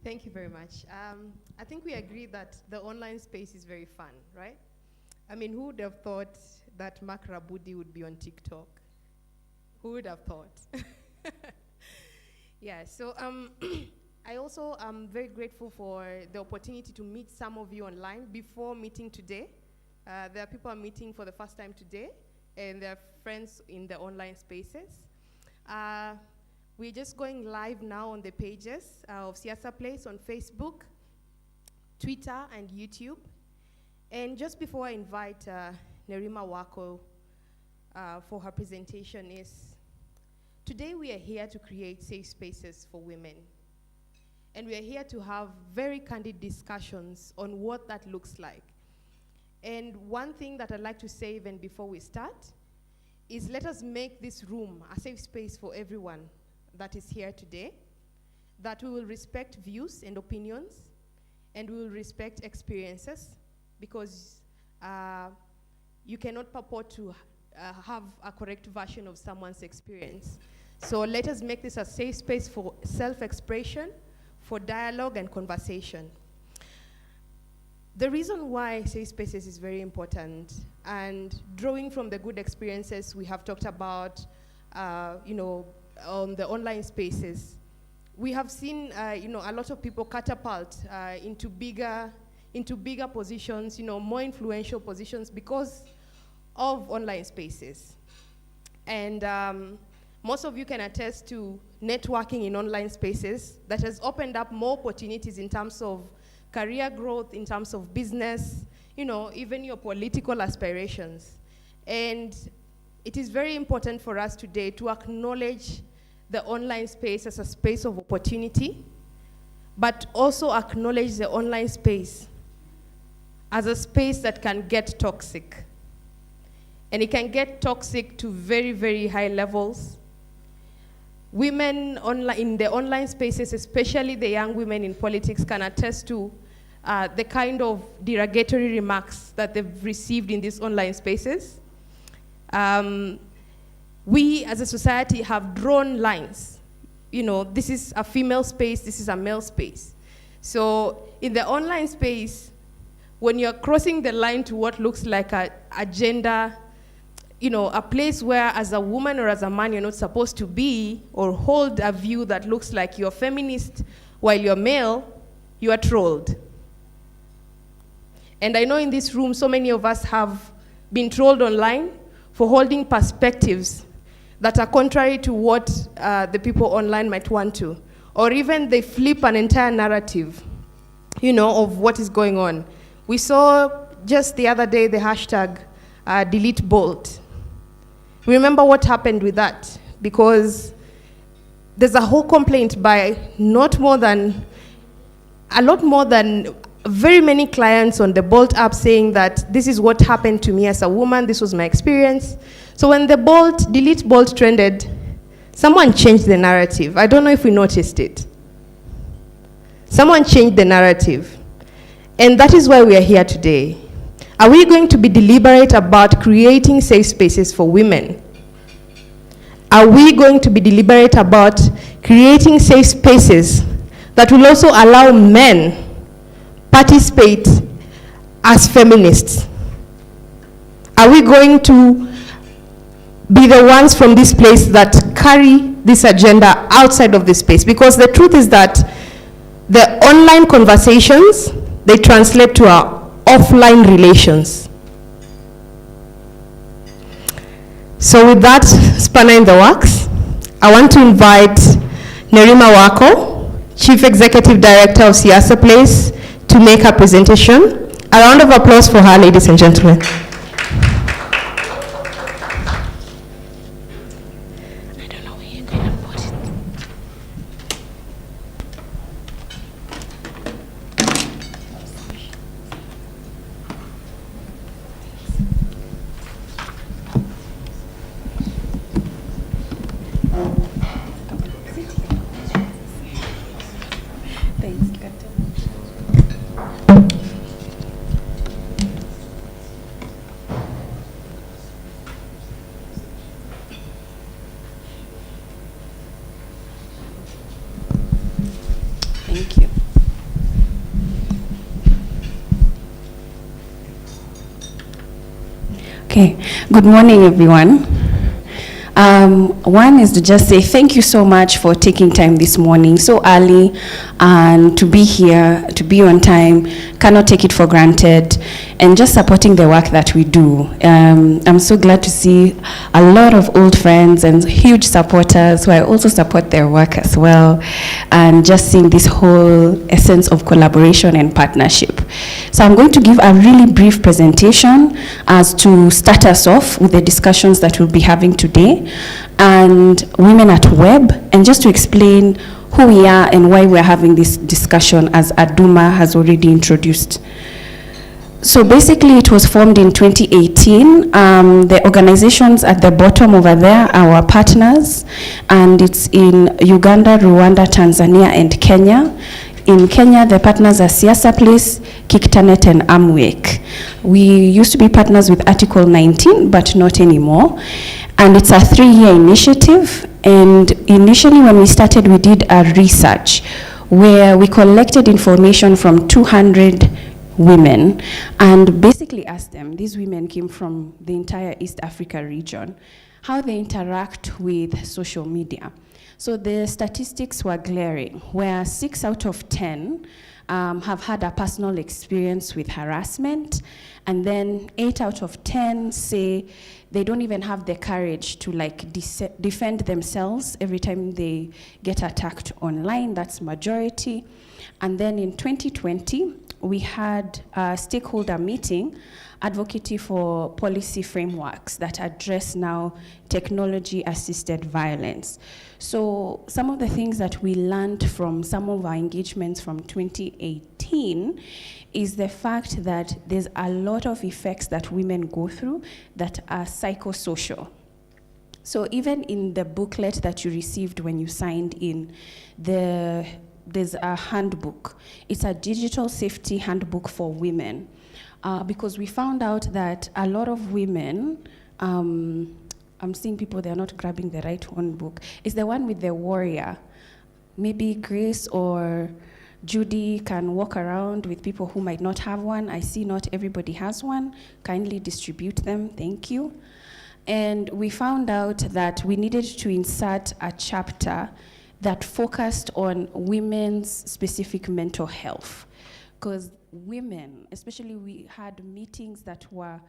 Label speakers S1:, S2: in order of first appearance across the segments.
S1: Thank you very much. I think we agree that the online space is very fun, right? I mean, who would have thought that Mark Rabudi would be on TikTok? Who would have thought? Yeah, so I also am very grateful for the opportunity to meet some of you online before meeting today. There are people I'm meeting for the first time today, and there are friends in the online spaces. We're just going live now on the pages of Siasa Place on Facebook, Twitter, and YouTube. And just before I invite Nerima Wako for her presentation today we are here to create safe spaces for women. And we are here to have very candid discussions on what that looks like. And one thing that I'd like to say even before we start is let us make this room a safe space for everyone that is here today, that we will respect views and opinions, and we will respect experiences, because you cannot purport to have a correct version of someone's experience. So let us make this a safe space for self-expression, for dialogue and conversation. The reason why safe spaces is very important, and drawing from the good experiences we have talked about, on the online spaces, we have seen, a lot of people catapult into bigger positions, more influential positions because of online spaces. And most of you can attest to networking in online spaces that has opened up more opportunities in terms of career growth, in terms of business, even your political aspirations. And it is very important for us today to acknowledge the online space as a space of opportunity, but also acknowledge the online space as a space that can get toxic. And it can get toxic to very, very high levels. Women in the online spaces, especially the young women in politics, can attest to the kind of derogatory remarks that they've received in these online spaces. We as a society have drawn lines. This is a female space, this is a male space. So in the online space, when you're crossing the line to what looks like a gender, a place where as a woman or as a man you're not supposed to be, or hold a view that looks like you're feminist while you're male, you are trolled. And I know in this room so many of us have been trolled online for holding perspectives that are contrary to what the people online might want to. Or even they flip an entire narrative, of what is going on. We saw just the other day the hashtag delete Bolt. Remember what happened with that? Because there's a whole complaint by a lot more than very many clients on the Bolt app saying that this is what happened to me as a woman, this was my experience. So when the delete Bolt trended, someone changed the narrative. I don't know if we noticed it. Someone changed the narrative. And that is why we are here today. Are we going to be deliberate about creating safe spaces for women? Are we going to be deliberate about creating safe spaces that will also allow men participate as feminists? Are we going to be the ones from this place that carry this agenda outside of this space? Because the truth is that the online conversations, they translate to our offline relations. So with that spanner in the works, I want to invite Nerima Wako, Chief Executive Director of Siasa Place, to make her presentation. A round of applause for her, ladies and gentlemen. I don't know where you're going to put it. Thank you.
S2: Okay, good morning, everyone. One is to just say thank you so much for taking time this morning so early and to be here, to be on time, cannot take it for granted, and just supporting the work that we do. I'm so glad to see a lot of old friends and huge supporters who I also support their work as well, and just seeing this whole essence of collaboration and partnership. So I'm going to give a really brief presentation as to start us off with the discussions that we'll be having today, and women at web, and just to explain who we are and why we're having this discussion, as Aduma has already introduced. So basically it was formed in 2018. The organizations at the bottom over there are our partners, and it's in Uganda, Rwanda, Tanzania, and Kenya. In Kenya, the partners are Siasa Place, Kiktanet, and Amwek. We used to be partners with Article 19, but not anymore. And it's a 3-year initiative. And initially when we started, we did a research where we collected information from 200 women and basically asked them, these women came from the entire East Africa region, how they interact with social media. So the statistics were glaring, where 6 out of 10 have had a personal experience with harassment, and then 8 out of 10 say they don't even have the courage to defend themselves every time they get attacked online. That's majority. And then in 2020, we had a stakeholder meeting, advocacy for policy frameworks that address now technology-assisted violence. So some of the things that we learned from some of our engagements from 2018 is the fact that there's a lot of effects that women go through that are psychosocial. So even in the booklet that you received when you signed in, there's a handbook. It's a digital safety handbook for women, because we found out that a lot of women, I'm seeing people, they're not grabbing the right one book. It's the one with the warrior. Maybe Grace or Judy can walk around with people who might not have one. I see not everybody has one. Kindly distribute them, thank you. And we found out that we needed to insert a chapter that focused on women's specific mental health. Because women, especially, we had meetings that were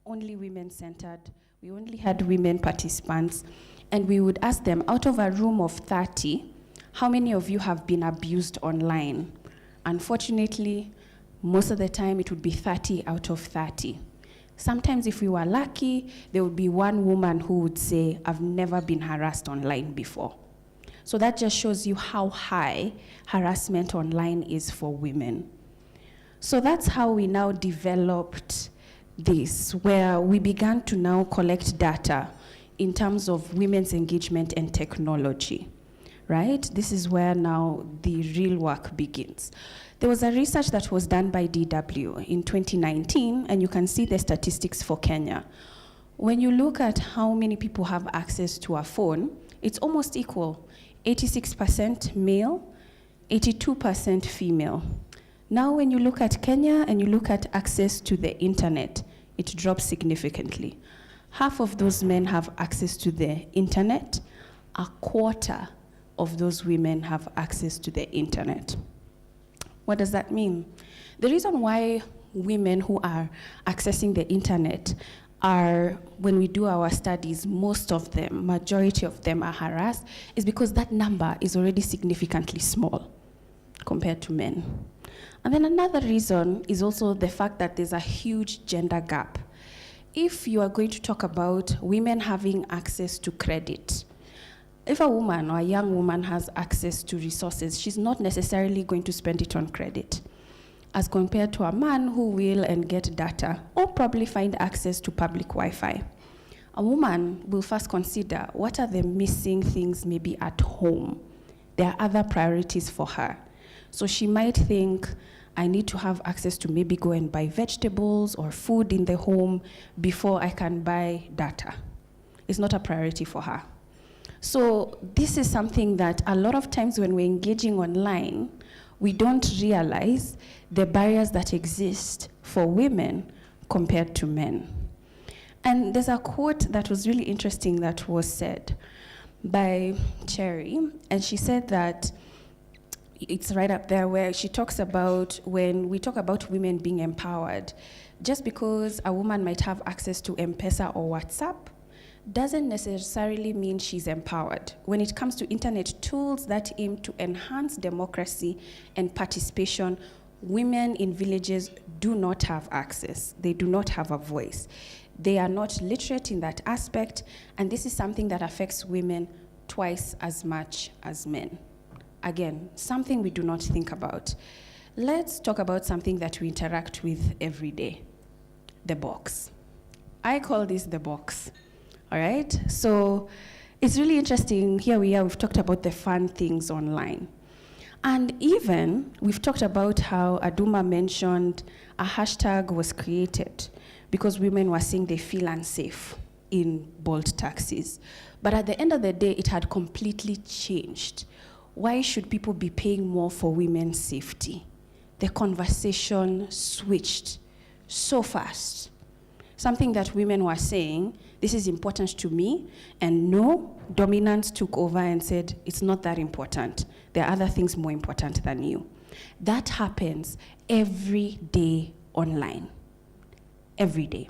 S2: only women-centered. We only had women participants. And we would ask them, out of a room of 30, how many of you have been abused online? Unfortunately, most of the time it would be 30 out of 30. Sometimes if we were lucky, there would be one woman who would say, I've never been harassed online before. So that just shows you how high harassment online is for women. So that's how we now developed this, where we began to now collect data in terms of women's engagement and technology, right? This is where now the real work begins. There was a research that was done by DW in 2019, and you can see the statistics for Kenya. When you look at how many people have access to a phone, it's almost equal. 86% male, 82% female. Now when you look at Kenya and you look at access to the internet, it drops significantly. Half of those men have access to the internet. A quarter of those women have access to the internet. What does that mean? The reason why women who are accessing the internet are, when we do our studies, most of them, majority of them are harassed, is because that number is already significantly small compared to men. And then another reason is also the fact that there's a huge gender gap. If you are going to talk about women having access to credit, if a woman or a young woman has access to resources, she's not necessarily going to spend it on credit, as compared to a man who will and get data or probably find access to public Wi-Fi. A woman will first consider what are the missing things maybe at home. There are other priorities for her. So she might think, I need to have access to maybe go and buy vegetables or food in the home before I can buy data. It's not a priority for her. So this is something that a lot of times when we're engaging online, we don't realize the barriers that exist for women compared to men. And there's a quote that was really interesting that was said by Cherry, and she said that it's right up there where she talks about when we talk about women being empowered, just because a woman might have access to M-Pesa or WhatsApp doesn't necessarily mean she's empowered. When it comes to internet tools that aim to enhance democracy and participation, women in villages do not have access. They do not have a voice. They are not literate in that aspect, and this is something that affects women twice as much as men. Again, something we do not think about. Let's talk about something that we interact with every day, the box. I call this the box, all right? So it's really interesting. Here we are, we've talked about the fun things online. And even, we've talked about how Aduma mentioned a hashtag was created because women were saying they feel unsafe in Bolt taxis. But at the end of the day, it had completely changed. Why should people be paying more for women's safety? The conversation switched so fast. Something that women were saying, this is important to me, and no, dominance took over and said, it's not that important. There are other things more important than you. That happens every day online. Every day.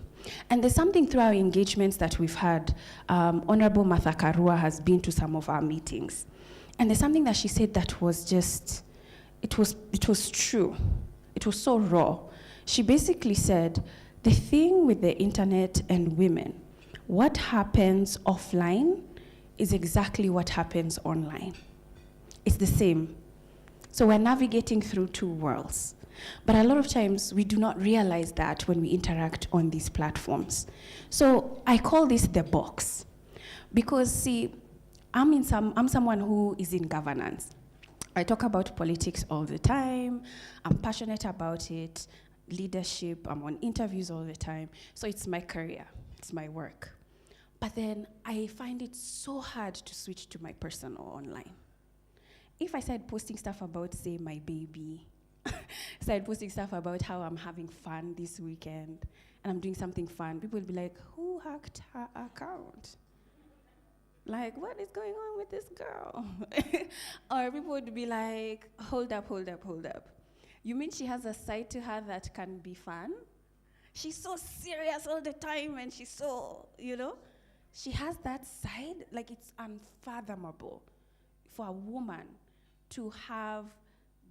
S2: And there's something through our engagements that we've had. Honorable Martha Karua has been to some of our meetings. And there's something that she said that was just, it was true. It was so raw. She basically said, the thing with the internet and women, what happens offline is exactly what happens online. It's the same. So we're navigating through two worlds. But a lot of times we do not realize that when we interact on these platforms. So I call this the box. Because see, I'm someone who is in governance. I talk about politics all the time. I'm passionate about it. Leadership, I'm on interviews all the time. So it's my career, it's my work. But then I find it so hard to switch to my personal online. If I started posting stuff about, say, my baby, started posting stuff about how I'm having fun this weekend, and I'm doing something fun, people would be like, who hacked her account? Like, what is going on with this girl? Or people would be like, hold up. You mean she has a side to her that can be fun? She's so serious all the time, and she's so, she has that side. Like, it's unfathomable for a woman to have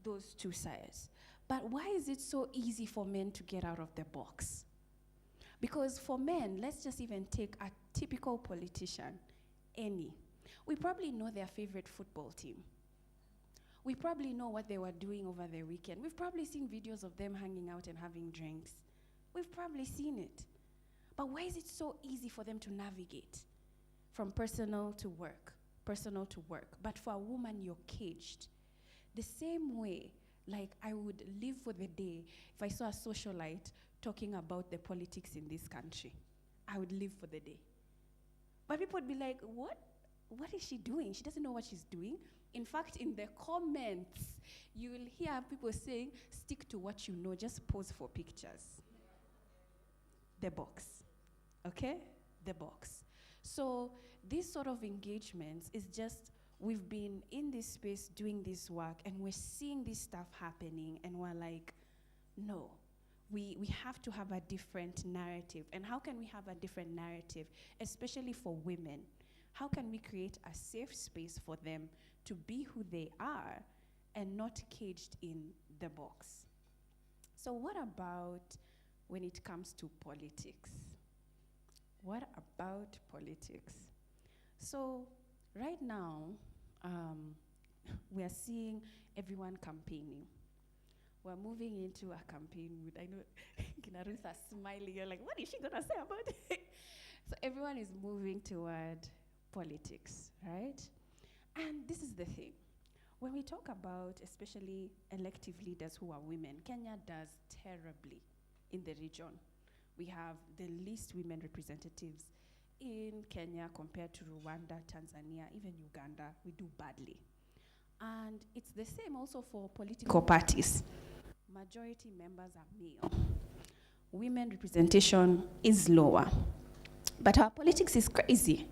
S2: those two sides. But why is it so easy for men to get out of the box? Because for men, let's just even take a typical politician, any. We probably know their favorite football team. We probably know what they were doing over the weekend. We've probably seen videos of them hanging out and having drinks. We've probably seen it. But why is it so easy for them to navigate from personal to work? But for a woman, you're caged. The same way, like I would live for the day if I saw a socialite talking about the politics in this country. I would live for the day. But people would be like, what? What is she doing? She doesn't know what she's doing. In fact, in the comments, you will hear people saying, stick to what you know, just pose for pictures. The box, okay? The box. So this sort of engagements is just, we've been in this space doing this work, and we're seeing this stuff happening, and we're like, no. We have to have a different narrative. And how can we have a different narrative, especially for women? How can we create a safe space for them to be who they are and not caged in the box? So what about when it comes to politics? What about politics? So right now, we are seeing everyone campaigning. We're moving into a campaign mood. I know Kinarusa smiling. You're like, what is she going to say about it? So everyone is moving toward politics, right? And this is the thing. When we talk about especially elective leaders who are women, Kenya does terribly in the region. We have the least women representatives in Kenya compared to Rwanda, Tanzania, even Uganda. We do badly. And it's the same also for political parties. Majority members are male. Women representation is lower. But our politics is crazy.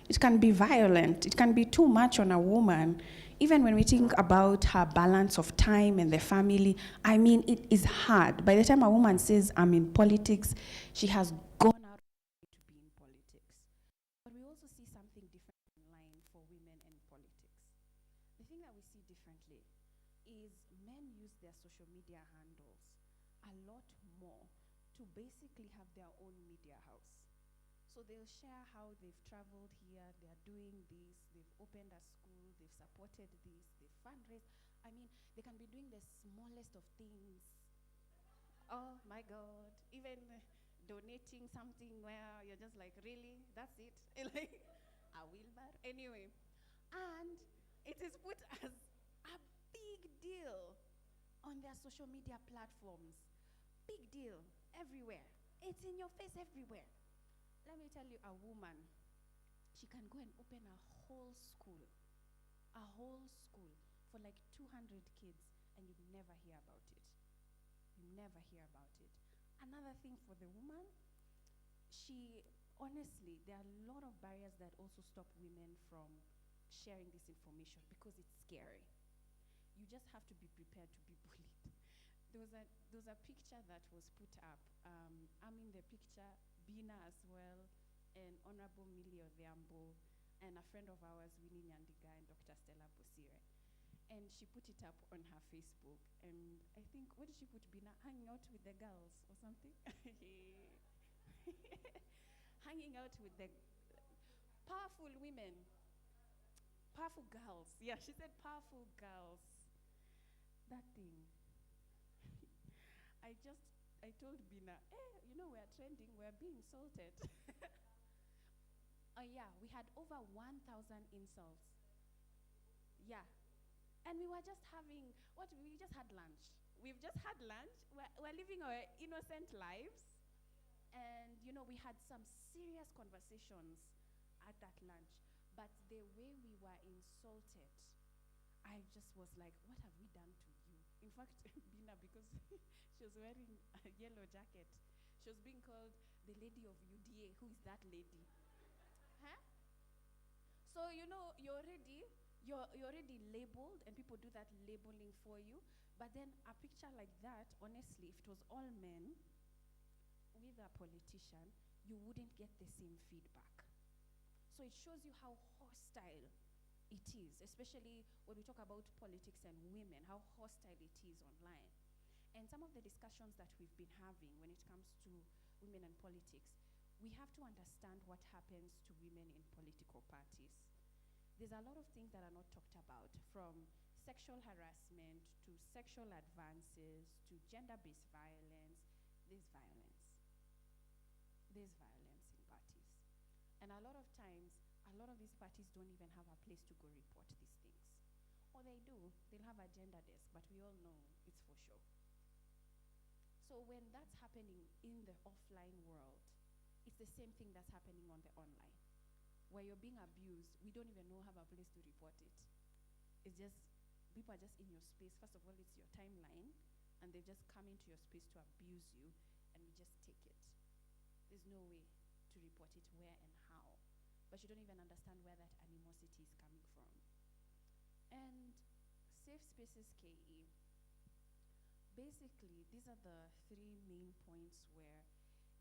S2: It can be violent. It can be too much on a woman. Even when we think about her balance of time and the family, I mean, it is hard. By the time a woman says, I'm in politics, she has gone out of her way to be in politics. But we also see something different online for women in politics. The thing that we see differently is men use their social media handles a lot more to basically have their own media house. So they'll share how they've traveled here, they're doing this, they've opened a school, they've supported this, they've fundraised. I mean, they can be doing the smallest of things. Oh my God, even donating something where you're just like, really? That's it? Like, a wheelbarrow? Anyway. And it is put as a big deal on their social media platforms. Big deal everywhere. It's in your face everywhere. Let me tell you, a woman, she can go and open a whole school for like 200 kids, and you'd never hear about it. You never hear about it. Another thing for the woman, honestly, there are a lot of barriers that also stop women from sharing this information because it's scary. You just have to be prepared to be bullied. There was a picture that was put up. I'm in the picture, Bina as well, and Honorable Millie Odhiambo, and a friend of ours, Winnie Nyandiga, and Dr. Stella Bosire. And she put it up on her Facebook. And I think, what did she put, Bina? Hanging out with the girls or something? Hanging out with the powerful women. Powerful girls. Yeah, she said powerful girls. That thing. I told Bina, we're trending, we're being insulted. Oh yeah, we had over 1,000 insults. Yeah. And we were just we just had lunch. We've just had lunch. We're living our innocent lives. And, we had some serious conversations at that lunch. But the way we were insulted, I just was like, what have we done to you? In fact, Bina, because she was wearing a yellow jacket, she was being called the lady of UDA. Who is that lady? Huh? So, you're already labeled, and people do that labeling for you. But then a picture like that, honestly, if it was all men with a politician, you wouldn't get the same feedback. So it shows you how hostile it is, especially when we talk about politics and women, how hostile it is online. And some of the discussions that we've been having when it comes to women and politics, we have to understand what happens to women in political parties. There's a lot of things that are not talked about, from sexual harassment to sexual advances to gender-based violence. There's violence. There's violence in parties. And a lot of times, a lot of these parties don't even have a place to go report these things. Or they do, they'll have a gender desk, but we all know it's for sure. So when that's happening in the offline world, it's the same thing that's happening on the online. Where you're being abused, we don't even know have a place to report it. It's just, people are just in your space. First of all, it's your timeline, and they've just come into your space to abuse you, and we just take it. There's no way to report it, where and how. But you don't even understand where that animosity is coming from. And Safe Spaces KE, basically, these are the three main points where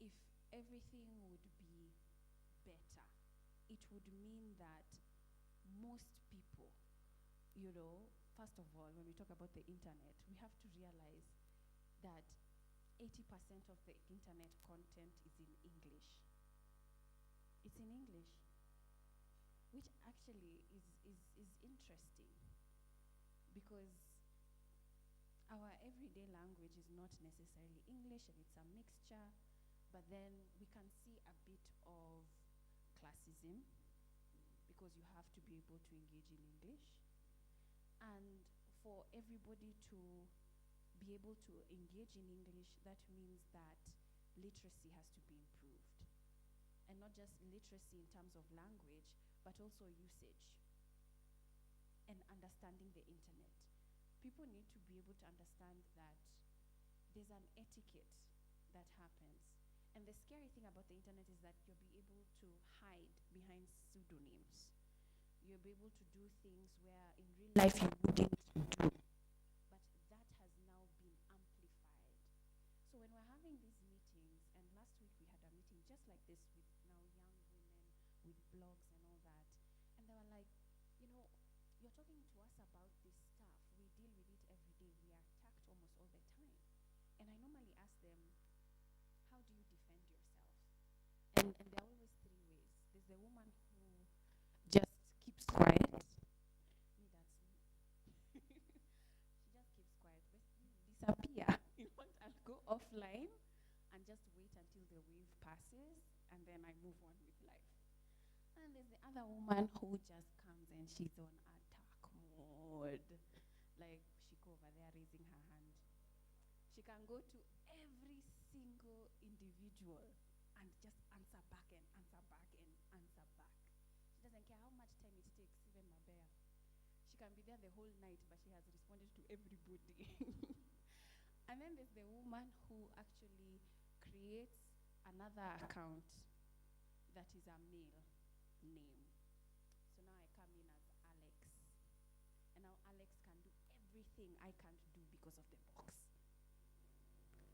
S2: if everything would be better, it would mean that most people, first of all, when we talk about the internet, we have to realize that 80% of the internet content is in English. It's in English, which actually is interesting, because our everyday language is not necessarily English, and it's a mixture, but then we can see a bit of classism, because you have to be able to engage in English. And for everybody to be able to engage in English, that means that literacy has to be improved. And not just literacy in terms of language, but also usage and understanding the internet. People need to be able to understand that there's an etiquette that happens. And the scary thing about the internet is that you'll be able to hide behind pseudonyms. You'll be able to do things where in real life you wouldn't do. But that has now been amplified. So when we're having these meetings, and last week we had a meeting just like this with now young women with blogs and all that, and they were like, you know, you're talking to us about this stuff. We deal with it every day. We are attacked almost all the time. And I normally ask them, how do you defend yourself? And there are always three ways. There's the woman who just keeps quiet. Me, that's me. She just keeps quiet. Disappear. You know what? I'll go offline and just wait until the wave passes, and then I move on with life. And there's the other woman who just comes and she's on attack mode. Like, she go over there raising her hand. She can go to every single individual and just answer back and answer back and answer back. She doesn't care how much time it takes, even Mabea. She can be there the whole night, but she has responded to everybody. And then there's the woman who actually creates another account that is a male name. So now I come in as Alex. And now Alex can do everything I can't do because of the box.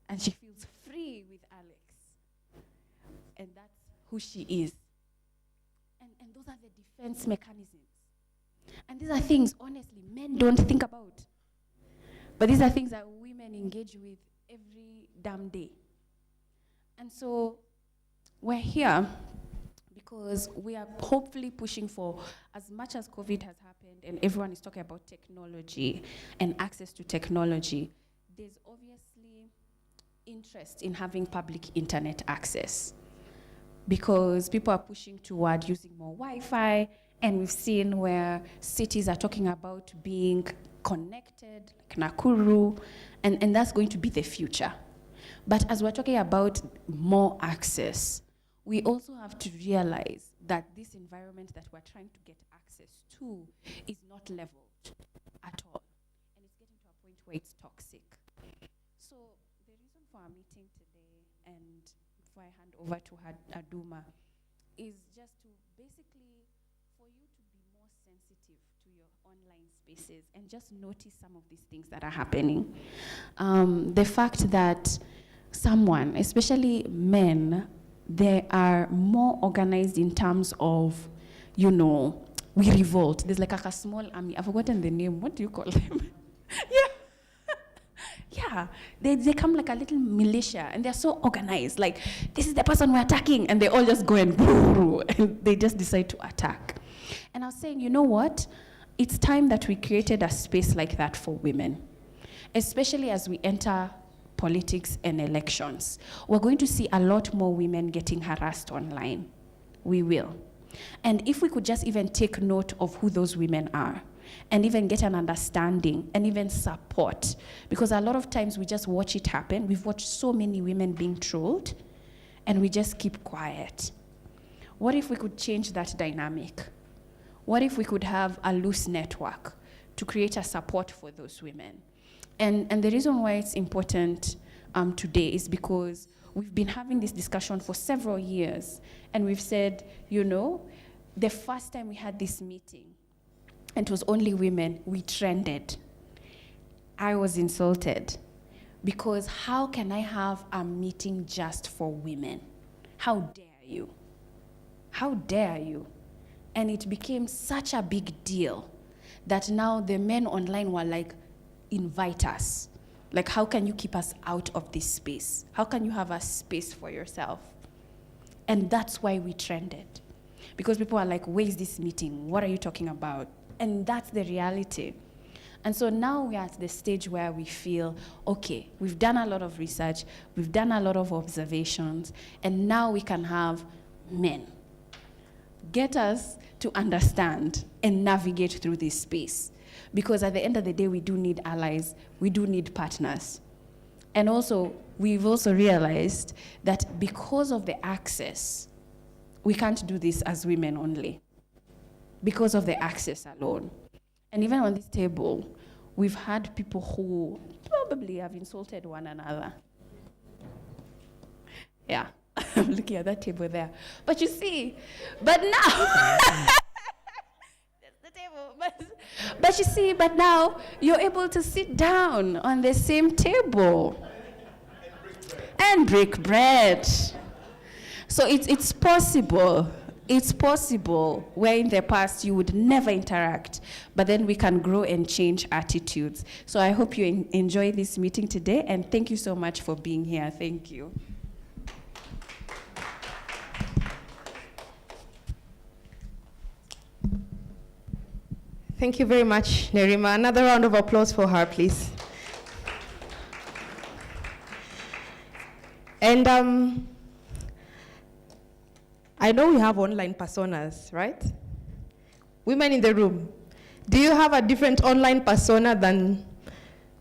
S2: And she feels free with Alex. And that's who she is. And those are the defense mechanisms. And these are things, honestly, men don't think about. But these are things that women engage with every damn day. And so we're here because we are hopefully pushing for, as much as COVID has happened and everyone is talking about technology and access to technology, there's obviously interest in having public internet access because people are pushing toward using more Wi-Fi, and we've seen where cities are talking about being connected, like Nakuru, and that's going to be the future. But as we're talking about more access, we also have to realize that this environment that we're trying to get access to is not leveled at all. And it's getting to a point where it's toxic. So the reason for our meeting today, and before I hand over to Aduma, is just to basically for you to be more sensitive to your online spaces and just notice some of these things that are happening. The fact that someone, especially men, they are more organized in terms of, you know, we revolt. There's like a small army. I've forgotten the name. What do you call them? Yeah. They come like a little militia, and they're so organized. Like, this is the person we're attacking, and they all just go and they just decide to attack. And I was saying, you know what? It's time that we created a space like that for women, especially as we enter politics and elections. We're going to see a lot more women getting harassed online. We will. And if we could just even take note of who those women are and even get an understanding and even support, because a lot of times we just watch it happen. We've watched so many women being trolled and we just keep quiet. What if we could change that dynamic? What if we could have a loose network to create a support for those women? And the reason why it's important today is because we've been having this discussion for several years, and we've said, you know, the first time we had this meeting, and it was only women, we trended. I was insulted, because how can I have a meeting just for women? How dare you? How dare you? And it became such a big deal that now the men online were like, invite us. Like, how can you keep us out of this space? How can you have a space for yourself? And that's why we trended. Because people are like, where is this meeting? What are you talking about? And that's the reality. And so now we're at the stage where we feel, okay, we've done a lot of research, we've done a lot of observations, and now we can have men get us to understand and navigate through this space. Because at the end of the day, we do need allies, we do need partners. And also, we've also realized that because of the access, we can't do this as women only. Because of the access alone. And even on this table, we've had people who probably have insulted one another. Yeah. I'm looking at that table there. But you see, but now, that's the table. But you see, but now you're able to sit down on the same table and break bread. So it's possible. It's possible where in the past you would never interact, but then we can grow and change attitudes. So I hope you enjoy this meeting today, and thank you so much for being here. Thank you.
S1: Thank you very much, Nerima. Another round of applause for her, please. And I know we have online personas, right? Women in the room, do you have a different online persona than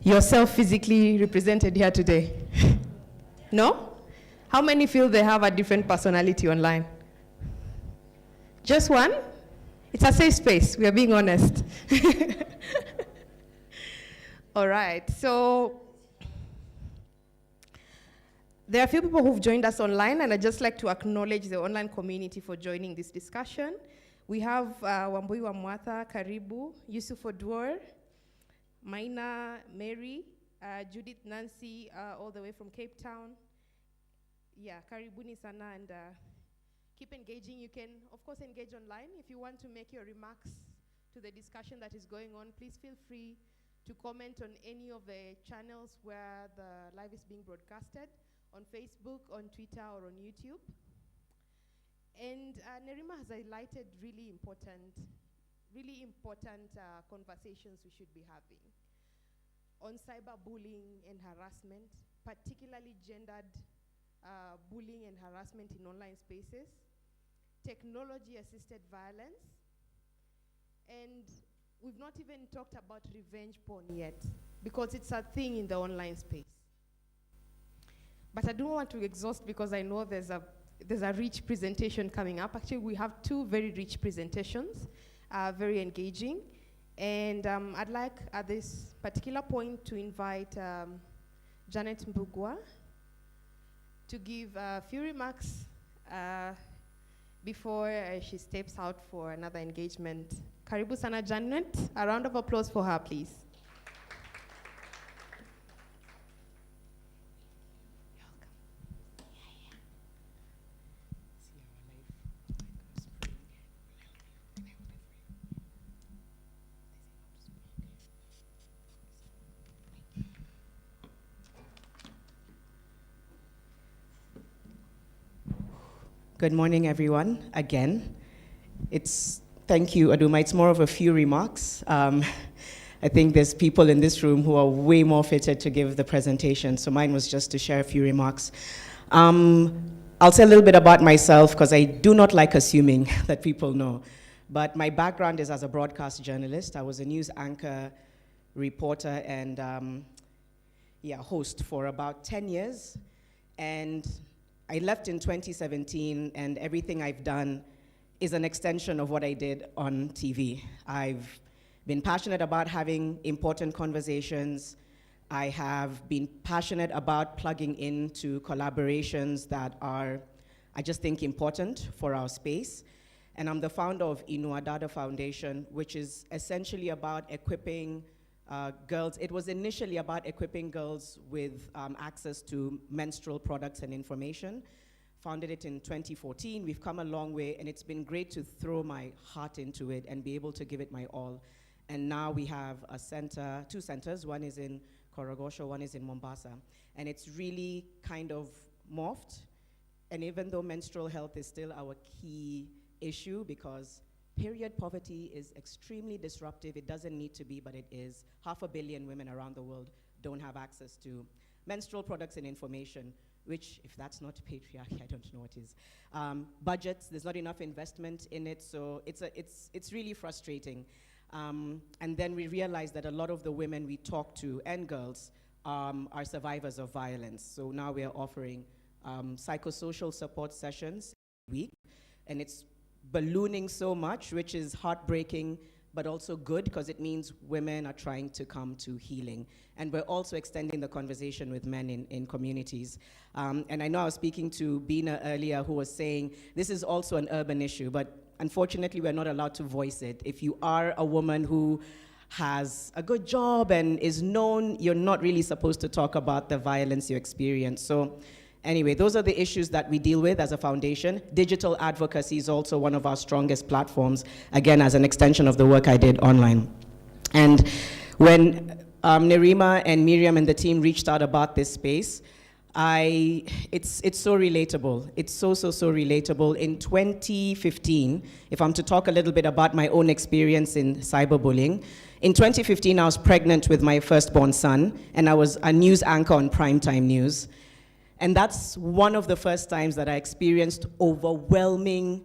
S1: yourself physically represented here today? No? How many feel they have a different personality online? Just one? It's a safe space, we are being honest. All right, so there are a few people who've joined us online, and I'd just like to acknowledge the online community for joining this discussion. We have Wambui Wamwatha, Karibu, Yusuf Odwor, Maina, Mary, Judith Nancy, all the way from Cape Town. Yeah, Karibuni sana, and keep engaging. You can, of course, engage online. If you want to make your remarks to the discussion that is going on, please feel free to comment on any of the channels where the live is being broadcasted, on Facebook, on Twitter, or on YouTube. And Nerima has highlighted really important conversations we should be having on cyberbullying and harassment, particularly gendered bullying and harassment in online spaces, technology-assisted violence, and we've not even talked about revenge porn yet, because it's a thing in the online space. But I don't want to exhaust, because I know there's a rich presentation coming up. Actually, we have two very rich presentations, very engaging. And I'd like at this particular point to invite Janet Mbugua to give a few remarks before she steps out for another engagement. Karibu sana Janet. A round of applause for her, please.
S3: Good morning, everyone, again. Thank you, Aduma. It's more of a few remarks. I think there's people in this room who are way more fitted to give the presentation, so mine was just to share a few remarks. I'll say a little bit about myself, because I do not like assuming that people know. But my background is as a broadcast journalist. I was a news anchor, reporter, and host for about 10 years. And I left in 2017, and everything I've done is an extension of what I did on TV. I've been passionate about having important conversations. I have been passionate about plugging into collaborations that are, I just think, important for our space. And I'm the founder of Inuadada Foundation, which is essentially about equipping girls. It was initially about equipping girls with access to menstrual products and information. Founded it in 2014. We've come a long way, and it's been great to throw my heart into it and be able to give it my all. And now we have a center, two centers. One is in Korogosho, one is in Mombasa. And it's really kind of morphed. And even though menstrual health is still our key issue, because period poverty is extremely disruptive. It doesn't need to be, but it is. 500 million women around the world don't have access to menstrual products and information, which, if that's not patriarchy, I don't know what is. Budgets, there's not enough investment in it, so it's really frustrating. And then we realized that a lot of the women we talk to, and girls, are survivors of violence. So now we are offering psychosocial support sessions a week, and it's ballooning so much, which is heartbreaking, but also good, because it means women are trying to come to healing. And we're also extending the conversation with men in communities. And I know I was speaking to Bina earlier, who was saying this is also an urban issue, but unfortunately we're not allowed to voice it. If you are a woman who has a good job and is known, you're not really supposed to talk about the violence you experience. So anyway, those are the issues that we deal with as a foundation. Digital advocacy is also one of our strongest platforms, again, as an extension of the work I did online. And when Nerima and Miriam and the team reached out about this space, it's so relatable. It's so relatable. In 2015, if I'm to talk a little bit about my own experience in cyberbullying, in 2015, I was pregnant with my firstborn son, and I was a news anchor on primetime news. And that's one of the first times that I experienced overwhelming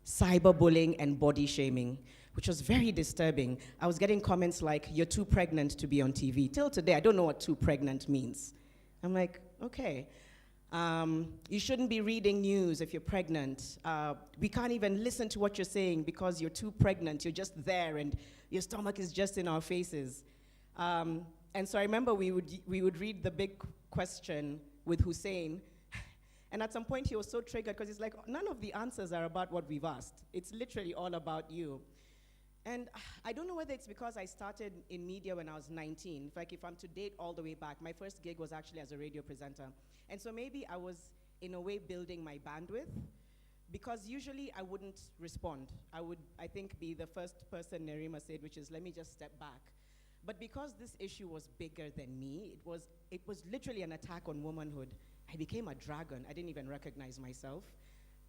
S3: cyberbullying and body shaming, which was very disturbing. I was getting comments like, "You're too pregnant to be on TV." Till today, I don't know what too pregnant means. I'm like, okay. You shouldn't be reading news if you're pregnant. We can't even listen to what you're saying because you're too pregnant. You're just there and your stomach is just in our faces. And so I remember we would read the big question with Hussein. And at some point he was so triggered because he's like, none of the answers are about what we've asked. It's literally all about you. And I don't know whether it's because I started in media when I was 19. In fact, if I'm to date all the way back, my first gig was actually as a radio presenter. And so maybe I was, in a way, building my bandwidth, because usually I wouldn't respond. I would, I think, be the first person Nerima said, which is, let me just step back. But because this issue was bigger than me, it was literally an attack on womanhood. I became a dragon. I didn't even recognize myself.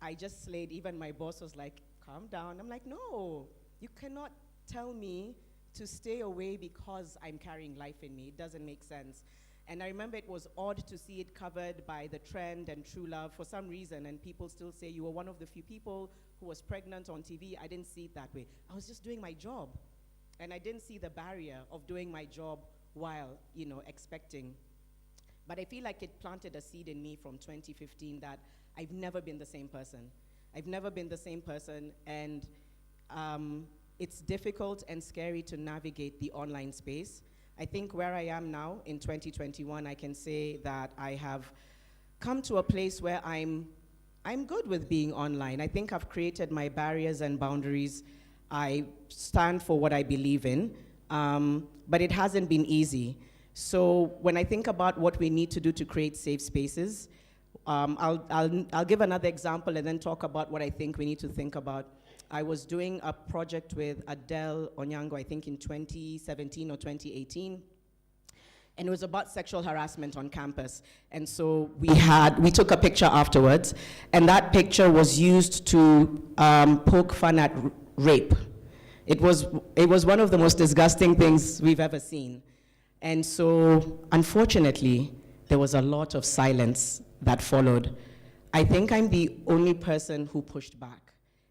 S3: I just slayed. Even my boss was like, calm down. I'm like, no, you cannot tell me to stay away because I'm carrying life in me. It doesn't make sense. And I remember it was odd to see it covered by The Trend and True Love for some reason, and people still say you were one of the few people who was pregnant on TV. I didn't see it that way. I was just doing my job. And I didn't see the barrier of doing my job while, expecting. But I feel like it planted a seed in me from 2015 that I've never been the same person. I've never been the same person, and it's difficult and scary to navigate the online space. I think where I am now in 2021, I can say that I have come to a place where I'm good with being online. I think I've created my barriers and boundaries. I stand for what I believe in, but it hasn't been easy. So when I think about what we need to do to create safe spaces, I'll give another example and then talk about what I think we need to think about. I was doing a project with Adele Onyango, I think in 2017 or 2018, and it was about sexual harassment on campus. And so we took a picture afterwards, and that picture was used to poke fun at rape. It was one of the most disgusting things we've ever seen. And so, unfortunately, there was a lot of silence that followed. I think I'm the only person who pushed back.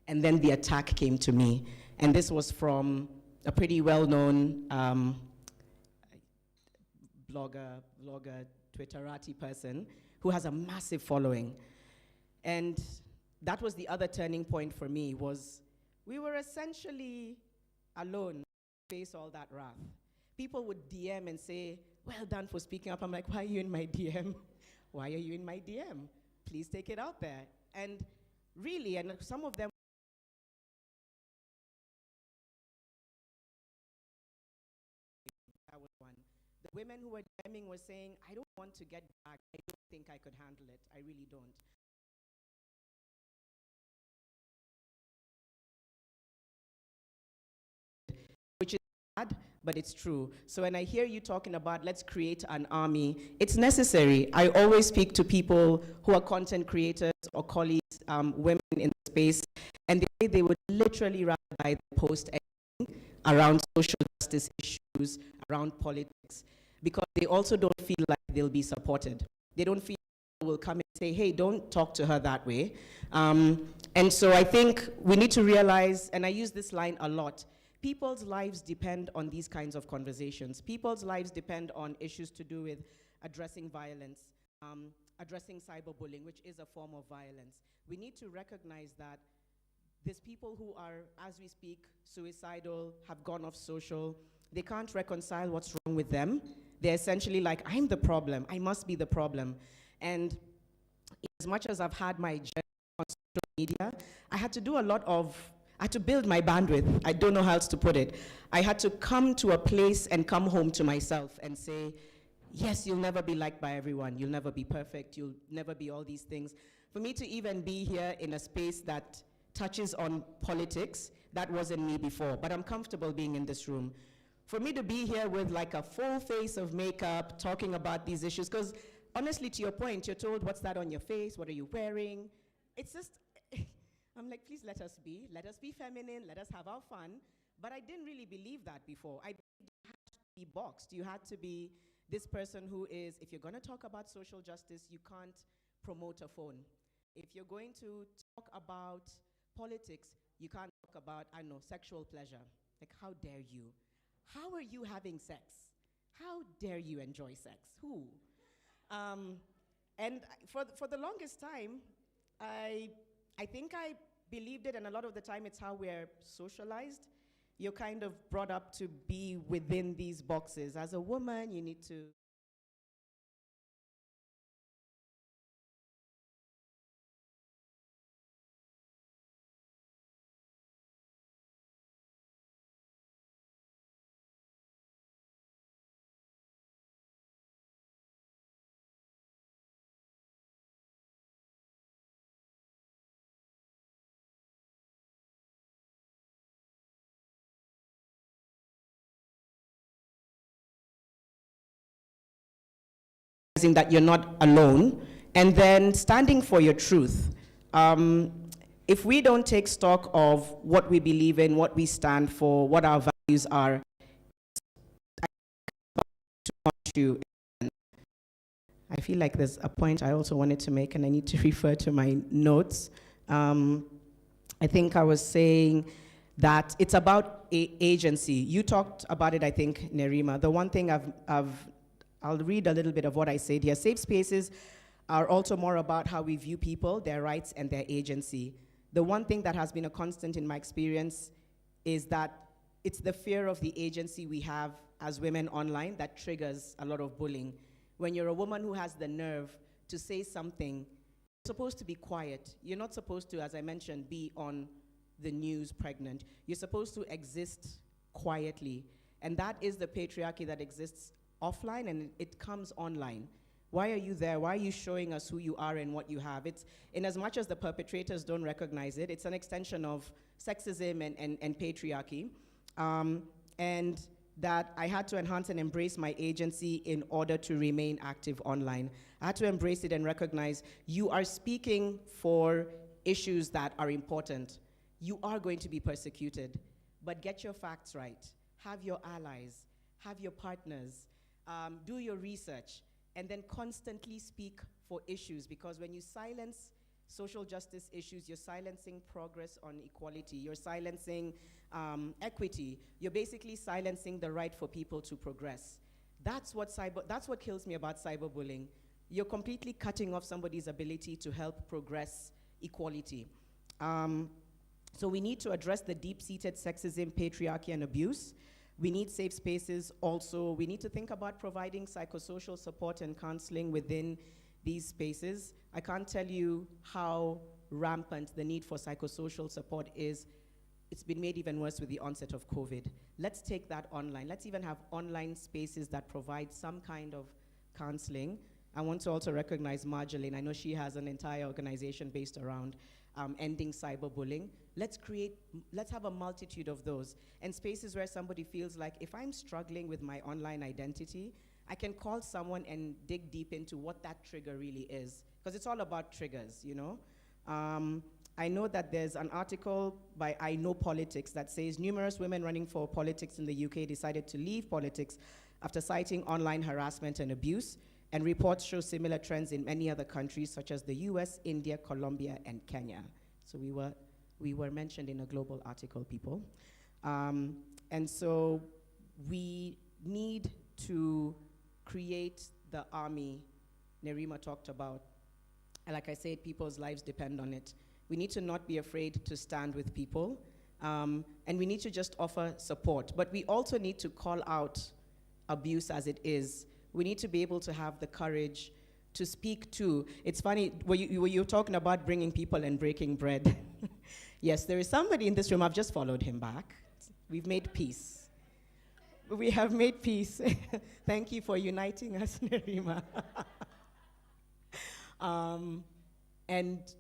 S3: And then the attack came to me. And this was from a pretty well-known blogger, Twitterati person who has a massive following. And that was the other turning point for me, was we were essentially alone to face all that wrath. People would DM and say, well done for speaking up. I'm like, why are you in my DM? Why are you in my DM? Please take it out there. And really, and some of them, that was one. The women who were DMing were saying, I don't want to get back. I don't think I could handle it. I really don't. Which is bad, but it's true. So when I hear you talking about let's create an army, it's necessary. I always speak to people who are content creators or colleagues, women in the space, and they would literally rather by the post around social justice issues, around politics, because they also don't feel like they'll be supported. They don't feel people will come and say, hey, don't talk to her that way. And so I think we need to realize, and I use this line a lot, people's lives depend on these kinds of conversations. People's lives depend on issues to do with addressing violence, addressing cyberbullying, which is a form of violence. We need to recognize that There's people who are, as we speak, suicidal, have gone off social. They can't reconcile what's wrong with them. They're essentially like, I'm the problem. I must be the problem. And as much as I've had my journey on social media, I had to build my bandwidth. I don't know how else to put it. I had to come to a place and come home to myself and say, yes, you'll never be liked by everyone. You'll never be perfect. You'll never be all these things. For me to even be here in a space that touches on politics, that wasn't me before, but I'm comfortable being in this room. For me to be here with like a full face of makeup, talking about these issues, because honestly, to your point, you're told, what's that on your face? What are you wearing? It's just, I'm like, please let us be feminine, let us have our fun. But I didn't really believe that before. I believed you had to be boxed. You had to be this person who is, if you're going to talk about social justice, you can't promote a phone. If you're going to talk about politics, you can't talk about, I don't know, sexual pleasure. Like, how dare you? How are you having sex? How dare you enjoy sex? Who? And for the longest time, I think I believed it, and a lot of the time it's how we're socialized. You're kind of brought up to be within these boxes. As a woman, you need to that you're not alone, and then standing for your truth. If we don't take stock of what we believe in, what we stand for, what our values are, I feel like there's a point I also wanted to make, and I need to refer to my notes. I think I was saying that it's about agency. You talked about it, I think, Nerima. The one thing I'll read a little bit of what I said here. Safe spaces are also more about how we view people, their rights, and their agency. The one thing that has been a constant in my experience is that it's the fear of the agency we have as women online that triggers a lot of bullying. When you're a woman who has the nerve to say something, you're supposed to be quiet. You're not supposed to, as I mentioned, be on the news pregnant. You're supposed to exist quietly. And that is the patriarchy that exists offline, and it comes online. Why are you there? Why are you showing us who you are and what you have? It's, in as much as the perpetrators don't recognize it, it's an extension of sexism and patriarchy. And that I had to enhance and embrace my agency in order to remain active online. I had to embrace it and recognize you are speaking for issues that are important. You are going to be persecuted, but get your facts right. Have your allies, have your partners, do your research, and then constantly speak for issues, because when you silence social justice issues, you're silencing progress on equality, you're silencing equity, you're basically silencing the right for people to progress. That's what kills me about cyberbullying. You're completely cutting off somebody's ability to help progress equality. So we need to address the deep-seated sexism, patriarchy, and abuse. We need safe spaces also. We need to think about providing psychosocial support and counseling within these spaces. I can't tell you how rampant the need for psychosocial support is. It's been made even worse with the onset of COVID. Let's take that online. Let's even have online spaces that provide some kind of counseling. I want to also recognize Marjolaine. I know she has an entire organization based around ending cyberbullying. Let's have a multitude of those, and spaces where somebody feels like, if I'm struggling with my online identity, I can call someone and dig deep into what that trigger really is, because it's all about triggers, you know? I know that there's an article by I Know Politics that says numerous women running for politics in the UK decided to leave politics after citing online harassment and abuse, and reports show similar trends in many other countries such as the US, India, Colombia, and Kenya. So we were mentioned in a global article, people. And so we need to create the army Nerima talked about. And like I said, people's lives depend on it. We need to not be afraid to stand with people. And we need to just offer support. But we also need to call out abuse as it is. We need to be able to have the courage to speak to. It's funny, were you talking about bringing people and breaking bread? Yes, there is somebody in this room, I've just followed him back. We've made peace. We have made peace. Thank you for uniting us, Nerima. And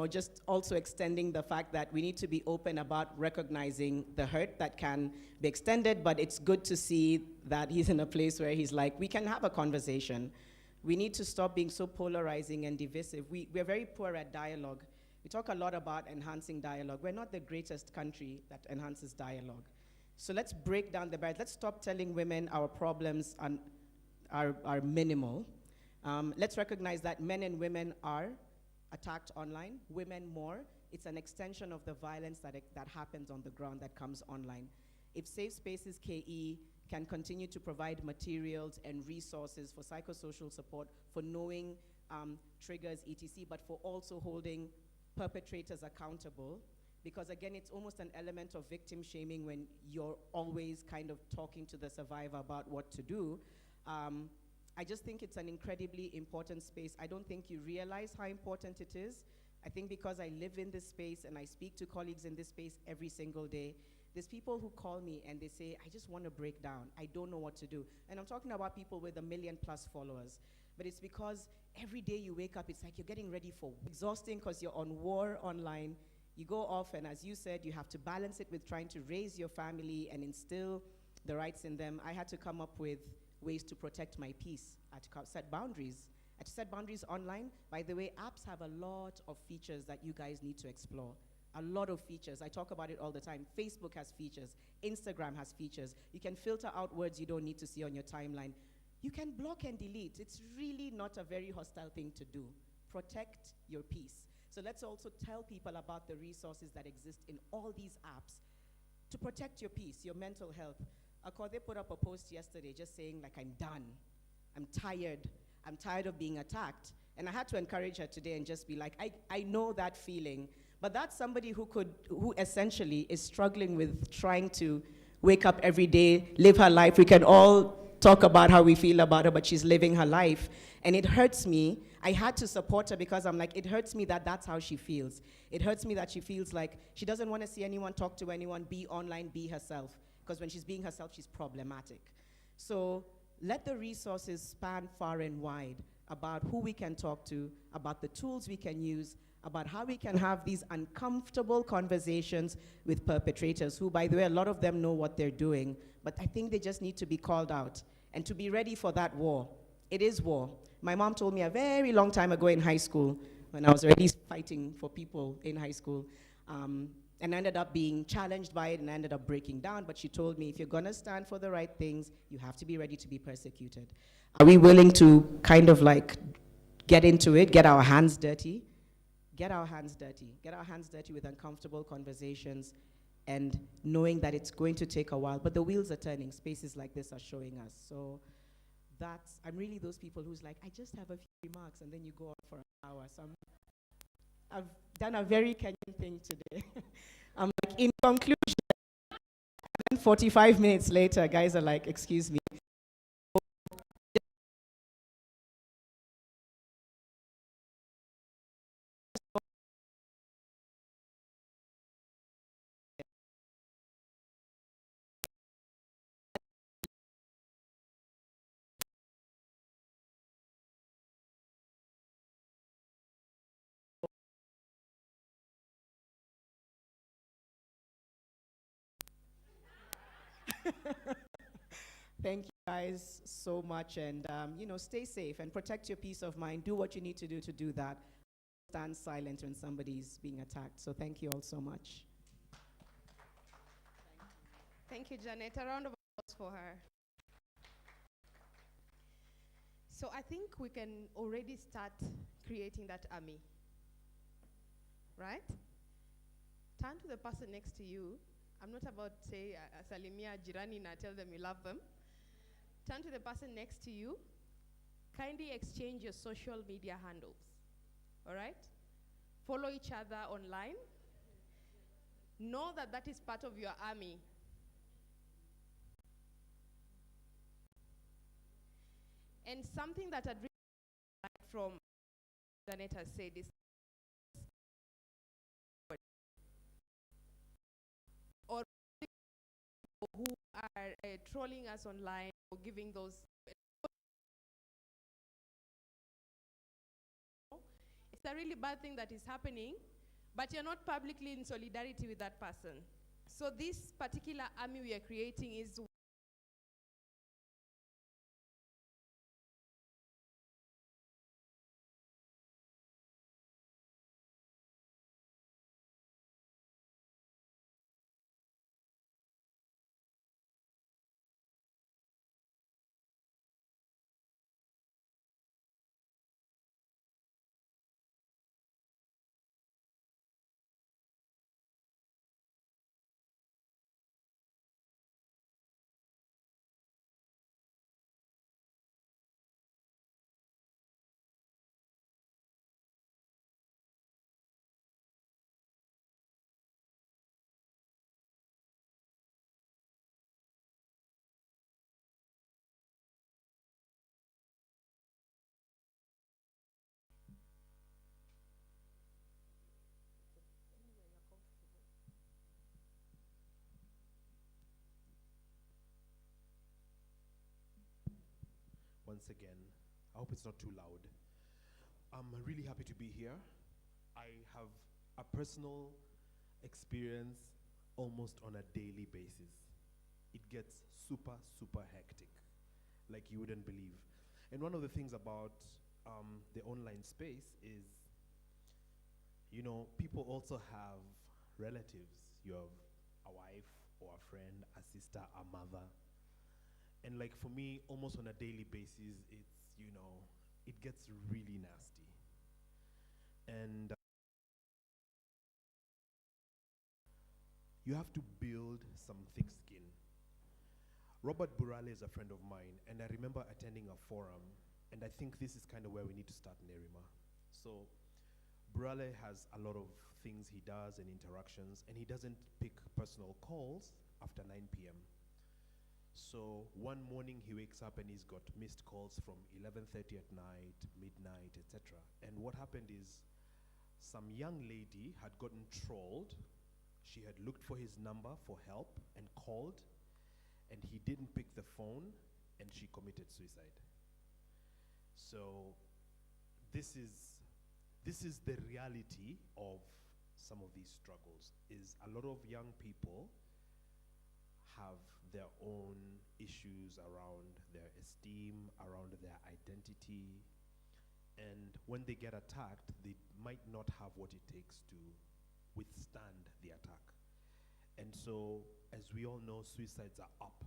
S3: just also extending the fact that we need to be open about recognizing the hurt that can be extended, but it's good to see that he's in a place where he's like, we can have a conversation. We need to stop being so polarizing and divisive. We're very poor at dialogue. We talk a lot about enhancing dialogue. We're not the greatest country that enhances dialogue. So let's break down the barriers. Let's stop telling women our problems are minimal. Let's recognize that men and women are attacked online, women more. It's an extension of the violence that happens on the ground that comes online. If Safe Spaces KE can continue to provide materials and resources for psychosocial support, for knowing triggers, etc., but for also holding perpetrators accountable, because again, it's almost an element of victim shaming when you're always kind of talking to the survivor about what to do. I just think it's an incredibly important space. I don't think you realize how important it is. I think because I live in this space and I speak to colleagues in this space every single day, there's people who call me and they say, I just want to break down. I don't know what to do. And I'm talking about people with 1 million+ followers. But it's because every day you wake up, it's like you're getting ready for exhausting because you're on war online. You go off, and as you said, you have to balance it with trying to raise your family and instill the rights in them. I had to come up with ways to protect my peace. I had to set boundaries. I had to set boundaries online. By the way, apps have a lot of features that you guys need to explore. A lot of features. I talk about it all the time. Facebook has features. Instagram has features. You can filter out words you don't need to see on your timeline. You can block and delete. It's really not a very hostile thing to do. Protect your peace. So let's also tell people about the resources that exist in all these apps to protect your peace, your mental health. Akode put up a post yesterday just saying, like, I'm done. I'm tired of being attacked. And I had to encourage her today and just be like, I know that feeling, but that's somebody who essentially is struggling with trying to wake up every day, live her life. We can all talk about how we feel about her, but she's living her life. And it hurts me. I had to support her because I'm like, it hurts me that that's how she feels. It hurts me that she feels like she doesn't want to see anyone, talk to anyone, be online, be herself. Because when she's being herself, she's problematic. So let the resources span far and wide about who we can talk to, about the tools we can use, about how we can have these uncomfortable conversations with perpetrators who, by the way, a lot of them know what they're doing, but I think they just need to be called out and to be ready for that war. It is war. My mom told me a very long time ago in high school, when I was already fighting for people in high school, and I ended up being challenged by it and I ended up breaking down, but she told me, if you're gonna stand for the right things, you have to be ready to be persecuted. Are we willing to kind of like get into it, get our hands dirty? Get our hands dirty. Get our hands dirty with uncomfortable conversations and knowing that it's going to take a while, but the wheels are turning. Spaces like this are showing us. So I'm really those people who's like, I just have a few remarks, and then you go on for an hour. So I've done a very Kenyan thing today. I'm like, in conclusion, and then 45 minutes later, guys are like, excuse me. Thank you guys so much, and stay safe and protect your peace of mind. Do what you need to do that. Stand silent when somebody's being attacked. So thank you all so much.
S1: Thank you, Janet. A round of applause for her. So I think we can already start creating that army, right? Turn to the person next to you. I'm not about to say salimia jirani na tell them you love them. Turn to the person next to you. Kindly exchange your social media handles, all right? follow each other online. Know that that is part of your army. And something that I'd really like from Janet has said is, or who are trolling us online or giving those, it's a really bad thing that is happening, but you're not publicly in solidarity with that person. So this particular army we are creating is
S4: once again. I hope it's not too loud. I'm really happy to be here. I have a personal experience almost on a daily basis. It gets super, super hectic, like you wouldn't believe. And one of the things about the online space is, you know, people also have relatives. You have a wife or a friend, a sister, a mother. And like for me, almost on a daily basis, it's, you know, it gets really nasty. And you have to build some thick skin. Robert Burale is a friend of mine, and I remember attending a forum, and I think this is kind of where we need to start, Nerima. So Burale has a lot of things he does and interactions, and he doesn't pick personal calls after 9 p.m. So one morning he wakes up and he's got missed calls from 11:30 at night, midnight, etc. And what happened is some young lady had gotten trolled. She had looked for his number for help and called, and he didn't pick the phone, and she committed suicide. So this is the reality of some of these struggles, is a lot of young people have their own issues around their esteem, around their identity, and when they get attacked, they might not have what it takes to withstand the attack. And so, as we all know, suicides are up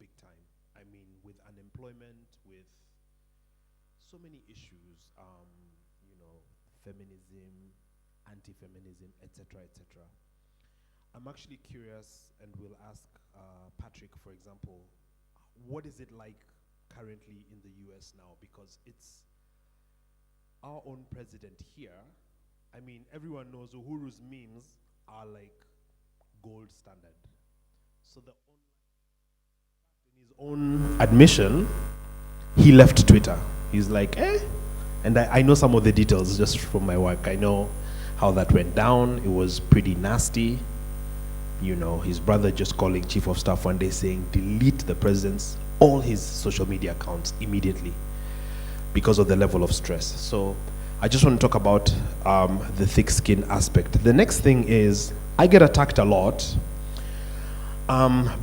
S4: big time. I mean, with unemployment, with so many issues, you know, feminism, anti-feminism, etc., etc. I'm actually curious, and will ask Patrick, for example, what is it like currently in the US now? Because it's our own president here. I mean, everyone knows Uhuru's memes are like gold standard. So in his own admission, he left Twitter. He's like, eh? And I know some of the details just from my work. I know how that went down. It was pretty nasty. You know, his brother just calling chief of staff one day saying, delete the president's, all his social media accounts immediately because of the level of stress. So I just want to talk about the thick skin aspect. The next thing is, I get attacked a lot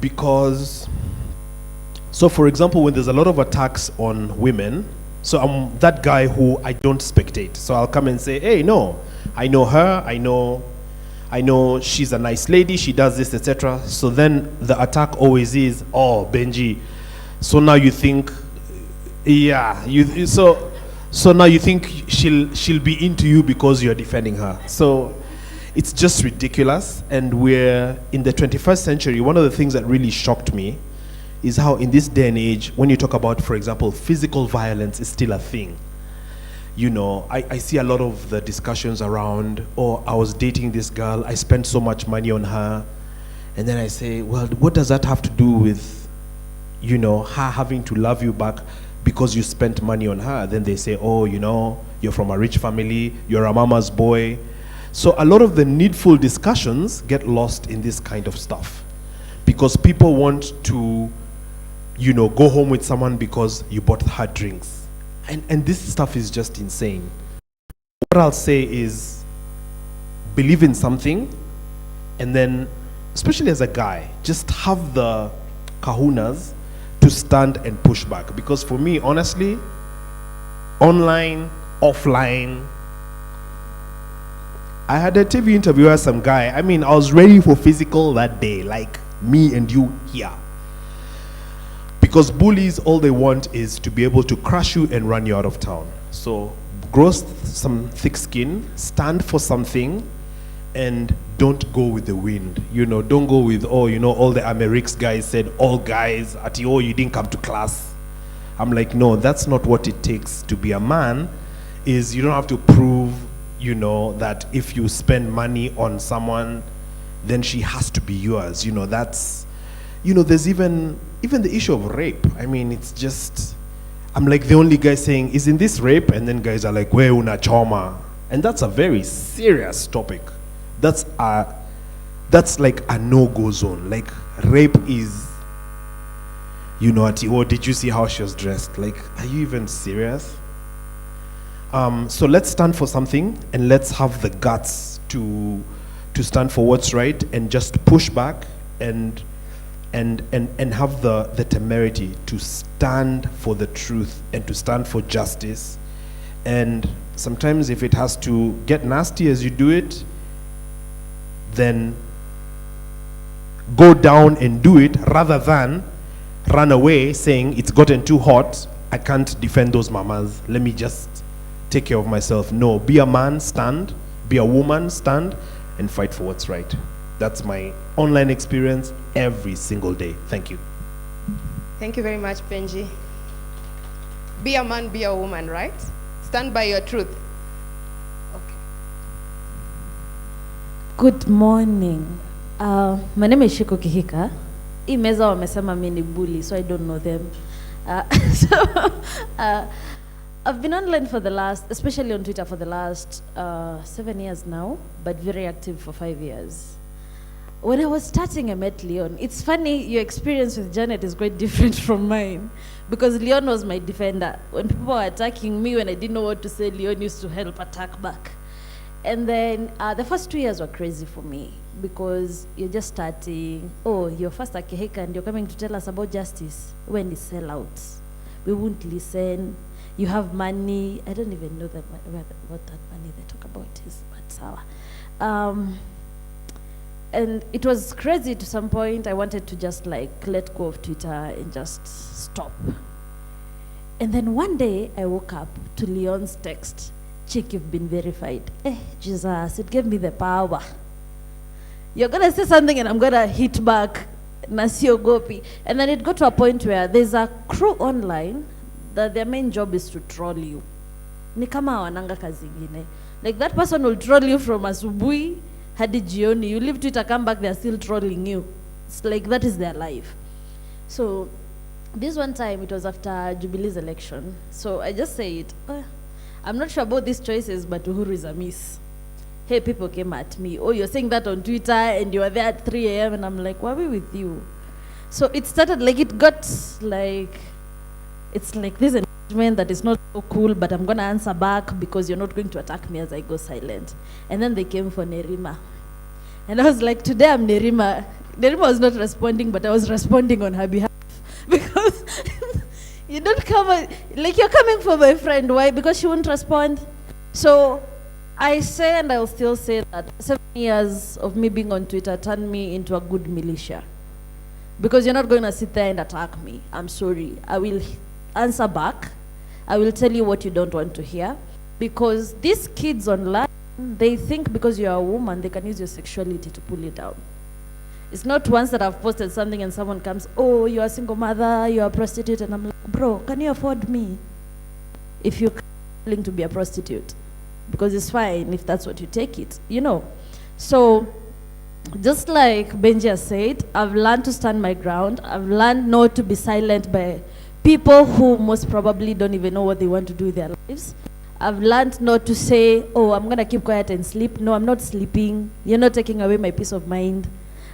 S4: because, so for example, when there's a lot of attacks on women, so I'm that guy who I don't spectate. So I'll come and say, hey, no, I know her, I know she's a nice lady, she does this, etc. So then the attack always is, oh, Benji, so now you think, yeah, so now you think she'll be into you because you're defending her. So it's just ridiculous. And we're in the 21st century. One of the things that really shocked me is how in this day and age, when you talk about, for example, physical violence is still a thing. You know, I see a lot of the discussions around, oh, I was dating this girl, I spent so much money on her. And then I say, well, what does that have to do with, you know, her having to love you back because you spent money on her? Then they say, oh, you know, you're from a rich family, you're a mama's boy. So a lot of the needful discussions get lost in this kind of stuff because people want to, you know, go home with someone because you bought her drinks. And this stuff is just insane. What I'll say is believe in something, and then, especially as a guy, just have the kahunas to stand and push back. Because for me, honestly, online, offline, I had a TV interview with some guy. I mean, I was ready for physical that day, like me and you here. Because bullies, all they want is to be able to crush you and run you out of town. So grow some thick skin, stand for something, and don't go with the wind. You know, don't go with, oh, you know, all the Amerix guys said, all guys, at oh, you didn't come to class. I'm like, no, that's not what it takes to be a man, is you don't have to prove, you know, that if you spend money on someone, then she has to be yours. You know, that's, you know, there's even the issue of rape. I mean, it's just, I'm like the only guy saying, isn't this rape? And then guys are like, we una choma. And that's a very serious topic. That's like a no-go zone. Like, rape is, you know, oh, did you see how she was dressed? Like, are you even serious? So let's stand for something, and let's have the guts to stand for what's right, and just push back and have the temerity to stand for the truth and to stand for justice. And sometimes if it has to get nasty as you do it, then go down and do it rather than run away saying it's gotten too hot, I can't defend those mamas, let me just take care of myself. No, be a man, stand, be a woman, stand, and fight for what's right. That's my online experience every single day. Thank you.
S1: Thank you very much, Benji. Be a man, be a woman, right? Stand by your truth. Okay.
S5: Good morning. My name is Shiko Kihika. Hii meza wamesema mimi ni bully, so I don't know them. I've been online for the last, especially on Twitter for the last 7 years now, but very active for 5 years. When I was starting, I met Leon. It's funny, your experience with Janet is quite different from mine, because Leon was my defender. When people were attacking me, when I didn't know what to say, Leon used to help attack back. And then the first 2 years were crazy for me, because you're just starting, oh, you're first a Keheka and you're coming to tell us about justice. When it's sellouts, we won't listen. You have money. I don't even know what that money they talk about is, but sour. And it was crazy to some point. I wanted to just like let go of Twitter and just stop. And then one day I woke up to Leon's text, "Chick, you've been verified." Jesus, it gave me the power. You're gonna say something and I'm gonna hit back, Nasio Gopi. And then it got to a point where there's a crew online that their main job is to troll you. Ni kama wananga kazi ingine. Like that person will troll you from asubuhi hadi jioni. You leave Twitter, come back, they're still trolling you. It's like that is their life. So this one time, it was after Jubilee's election. So I just said, I'm not sure about these choices, but Uhuru is a miss. Hey, people came at me. Oh, you're saying that on Twitter and you were there at 3 a.m. And I'm like, why are we with you? So it started like, it got like, it's like this engagement that is not so cool, but I'm going to answer back because you're not going to attack me as I go silent. And then they came for Nerima. And I was like, today I'm Nerima. Nerima was not responding, but I was responding on her behalf. Because you don't come, like you're coming for my friend. Why? Because she won't respond. So I say, and I will still say that 7 years of me being on Twitter turned me into a good militia. Because you're not going to sit there and attack me. I'm sorry. I will answer back. I will tell you what you don't want to hear. Because these kids online, they think because you're a woman, they can use your sexuality to pull you down. It's not once that I've posted something and someone comes, oh, you're a single mother, you're a prostitute, and I'm like, bro, can you afford me? If you can, willing to be a prostitute, because it's fine if that's what you take it, you know. So just like Benji has said, I've learned to stand my ground. I've learned not to be silent by people who most probably don't even know what they want to do with their lives. I've learned not to say, oh, I'm going to keep quiet and sleep. No, I'm not sleeping. You're not taking away my peace of mind.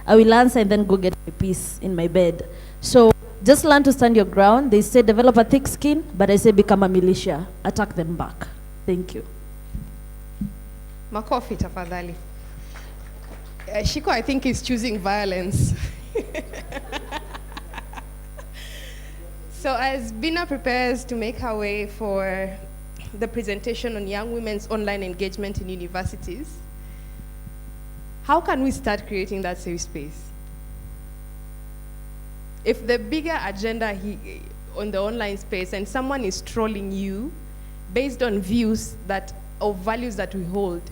S5: I will answer and then go get my peace in my bed. So just learn to stand your ground. They say develop a thick skin, but I say become a militia. Attack them back. Thank you.
S1: Makofi tafadhali. Shiko, I think, is choosing violence. So as Bina prepares to make her way for the presentation on young women's online engagement in universities, how can we start creating that safe space? If the bigger agenda on the online space and someone is trolling you based on views or values that we hold,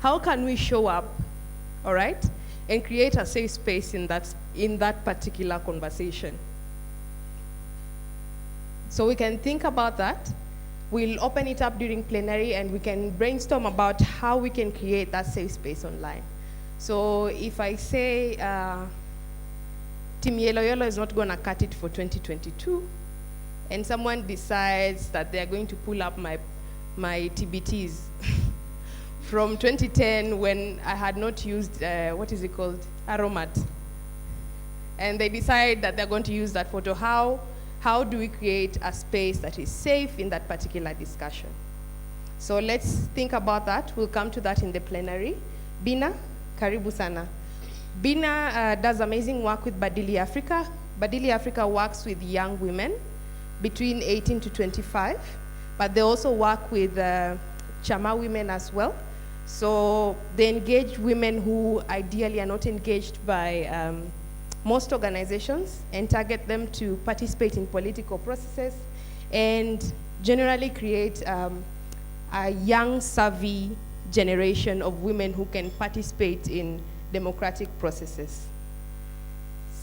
S1: how can we show up, all right, and create a safe space in that particular conversation? So we can think about that. We'll open it up during plenary and we can brainstorm about how we can create that safe space online. So if I say Team Yellow Yellow is not going to cut it for 2022, and someone decides that they're going to pull up my TBTs from 2010 when I had not used, what is it called, Aromat, and they decide that they're going to use that photo, how do we create a space that is safe in that particular discussion? So let's think about that. We'll come to that in the plenary. Bina, karibu sana. Bina does amazing work with Badili Africa. Badili Africa works with young women between 18 to 25, but they also work with Chama women as well. So they engage women who ideally are not engaged by most organizations and target them to participate in political processes and generally create a young, savvy generation of women who can participate in democratic processes.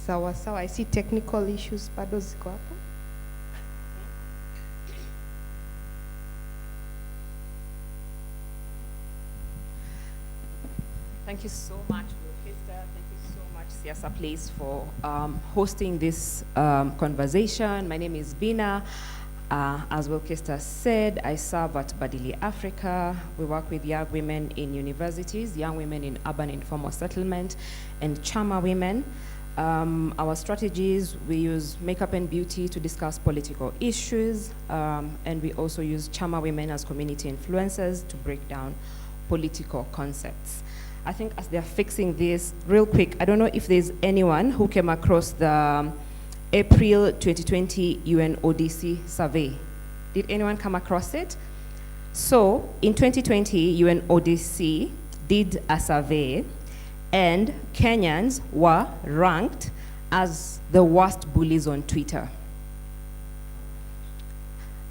S1: Sawa sawa, I see technical issues bado ziko hapo.
S6: Thank you so much, Orchestra. Thank you so much, Siasa Place, for hosting this conversation. My name is Bina. As Orchestra said, I serve at Badili Africa. We work with young women in universities, young women in urban informal settlement, and Chama women. Our strategies, we use makeup and beauty to discuss political issues, and we also use Chama women as community influencers to break down political concepts. I think as they're fixing this, real quick, I don't know if there's anyone who came across the April 2020 UNODC survey. Did anyone come across it? So in 2020, UNODC did a survey and Kenyans were ranked as the worst bullies on Twitter.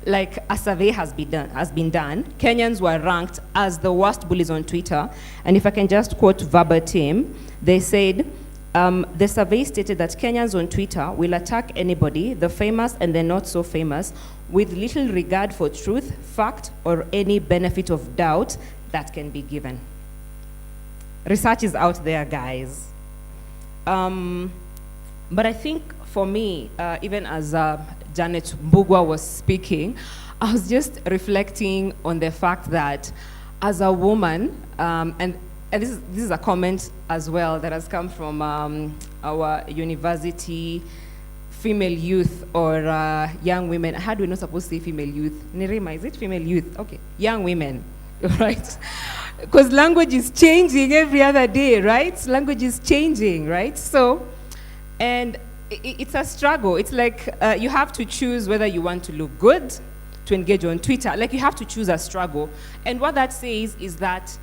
S6: Like a survey has been done, Kenyans were ranked as the worst bullies on Twitter. And if I can just quote verbatim, they said, the survey stated that Kenyans on Twitter will attack anybody, the famous and the not so famous, with little regard for truth, fact, or any benefit of doubt that can be given. Research is out there, guys. But I think for me, even as Janet Mbugwa was speaking, I was just reflecting on the fact that as a woman, and this is a comment as well that has come from our university female youth or young women. How do we not supposed to say female youth? Nirima, is it female youth? Okay, young women, right? Because language is changing every other day, right? Language is changing, right? So, and it's a struggle. It's like you have to choose whether you want to look good to engage on Twitter. Like you have to choose a struggle. And what that says is that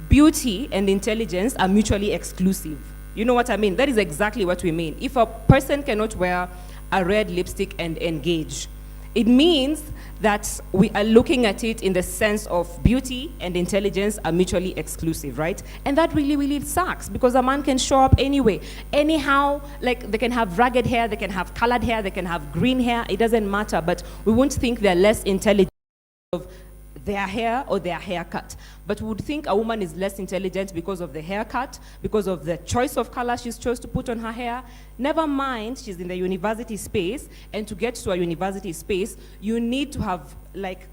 S6: beauty and intelligence are mutually exclusive. You know what I mean? That is exactly what we mean. If a person cannot wear a red lipstick and engage, it means that we are looking at it in the sense of beauty and intelligence are mutually exclusive, right? And that really, really sucks because a man can show up anyway. Anyhow, like they can have ragged hair, they can have colored hair, they can have green hair, it doesn't matter, but we won't think they're less intelligent of their hair or their haircut. But we would think a woman is less intelligent because of the haircut, because of the choice of color she's chose to put on her hair. Never mind, she's in the university space, and to get to a university space, you need to have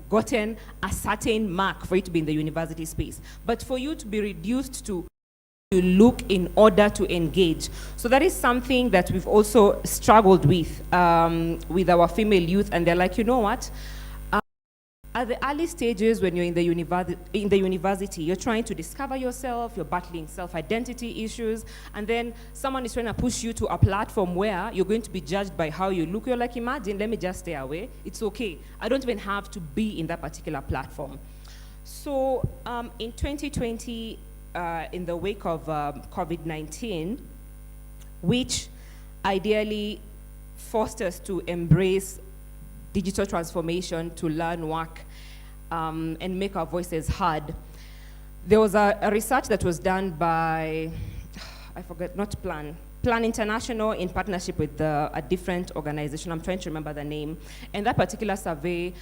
S6: gotten a certain mark for you to be in the university space. But for you to be reduced to look in order to engage. So that is something that we've also struggled with our female youth, and they're like, you know what? At the early stages when you're in the university, you're trying to discover yourself, you're battling self-identity issues, and then someone is trying to push you to a platform where you're going to be judged by how you look. You're like, imagine, let me just stay away. It's okay. I don't even have to be in that particular platform. So in 2020, in the wake of COVID-19, which ideally forced us to embrace digital transformation, to learn work, and make our voices heard. There was a research that was done by, I forget, not Plan International in partnership with a different organization. I'm trying to remember the name. And that particular survey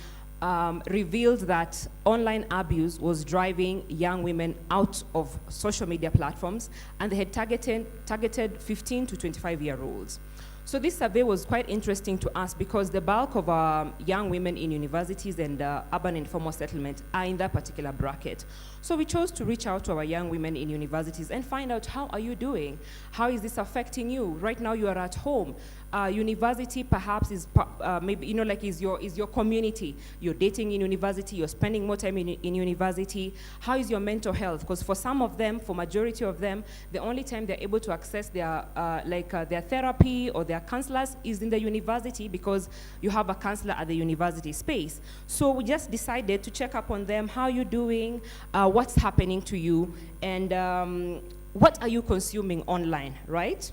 S6: revealed that online abuse was driving young women out of social media platforms, and they had targeted 15 to 25-year-olds. So this survey was quite interesting to us because the bulk of young women in universities and urban informal settlement are in that particular bracket. So we chose to reach out to our young women in universities and find out, how are you doing? How is this affecting you? Right now you are at home. University perhaps is maybe, is your community. You're dating in university, you're spending more time in university. How is your mental health? Because for some of them, for majority of them, the only time they're able to access their therapy or their counselors is in the university, because you have a counselor at the university space. So we just decided to check up on them. How are you doing? What's happening to you? And what are you consuming online, right?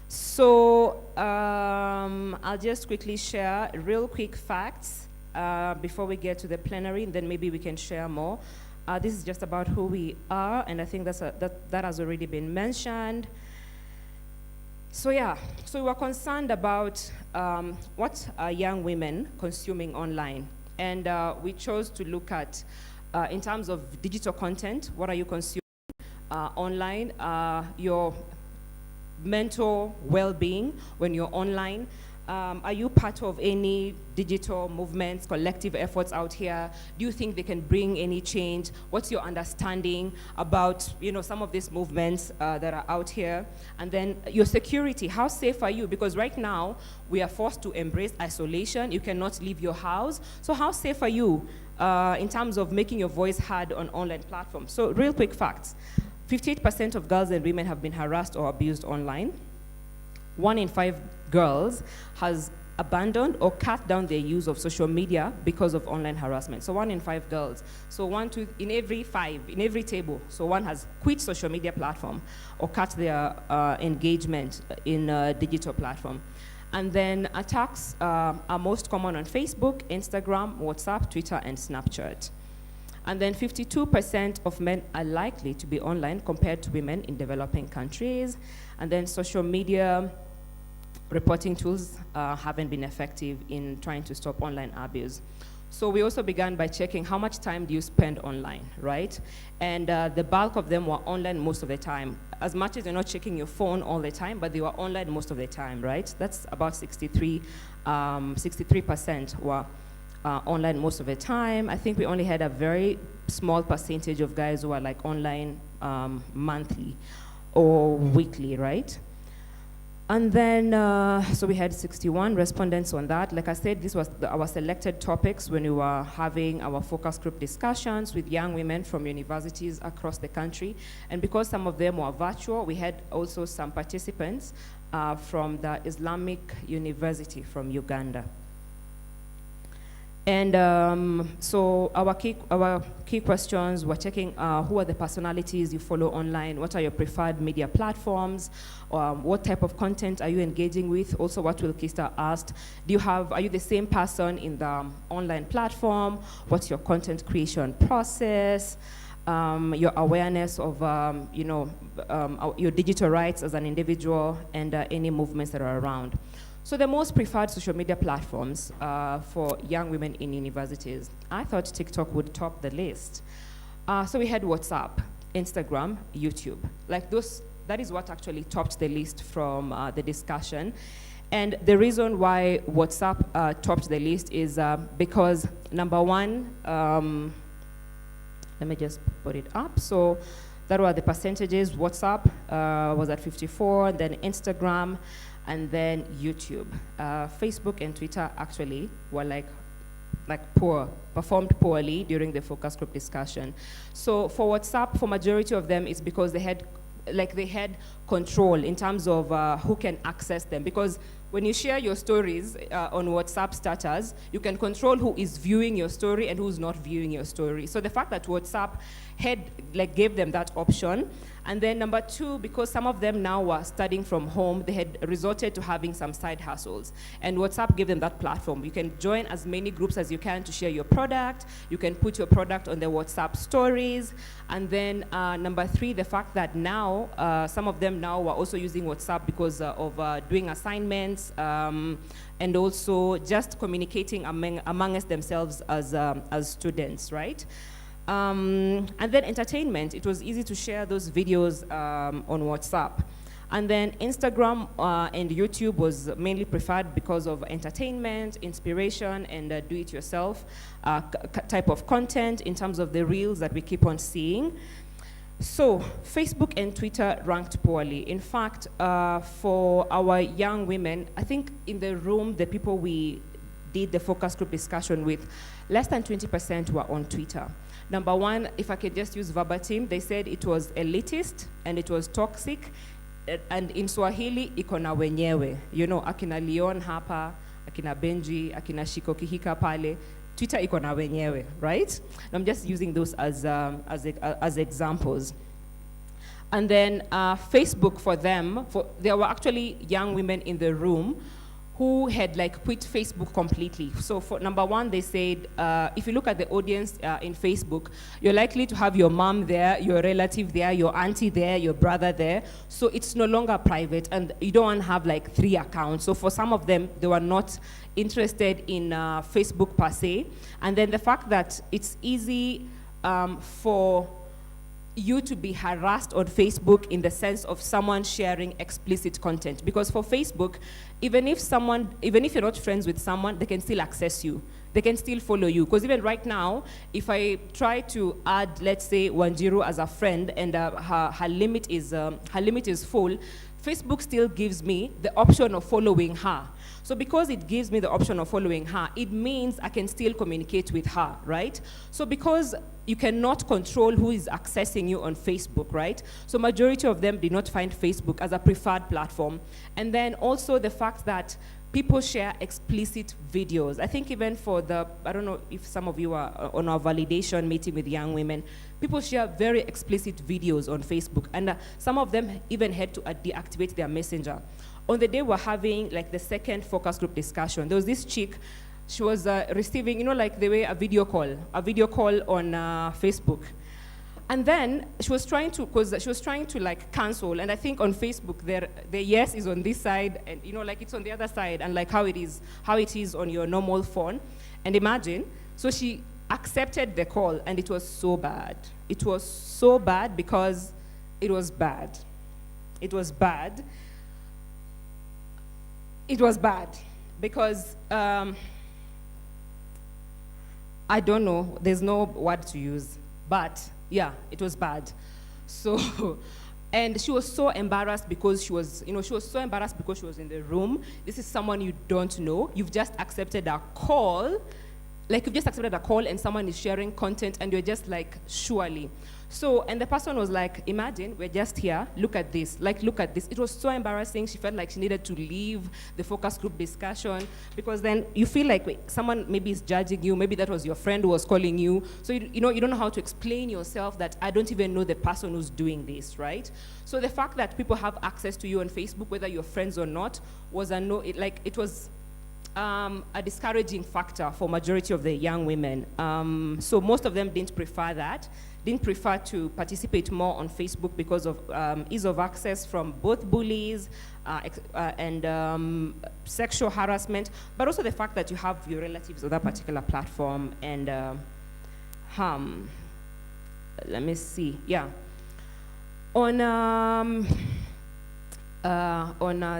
S6: So I'll just quickly share real quick facts before we get to the plenary, and then maybe we can share more. This is just about who we are, and I think that has already been mentioned. So yeah, so we were concerned about what are young women consuming online, and we chose to look at, in terms of digital content, what are you consuming online, your mental well-being when you're online. Are you part of any digital movements, collective efforts out here? Do you think they can bring any change? What's your understanding about, some of these movements that are out here? And then your security, how safe are you? Because right now, we are forced to embrace isolation. You cannot leave your house. So how safe are you in terms of making your voice heard on online platforms? So real quick facts. 58% of girls and women have been harassed or abused online. 1 in 5 girls has abandoned or cut down their use of social media because of online harassment. So 1 in 5 girls. So in every 5, in every table. So one has quit social media platform or cut their engagement in a digital platform. And then attacks are most common on Facebook, Instagram, WhatsApp, Twitter, and Snapchat. And then 52% of men are likely to be online compared to women in developing countries. And then social media reporting tools haven't been effective in trying to stop online abuse. So we also began by checking how much time do you spend online, right? And the bulk of them were online most of the time. As much as you're not checking your phone all the time, but they were online most of the time, right? That's about 63% were online most of the time. I think we only had a very small percentage of guys who are online monthly or weekly, right? And then, so we had 61 respondents on that. Like I said, this was our selected topics when we were having our focus group discussions with young women from universities across the country. And because some of them were virtual, we had also some participants from the Islamic University from Uganda. And so our key questions were checking who are the personalities you follow online, what are your preferred media platforms, what type of content are you engaging with? Also, what Will Kista asked, are you the same person in the online platform? What's your content creation process? Your awareness of your digital rights as an individual, and any movements that are around. So the most preferred social media platforms for young women in universities, I thought TikTok would top the list. So we had WhatsApp, Instagram, YouTube. Like those, that is what actually topped the list from the discussion. And the reason why WhatsApp topped the list is because number one, let me just put it up. So that were the percentages. WhatsApp was at 54, then Instagram, and then YouTube. Facebook and Twitter actually were like poor, performed poorly during the focus group discussion. So for WhatsApp, for majority of them, it's because they had control in terms of who can access them. Because when you share your stories on WhatsApp status, you can control who is viewing your story and who's not viewing your story. So the fact that WhatsApp gave them that option. And then number two, because some of them now were studying from home, they had resorted to having some side hustles. And WhatsApp gave them that platform. You can join as many groups as you can to share your product. You can put your product on the WhatsApp stories. And then number three, the fact that now, some of them now were also using WhatsApp because of doing assignments and also just communicating amongst themselves as students, right? And then entertainment, it was easy to share those videos on WhatsApp. And then Instagram and YouTube was mainly preferred because of entertainment, inspiration, and do-it-yourself type of content in terms of the reels that we keep on seeing. So Facebook and Twitter ranked poorly. In fact, for our young women, I think in the room, the people we did the focus group discussion with, less than 20% were on Twitter. Number one, if I could just use verbatim, they said it was elitist and it was toxic. And in Swahili, iko na wenyewe. You know, akina Leon hapa, akina Benji, akina Shiko Kihika pale. Twitter iko na wenyewe, right? And I'm just using those as examples. And then Facebook for them, there were actually young women in the room who had quit Facebook completely. So for number one, they said, if you look at the audience in Facebook, you're likely to have your mom there, your relative there, your auntie there, your brother there. So it's no longer private, and you don't want to have 3 accounts. So for some of them, they were not interested in Facebook per se. And then the fact that it's easy for you to be harassed on Facebook in the sense of someone sharing explicit content. Because for Facebook, even if you're not friends with someone, they can still access you. They can still follow you. Because even right now, if I try to add, let's say, Wanjiru as a friend and her limit is full, Facebook still gives me the option of following her. So because it gives me the option of following her, it means I can still communicate with her, right? So because you cannot control who is accessing you on Facebook, right? So majority of them did not find Facebook as a preferred platform. And then also the fact that people share explicit videos. I think even for I don't know if some of you are on our validation meeting with young women, people share very explicit videos on Facebook. And some of them even had to deactivate their messenger. On the day we're having the second focus group discussion, there was this chick, she was receiving, the way a video call on Facebook. And then she was trying to cancel, and I think on Facebook the yes is on this side, and it's on the other side, and how it is on your normal phone. And imagine, so she accepted the call, and it was so bad. It was so bad because it was bad. It was bad. It was bad because I don't know, there's no word to use, but yeah, it was bad. So, and she was so embarrassed because she was in the room. This is someone you don't know. You've just accepted a call. And someone is sharing content and you're just surely. So, and the person was imagine, we're just here, look at this, look at this. It was so embarrassing. She felt like she needed to leave the focus group discussion because then you feel like someone maybe is judging you, maybe that was your friend who was calling you. So, you don't know how to explain yourself that I don't even know the person who's doing this, right? So the fact that people have access to you on Facebook, whether you're friends or not, was it was a discouraging factor for majority of the young women. So most of them didn't prefer that, didn't prefer to participate more on Facebook because of ease of access from both bullies and sexual harassment, but also the fact that you have your relatives on that particular platform and let me see, yeah. On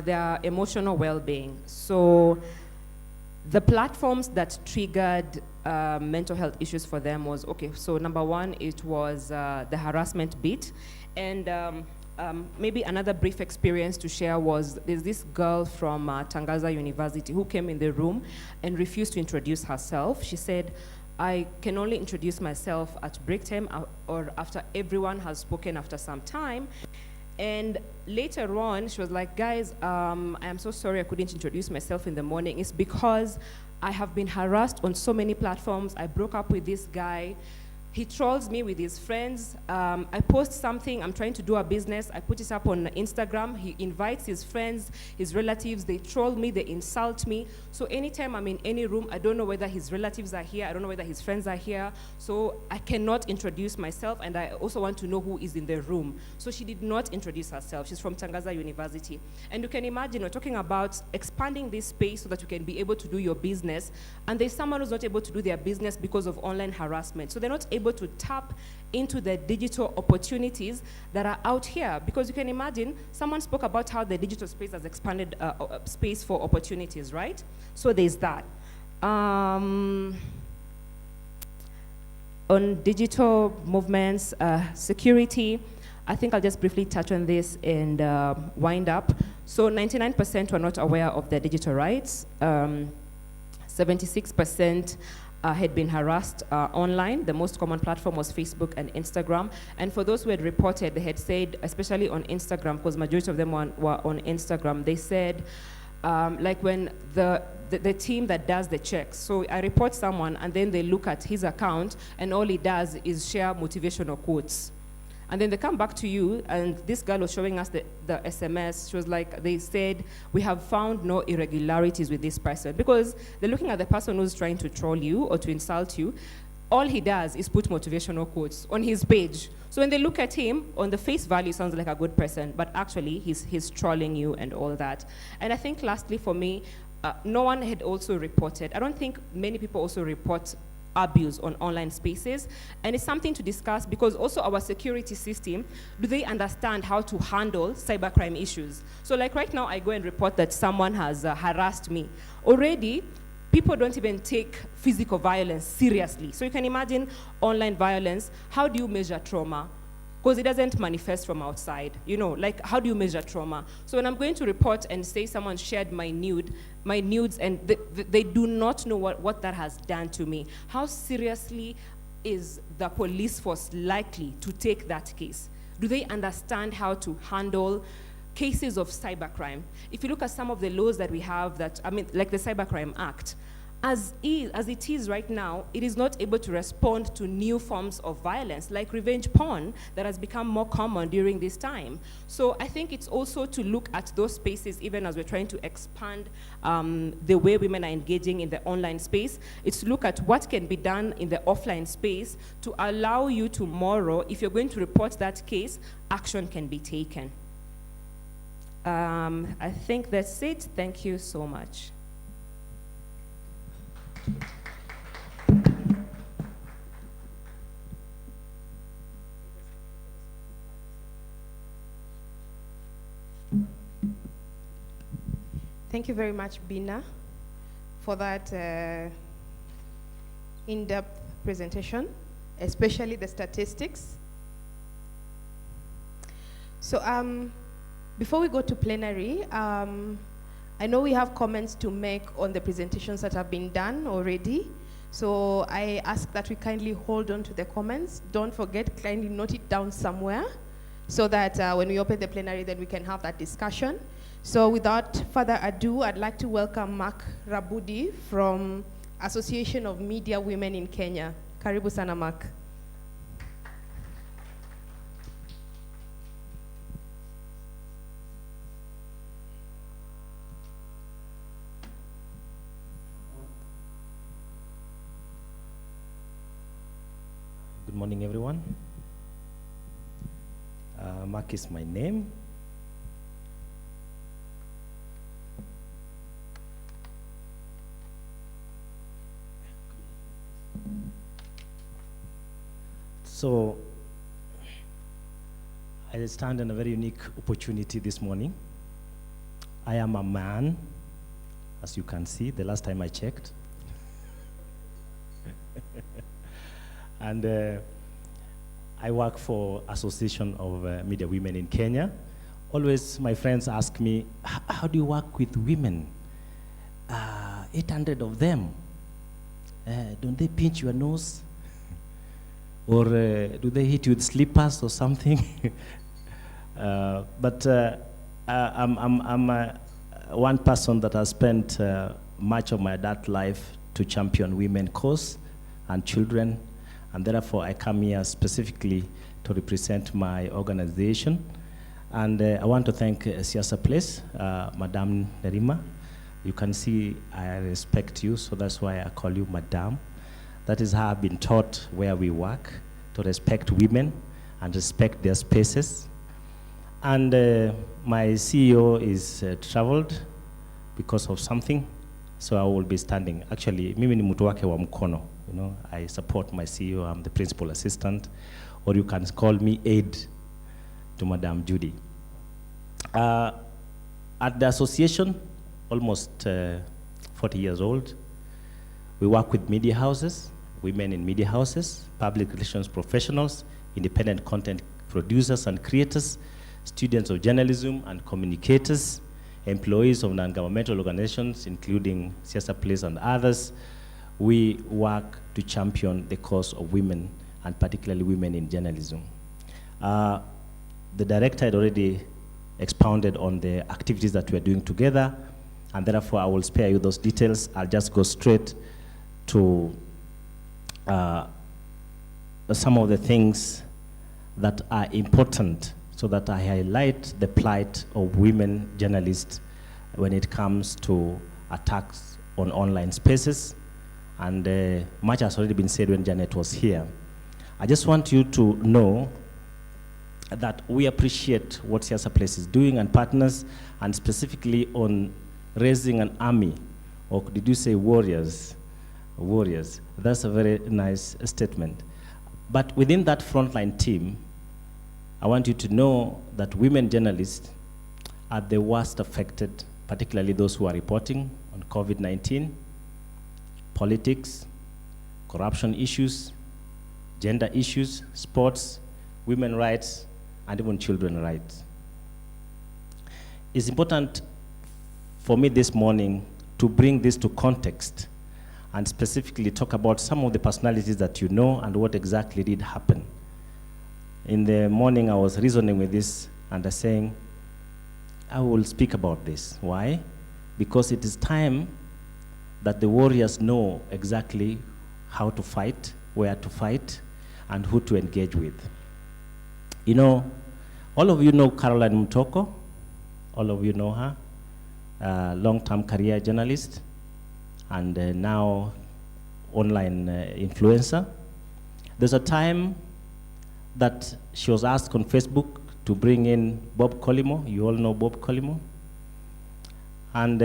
S6: their emotional well-being. So the platforms that triggered mental health issues for them was, okay, so number one, it was the harassment bit. And maybe another brief experience to share was there's this girl from Tangaza University who came in the room and refused to introduce herself. She said, I can only introduce myself at break time or after everyone has spoken after some time. And later on, she was like, guys, I am so sorry I couldn't introduce myself in the morning. It's because I have been harassed on so many platforms. I broke up with this guy. He trolls me with his friends. I post something, I'm trying to do a business. I put it up on Instagram. He invites his friends, his relatives. They troll me, they insult me. So anytime I'm in any room, I don't know whether his relatives are here. I don't know whether his friends are here. So I cannot introduce myself, and I also want to know who is in the room. So she did not introduce herself. She's from Tangaza University. And you can imagine, we're talking about expanding this space so that you can be able to do your business. And there's someone who's not able to do their business because of online harassment. So they're not able to tap into the digital opportunities that are out here. Because you can imagine, someone spoke about how the digital space has expanded space for opportunities, right? So there's that. On digital movements, security, I think I'll just briefly touch on this and wind up. So 99% were not aware of their digital rights. 76% had been harassed online. The most common platform was Facebook and Instagram. And for those who had reported, they had said, especially on Instagram, because majority of them were on Instagram, they said, like when the team that does the checks, so I report someone and then they look at his account and all he does is share motivational quotes. And then they come back to you, and this girl was showing us the SMS. She was like, they said, we have found no irregularities with this person. Because they're looking at the person who's trying to troll you or to insult you. All he does is put motivational quotes on his page. So when they look at him, on the face value, sounds like a good person, but actually he's trolling you and all that. And I think lastly for me, no one had also reported. I don't think many people also report abuse on online spaces, and it's something to discuss because also our security system, do they understand how to handle cybercrime issues? So like right now, I go and report that someone has harassed me. Already, people don't even take physical violence seriously. So you can imagine online violence. How do you measure trauma? Because it doesn't manifest from outside. You know, like how do you measure trauma? So when I'm going to report and say someone shared my nudes, and they do not know what that has done to me, how seriously is the police force likely to take that case? Do they understand how to handle cases of cybercrime? If you look at some of the laws that we have that, I mean, like the Cybercrime Act, as it is right now, it is not able to respond to new forms of violence, like revenge porn that has become more common during this time. So I think it's also to look at those spaces, even as we're trying to expand the way women are engaging in the online space. It's to look at what can be done in the offline space to allow you tomorrow, if you're going to report that case, action can be taken. I think that's it. Thank you so much.
S1: Thank you very much, Bina, for that in-depth presentation, especially the statistics. So before we go to plenary, I know we have comments to make on the presentations that have been done already. So I ask that we kindly hold on to the comments. Don't forget, kindly note it down somewhere so that when we open the plenary, then we can have that discussion. So without further ado, I'd like to welcome Mark Rabudi from Association of Media Women in Kenya. Karibu sana, Mark.
S7: morning, everyone. Mark is my name. So, I stand in a very unique opportunity this morning. I am a man, as you can see, the last time I checked. And I work for Association of Media Women in Kenya. Always my friends ask me, how do you work with women? 800 of them. Don't they pinch your nose? Or do they hit you with slippers or something? But I'm one person that has spent much of my adult life to champion women cause and children, and therefore I come here specifically to represent my organization. And I want to thank Siasa Place, Madam Nerima. You can see I respect you, so that's why I call you Madam. That is how I've been taught where we work, to respect women and respect their spaces. And my CEO is traveled because of something, so I will be standing. Actually, mimi ni mtu wake wa mkono. You know, I support my CEO. I'm the principal assistant, or you can call me aide to Madam Judy. At the association, almost 40 years old, we work with media houses, women in media houses, public relations professionals, independent content producers and creators, students of journalism and communicators, employees of non-governmental organizations, including Siasa Place and others. We work to champion the cause of women, and particularly women in journalism. The director had already expounded on the activities that we're doing together, and therefore I will spare you those details. I'll just go straight to some of the things that are important, so that I highlight the plight of women journalists when it comes to attacks on online spaces. And much has already been said when Janet was here. I just want you to know that we appreciate what Siasa Place is doing and partners, and specifically on raising an army, or did you say warriors? Warriors. That's a very nice statement. But within that frontline team, I want you to know that women journalists are the worst affected, particularly those who are reporting on COVID-19, politics, corruption issues, gender issues, sports, women's rights, and even children's rights. It's important for me this morning to bring this to context and specifically talk about some of the personalities that you know and what exactly did happen. In the morning, I was reasoning with this and I saying, I will speak about this. Why? Because it is time that the warriors know exactly how to fight, where to fight, and who to engage with. You know, all of you know Caroline Mutoko. All of you know her, long-term career journalist, and now online influencer. There's a time that she was asked on Facebook to bring in Bob Collymore. You all know Bob Collymore. And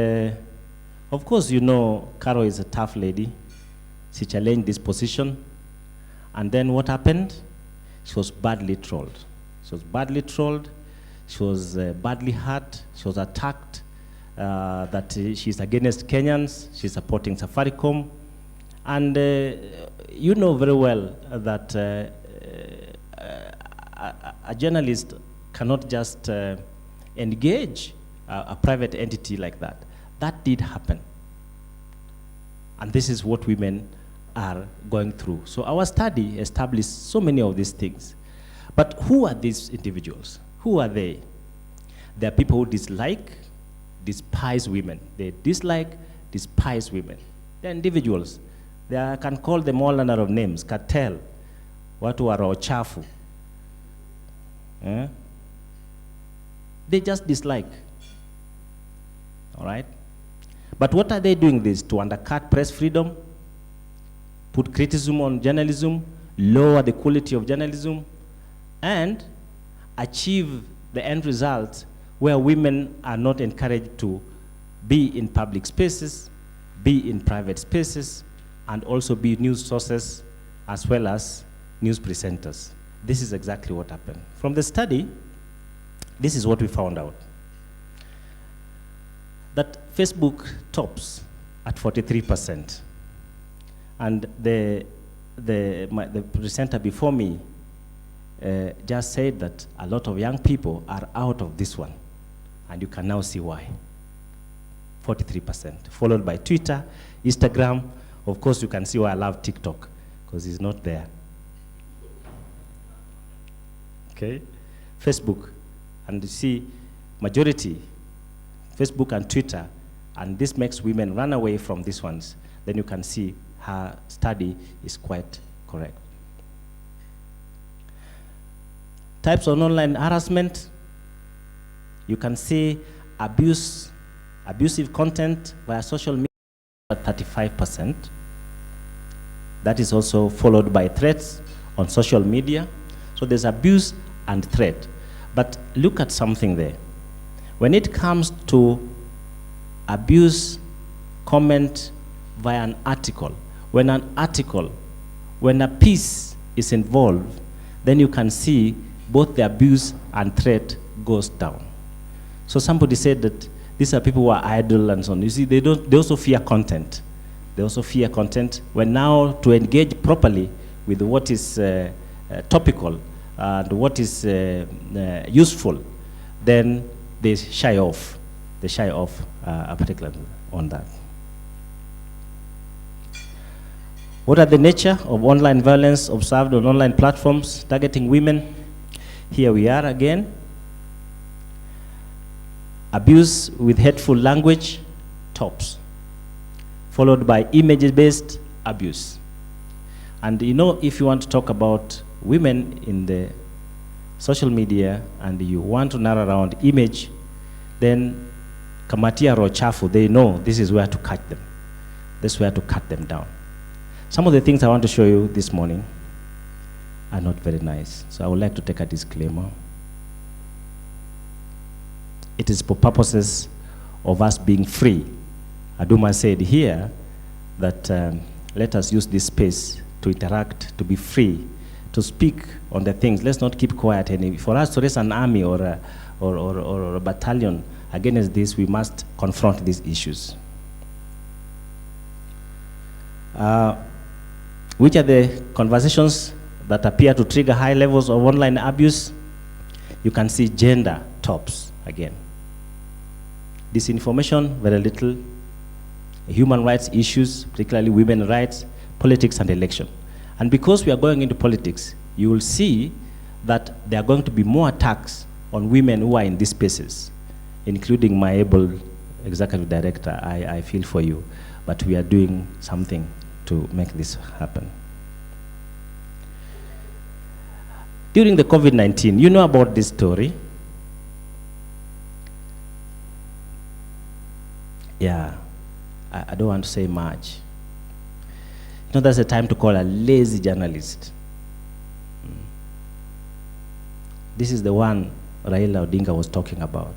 S7: of course, you know, Caro is a tough lady. She challenged this position. And then what happened? She was badly trolled. She was badly trolled. She was badly hurt. She was attacked. That she's against Kenyans. She's supporting Safaricom. And you know very well that a journalist cannot just engage a private entity like that. That did happen. And this is what women are going through. So our study established so many of these things. But who are these individuals? Who are they? They are people who dislike, despise women. They dislike, despise women. They're individuals. I can call them all manner of names. Cartel, watu wa roho chafu. They just dislike. All right? But what are they doing this? To undercut press freedom, put criticism on journalism, lower the quality of journalism, and achieve the end result where women are not encouraged to be in public spaces, be in private spaces, and also be news sources as well as news presenters. This is exactly what happened. From the study, this is what we found out. That Facebook tops at 43%. And the presenter before me just said that a lot of young people are out of this one. And you can now see why. 43%, followed by Twitter, Instagram. Of course, you can see why I love TikTok, because it's not there. Okay? Facebook, and you see majority, Facebook and Twitter, and this makes women run away from these ones. Then you can see her study is quite correct. Types of online harassment, you can see abusive content via social media at 35%. That is also followed by threats on social media. So there's abuse and threat. But look at something there. When it comes to abuse comment via an article, when a piece is involved, then you can see both the abuse and threat goes down. So somebody said that these are people who are idle and so on. You see, they also fear content. They also fear content. When now to engage properly with what is topical and what is useful, then they shy off. They shy off particularly on that. What are the nature of online violence observed on online platforms targeting women? Here we are again. Abuse with hateful language tops, followed by image-based abuse. And you know, if you want to talk about women in the social media and you want to narrow around image, then Kamatia Rochafu, they know this is where to cut them. This is where to cut them down. Some of the things I want to show you this morning are not very nice. So I would like to take a disclaimer. It is for purposes of us being free. Aduma said here that let us use this space to interact, to be free, to speak on the things. Let's not keep quiet. And for us to raise an army or a battalion against this, we must confront these issues. Which are the conversations that appear to trigger high levels of online abuse? You can see gender tops again. Disinformation, very little. Human rights issues, particularly women's rights, politics and election. And because we are going into politics, you will see that there are going to be more attacks on women who are in these spaces, including my able executive director. I feel for you, but we are doing something to make this happen. During the COVID-19, you know about this story. Yeah, I don't want to say much. You know, that's a time to call a lazy journalist. This is the one Raila Odinga was talking about.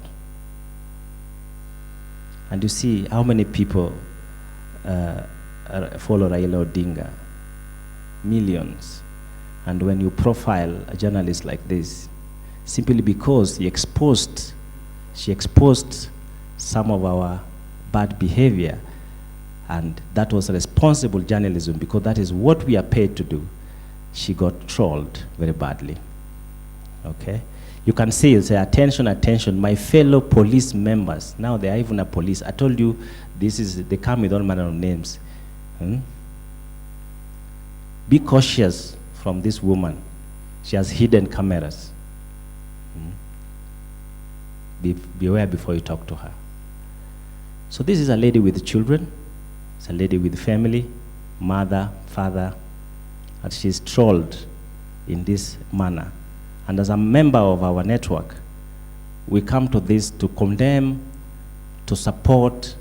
S7: And you see how many people follow Raila Odinga. Millions. And when you profile a journalist like this, simply because she exposed some of our bad behavior, and that was responsible journalism, because that is what we are paid to do, she got trolled very badly. Okay? You can see, say, attention, attention, my fellow police members. Now they are even a police. I told you, they come with all manner of names. Be cautious from this woman. She has hidden cameras. Beware before you talk to her. So this is a lady with children. It's a lady with family, mother, father, and she's trolled in this manner. And as a member of our network, we come to this to condemn, to support,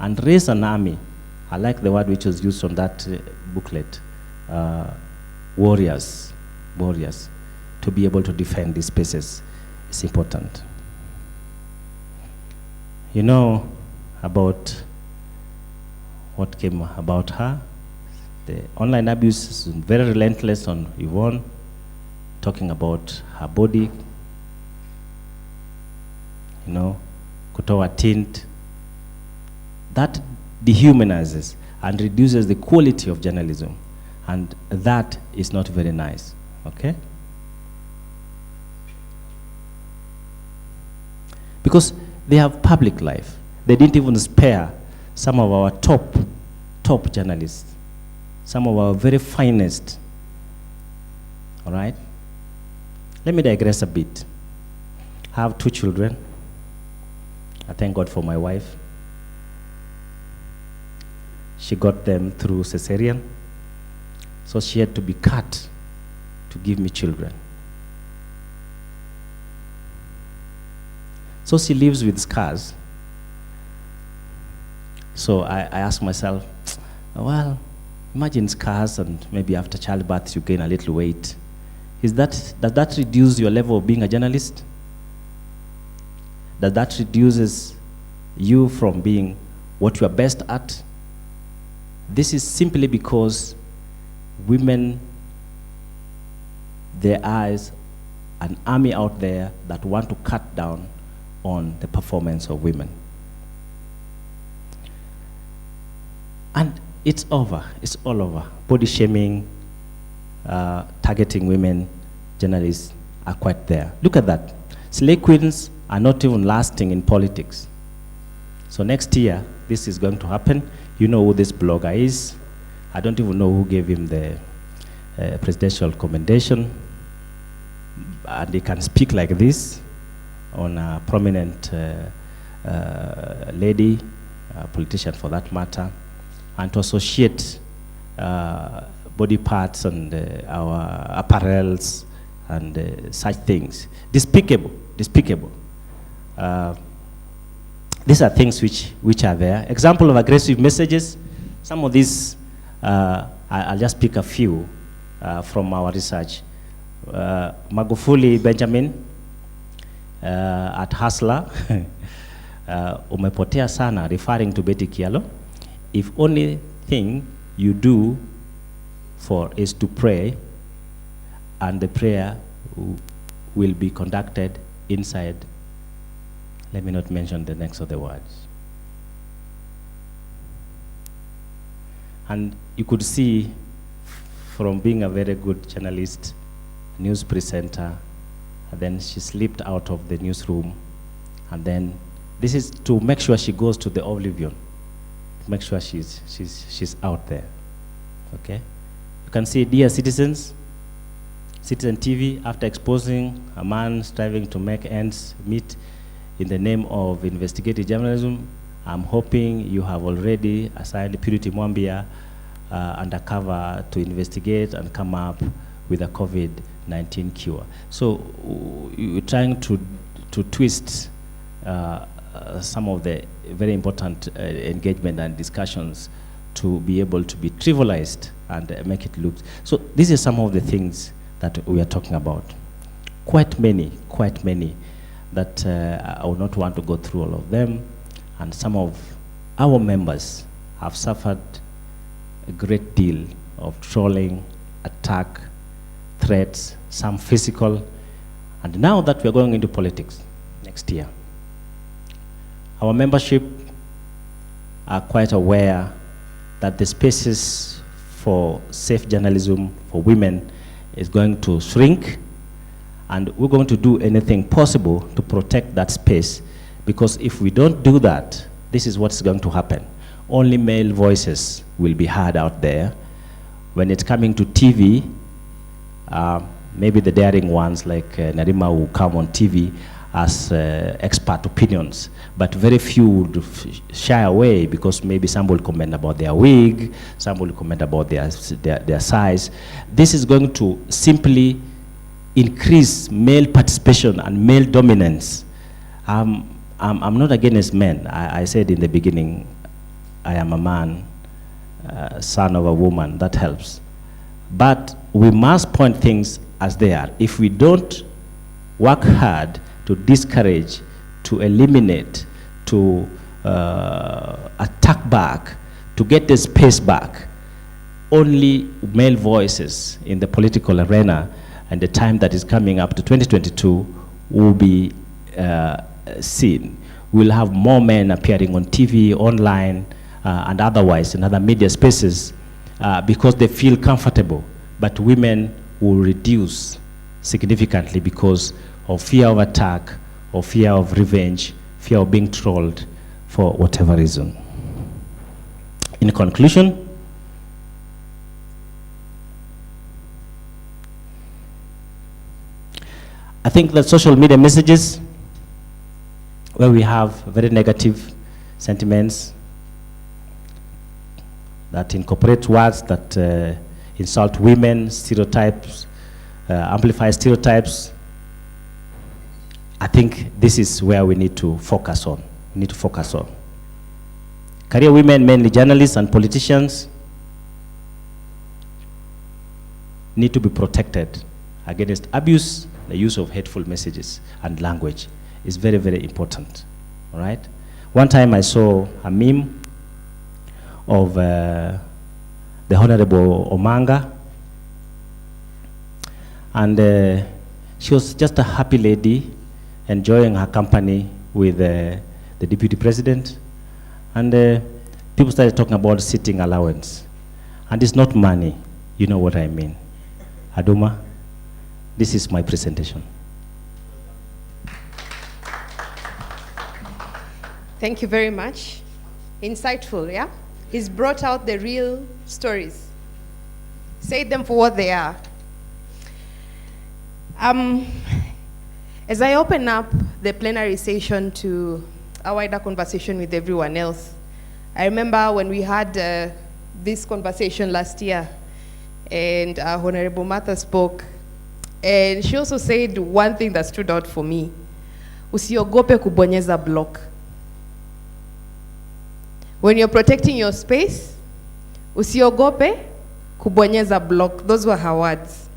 S7: and raise an army. I like the word which was used on that booklet. warriors, to be able to defend these spaces is important. You know about what came about her. The online abuse is very relentless on Yvonne, talking about her body, you know, kutoa tint. That dehumanizes and reduces the quality of journalism, and that is not very nice, okay? Because they have public life. They didn't even spare some of our top journalists, some of our very finest, all right? Let me digress a bit. I have 2 children. I thank God for my wife. She got them through cesarean, so she had to be cut to give me children. So she lives with scars. So I asked myself, well, imagine scars and maybe after childbirth you gain a little weight. Does that reduce your level of being a journalist? That reduces you from being what you are best at? This is simply because women, there is an army out there that want to cut down on the performance of women. And it's over, it's all over. Body shaming, targeting women, journalists are quite there. Look at that. Slay queens are not even lasting in politics. So next year, this is going to happen. You know who this blogger is. I don't even know who gave him the presidential commendation. And he can speak like this on a prominent lady, a politician for that matter, and to associate body parts and our apparels and such things. Despicable, despicable. These are things which are there. Example of aggressive messages. Some of these, I'll just pick a few from our research. Magufuli Benjamin at Hustler, umepotea sana, referring to Betty Kialo. If only thing you do is to pray, and the prayer will be conducted inside. Let me not mention the next of the words. And you could see from being a very good journalist, news presenter, and then she slipped out of the newsroom, and then this is to make sure she goes to the oblivion, make sure she's out there, okay? You can see, dear citizens, Citizen TV, after exposing a man striving to make ends meet in the name of investigative journalism, I'm hoping you have already assigned Purity Mwambia undercover to investigate and come up with a COVID-19 cure. So you're trying to twist some of the very important engagement and discussions to be able to be trivialized and make it look. So these are some of the things that we are talking about. Quite many that I would not want to go through all of them. And some of our members have suffered a great deal of trolling, attack, threats, some physical. And now that we're going into politics next year, our membership are quite aware that the spaces for safe journalism for women is going to shrink, and we're going to do anything possible to protect that space, because if we don't do that, this is what's going to happen. Only male voices will be heard out there. When it's coming to TV, maybe the daring ones like Narima will come on TV as expert opinions, but very few would shy away because maybe some will comment about their wig, some will comment about their size. This is going to simply increase male participation and male dominance. I'm not against men. I said in the beginning, I am a man, son of a woman, that helps. But we must point things as they are. If we don't work hard to discourage, to eliminate, to attack back, to get the space back, only male voices in the political arena and the time that is coming up to 2022 will be seen. We'll have more men appearing on TV, online, and otherwise in other media spaces because they feel comfortable. But women will reduce significantly because of fear of attack, or fear of revenge, fear of being trolled for whatever reason. In conclusion, I think that social media messages, where we have very negative sentiments that incorporate words that insult women, stereotypes, amplify stereotypes, I think this is where we need to focus on. We need to focus on. Career women, mainly journalists and politicians, need to be protected against abuse. The use of hateful messages and language is very, very important, all right? One time I saw a meme of the Honorable Omanga, and she was just a happy lady enjoying her company with the deputy president, and people started talking about sitting allowance. And it's not money, you know what I mean. Aduma, this is my presentation.
S1: Thank you very much. Insightful, yeah? He's brought out the real stories. Say them for what they are. As I open up the plenary session to a wider conversation with everyone else, I remember when we had this conversation last year, and Honorable Martha spoke, and she also said one thing that stood out for me: usiogope kubonyeza block. When you're protecting your space, usiogope kubonyeza block. Those were her words.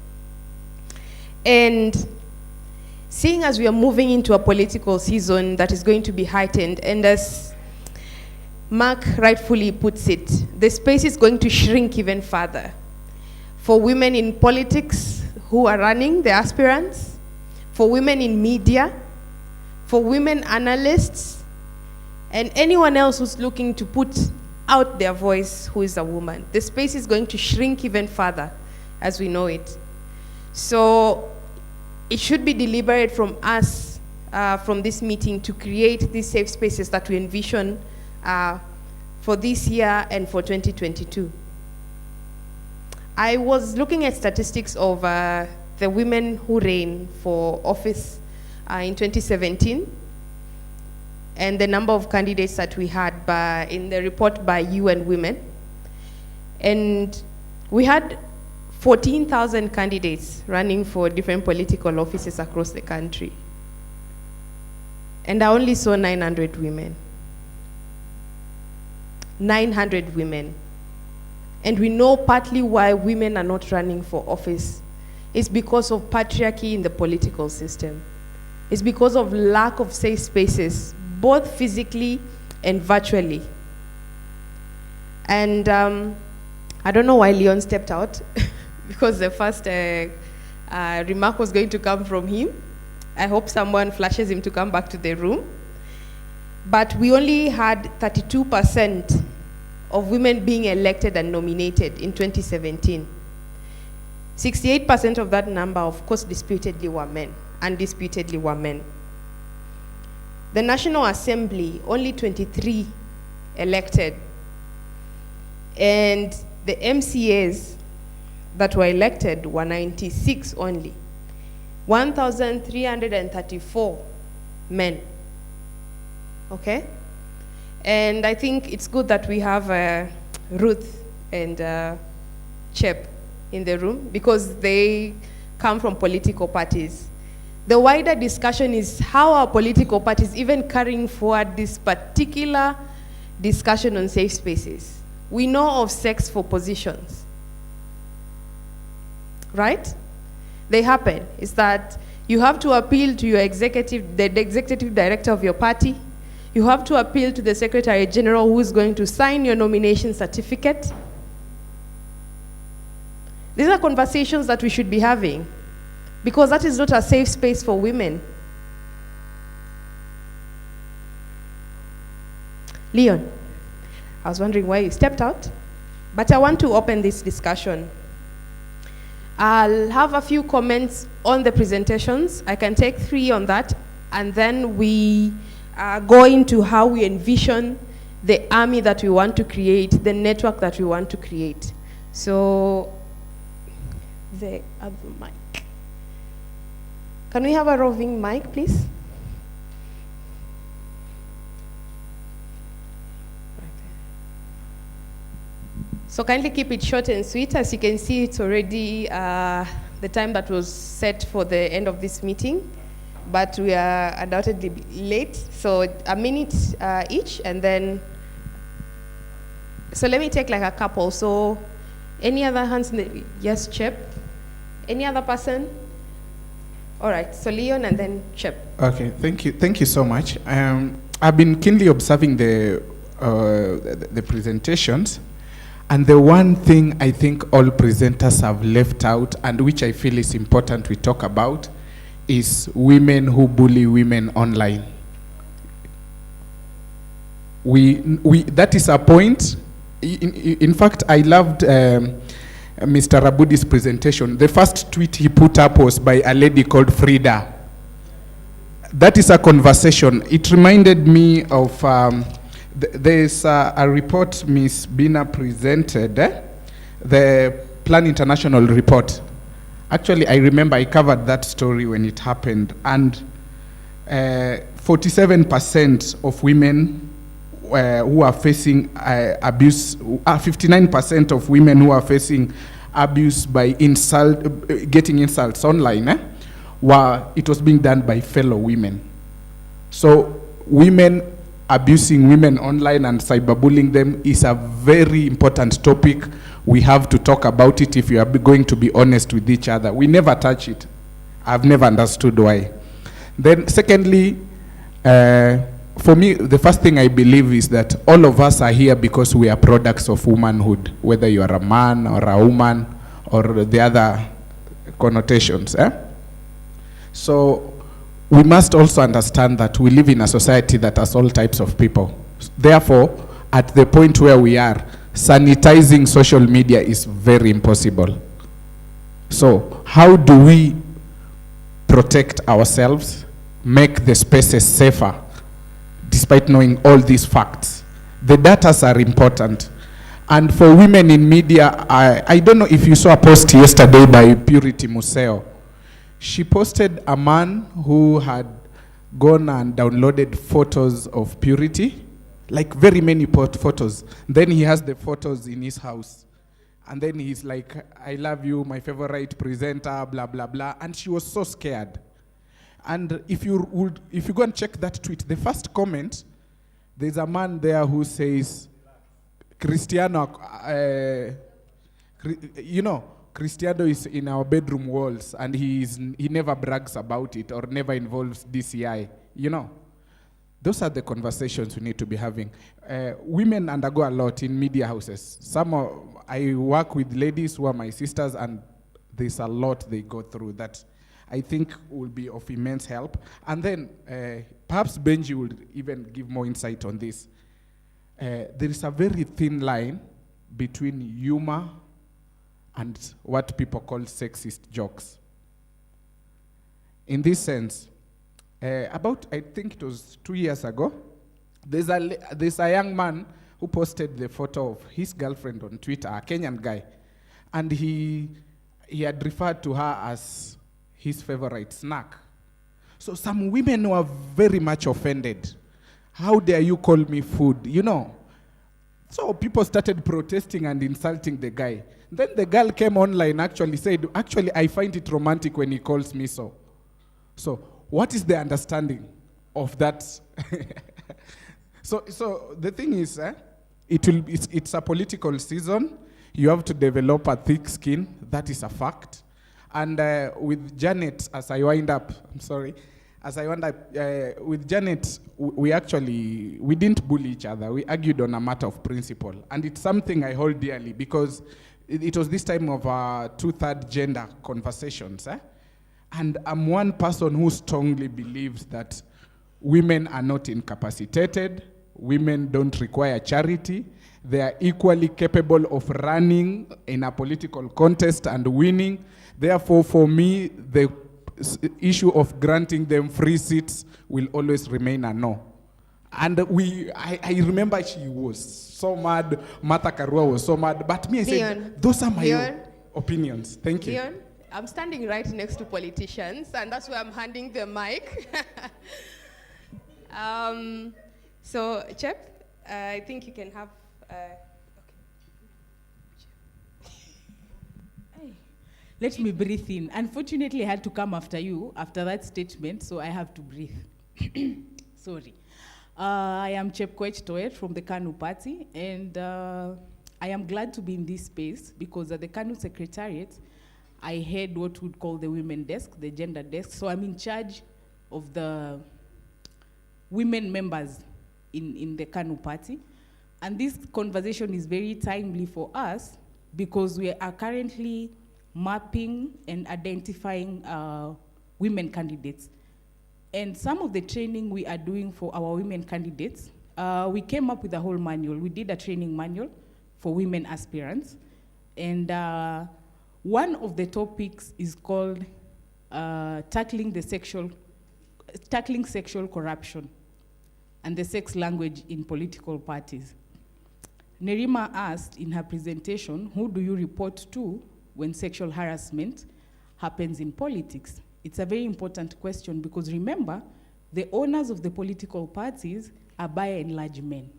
S1: And seeing as we are moving into a political season that is going to be heightened, and as Mark rightfully puts it, the space is going to shrink even further. For women in politics who are running, the aspirants, for women in media, for women analysts, and anyone else who's looking to put out their voice who is a woman. The space is going to shrink even further as we know it. So it should be deliberate from us, from this meeting, to create these safe spaces that we envision for this year and for 2022. I was looking at statistics of the women who ran for office in 2017, and the number of candidates that we had in the report by UN Women. And we had 14,000 candidates running for different political offices across the country. And I only saw 900 women. 900 women. And we know partly why women are not running for office. It's because of patriarchy in the political system. It's because of lack of safe spaces, both physically and virtually. And I don't know why Leon stepped out, because the first remark was going to come from him. I hope someone flashes him to come back to the room. But we only had 32% of women being elected and nominated in 2017. 68% of that number, of course, undisputedly were men. The National Assembly, only 23 elected. And the MCAs that were elected were 96 only. 1,334 men. Okay? And I think it's good that we have Ruth and Chep in the room, because they come from political parties. The wider discussion is how are political parties even carrying forward this particular discussion on safe spaces. We know of sex for positions. right? They happen. It's that you have to appeal to your the executive director of your party. You have to appeal to the Secretary General who is going to sign your nomination certificate. These are conversations that we should be having, because that is not a safe space for women. Leon, I was wondering why you stepped out, but I want to open this discussion. I'll have a few comments on the presentations. I can take 3 on that, and then we go into how we envision the army that we want to create, the network that we want to create. So, the other mic. Can we have a roving mic, please? So kindly keep it short and sweet. As you can see, it's already the time that was set for the end of this meeting, but we are undoubtedly late. So a minute each, and then, so let me take like a couple. So any other hands in the, yes, Chip. Any other person? All right, so Leon and then Chip.
S8: Okay, thank you so much. I've been keenly observing the presentations. And the one thing I think all presenters have left out, and which I feel is important we talk about, is women who bully women online. That is a point. In fact, I loved Mr. Rabudi's presentation. The first tweet he put up was by a lady called Frida. That is a conversation. It reminded me of there's a report Ms. Bina presented, the Plan International report. Actually, I remember I covered that story when it happened, and 47% of women who are facing abuse, 59% of women who are facing abuse by getting insults online, it was being done by fellow women. So women abusing women online and cyberbullying them is a very important topic. We have to talk about it if you are going to be honest with each other. We never touch it. I've never understood why. Then secondly, for me, the first thing I believe is that all of us are here because we are products of womanhood, whether you are a man or a woman or the other connotations. So we must also understand that we live in a society that has all types of people. Therefore, at the point where we are, sanitizing social media is very impossible. So how do we protect ourselves, make the spaces safer, despite knowing all these facts? The data are important. And for women in media, I don't know if you saw a post yesterday by Purity Museo. She posted a man who had gone and downloaded photos of Purity, like very many photos. Then he has the photos in his house. And then he's like, I love you, my favorite presenter, blah, blah, blah. And she was so scared. And if you go and check that tweet, the first comment, there's a man there who says, Cristiano, Cristiano is in our bedroom walls, and he never brags about it or never involves DCI. Those are the conversations we need to be having. Women undergo a lot in media houses. I work with ladies who are my sisters, and there's a lot they go through that I think will be of immense help. And then perhaps Benji will even give more insight on this. There is a very thin line between humor and what people call sexist jokes. In this sense, I think it was 2 years ago, there's a young man who posted the photo of his girlfriend on Twitter, a Kenyan guy, and he had referred to her as his favorite snack. So some women were very much offended. How dare you call me food, So people started protesting and insulting the guy. Then the girl came online, said, I find it romantic when he calls me so. So what is the understanding of that? So the thing is, it's a political season. You have to develop a thick skin. That is a fact. And with Janet, as I wind up, with Janet, we didn't bully each other. We argued on a matter of principle. And it's something I hold dearly because it was this time of our 2/3 gender conversations. And I'm one person who strongly believes that women are not incapacitated. Women don't require charity. They are equally capable of running in a political contest and winning. Therefore, for me, the issue of granting them free seats will always remain a no. And I remember she was so mad, Martha Karua was so mad, but me, I said, those are my opinions. Thank you.
S1: Leon, I'm standing right next to politicians, and that's why I'm handing the mic. So, Chep, I think you can have...
S9: Let me breathe in. Unfortunately, I had to come after you, after that statement, so I have to breathe. Sorry. I am Chepkoech Toet from the KANU party, and I am glad to be in this space because at the KANU Secretariat, I head what we'd call the women desk, the gender desk, so I'm in charge of the women members in the KANU party. And this conversation is very timely for us because we are currently mapping and identifying women candidates. And some of the training we are doing for our women candidates, we came up with a whole manual. We did a training manual for women aspirants. And one of the topics is called tackling sexual corruption and the sex language in political parties. Nerima asked in her presentation, who do you report to when sexual harassment happens in politics? It's a very important question because remember, the owners of the political parties are by and large men.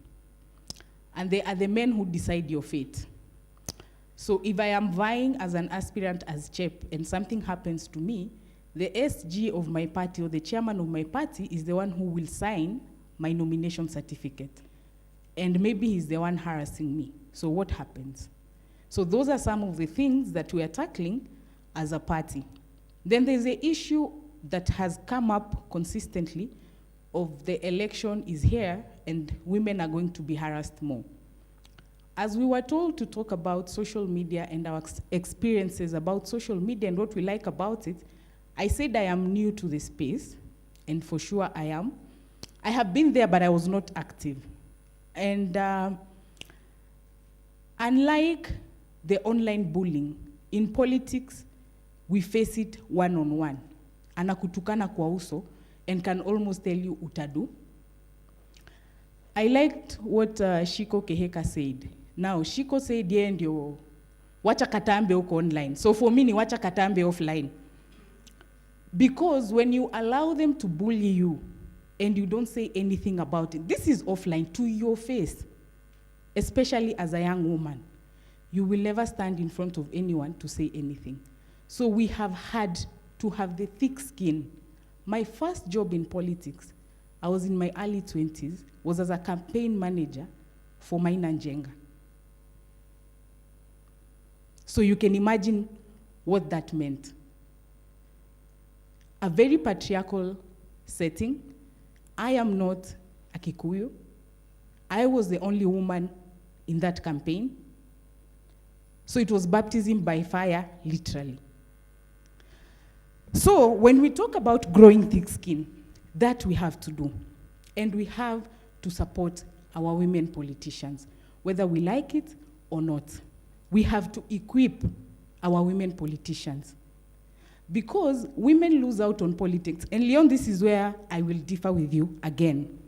S9: And they are the men who decide your fate. So if I am vying as an aspirant as Chep and something happens to me, the SG of my party or the chairman of my party is the one who will sign my nomination certificate. And maybe he's the one harassing me. So what happens? So those are some of the things that we are tackling as a party. Then there's the issue that has come up consistently of the election is here and women are going to be harassed more. As we were told to talk about social media and our experiences about social media and what we like about it, I said I am new to the space, and for sure I am. I have been there, but I was not active. And unlike the online bullying, in politics, we face it one-on-one. Anakutukana kwa uso and can almost tell you utadu. I liked what Shiko Keheka said. Now, Shiko said, yeah, ndio wacha katambe uko online. So for me, ni wacha katambe offline. Because when you allow them to bully you and you don't say anything about it, this is offline to your face, especially as a young woman. You will never stand in front of anyone to say anything. So we have had to have the thick skin. My first job in politics, I was in my early 20s, was as a campaign manager for Maina Njenga. So you can imagine what that meant. A very patriarchal setting. I am not a Kikuyu. I was the only woman in that campaign. So it was baptism by fire, literally. So when we talk about growing thick skin, that we have to do. And we have to support our women politicians, whether we like it or not. We have to equip our women politicians. Because women lose out on politics. And Leon, this is where I will differ with you again.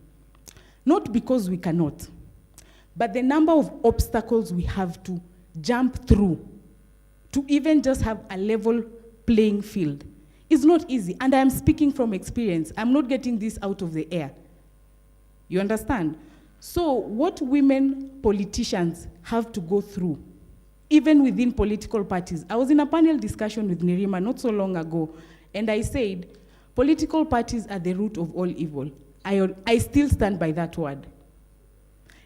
S9: Not because we cannot, but the number of obstacles we have to jump through to even just have a level playing field is not easy. And I'm speaking from experience. I'm not getting this out of the air. You understand? So what women politicians have to go through, even within political parties. I was in a panel discussion with Nerima not so long ago, and I said, political parties are the root of all evil. I still stand by that word.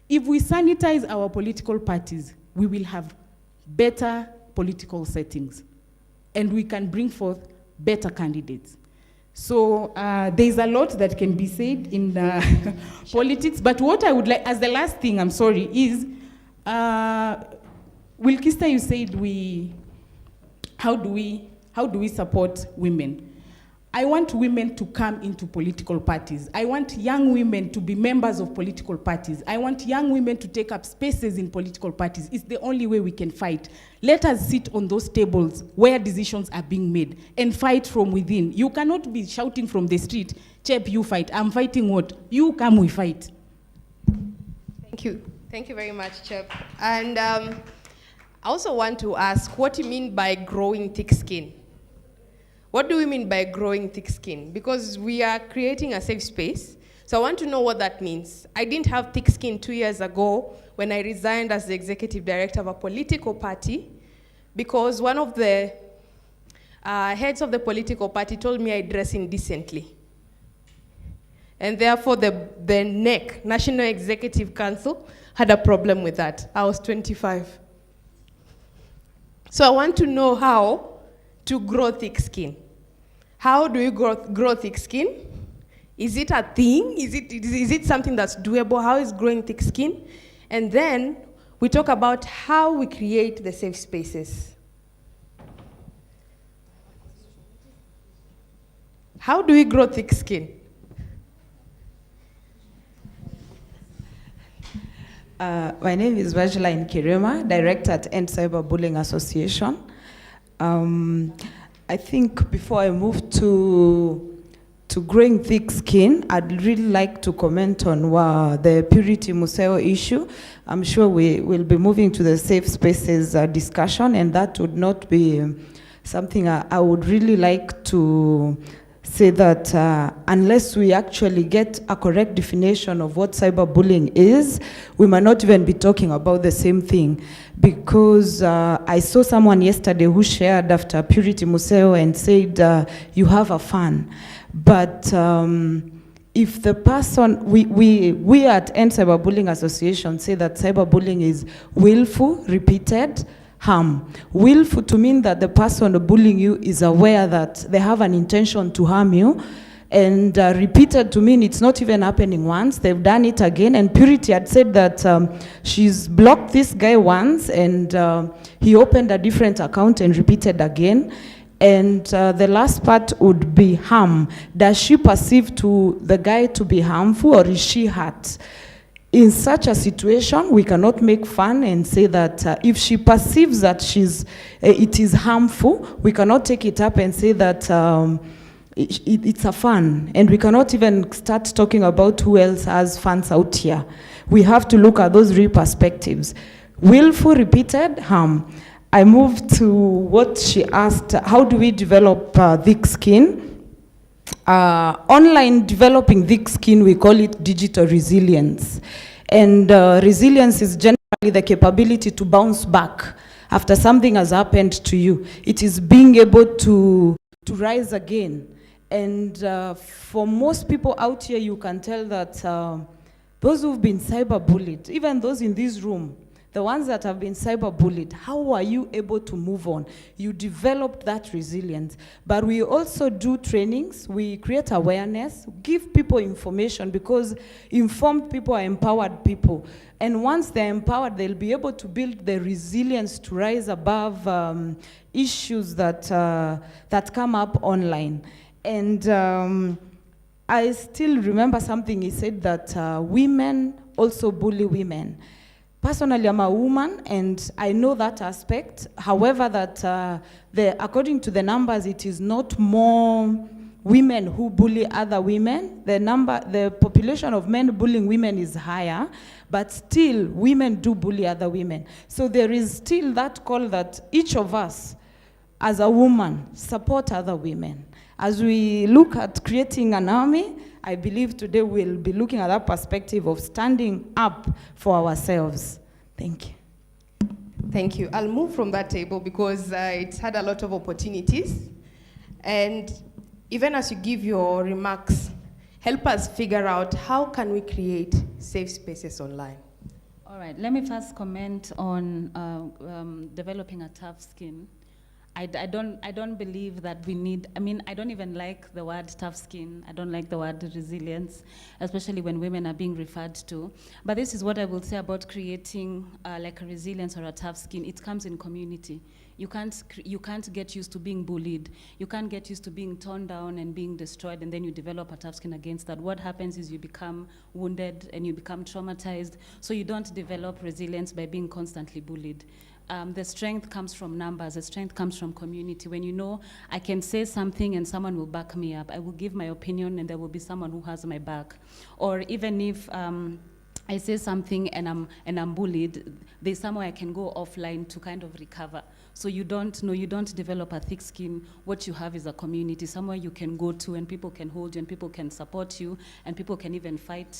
S9: If we sanitize our political parties, we will have better political settings. and we can bring forth better candidates. So there's a lot that can be said in politics, but what I would like, as the last thing, I'm sorry, is, Wilkista, you said how do we support women? I want women to come into political parties. I want young women to be members of political parties. I want young women to take up spaces in political parties. It's the only way we can fight. Let us sit on those tables where decisions are being made and fight from within. You cannot be shouting from the street, Chep, you fight. I'm fighting what? You come, we fight.
S1: Thank you. Thank you very much, Chep. And I also want to ask, what do you mean by growing thick skin? What do we mean by growing thick skin? Because we are creating a safe space. So I want to know what that means. I didn't have thick skin 2 years ago when I resigned as the executive director of a political party, because one of the heads of the political party told me I dress indecently. And therefore the NEC, National Executive Council, had a problem with that. I was 25. So I want to know how to grow thick skin. How do you grow thick skin? Is it a thing? Is it something that's doable? How is growing thick skin? And then we talk about how we create the safe spaces. How do we grow thick skin?
S10: My name is Vajla Nkirema, Director at End Cyberbullying Association. I think before I move to growing thick skin, I'd really like to comment on the Purity Museo issue. I'm sure we will be moving to the safe spaces discussion, and that would not be something I would really like to say that unless we actually get a correct definition of what cyberbullying is, we might not even be talking about the same thing. Because I saw someone yesterday who shared after Purity Museo and said, you have a fan. But if the person, we at End Cyberbullying Association say that cyberbullying is willful, repeated harm. Willful to mean that the person bullying you is aware that they have an intention to harm you, and repeated to mean it's not even happening once, they've done it again. And Purity had said that she's blocked this guy once, and he opened a different account and repeated again. And the last part would be harm. Does she perceive to the guy to be harmful, or is she hurt? In such a situation, we cannot make fun and say that if she perceives that it is harmful, we cannot take it up and say that it's a fun. And we cannot even start talking about who else has fans out here. We have to look at those real perspectives. Willful, repeated harm. I move to what she asked, how do we develop thick skin? Online developing thick skin, we call it digital resilience. And resilience is generally the capability to bounce back after something has happened to you. It is being able to rise again. And for most people out here, you can tell that those who've been cyberbullied, even those in this room, the ones that have been cyberbullied, how are you able to move on? You developed that resilience. But we also do trainings, we create awareness, give people information, because informed people are empowered people. And once they're empowered, they'll be able to build the resilience to rise above issues that come up online. And I still remember something he said, that women also bully women. Personally, I'm a woman, and I know that aspect. However, that according to the numbers, it is not more women who bully other women. The population of men bullying women is higher, but still, women do bully other women. So there is still that call that each of us, as a woman, support other women. As we look at creating an army, I believe today we'll be looking at that perspective of standing up for ourselves. Thank you.
S1: Thank you. I'll move from that table because it's had a lot of opportunities. And even as you give your remarks, help us figure out how can we create safe spaces online.
S11: All right, let me first comment on developing a tough skin. I don't believe that we need, I mean, I don't even like the word tough skin. I don't like the word resilience, especially when women are being referred to. But this is what I will say about creating like a resilience or a tough skin. It comes in community. You can't get used to being bullied. You can't get used to being torn down and being destroyed, and then you develop a tough skin against that. What happens is you become wounded and you become traumatized, so you don't develop resilience by being constantly bullied. The strength comes from numbers, the strength comes from community. When you know I can say something and someone will back me up, I will give my opinion and there will be someone who has my back. Or even if I say something and I'm bullied, there's somewhere I can go offline to kind of recover. So you don't develop a thick skin. What you have is a community, somewhere you can go to and people can hold you and people can support you and people can even fight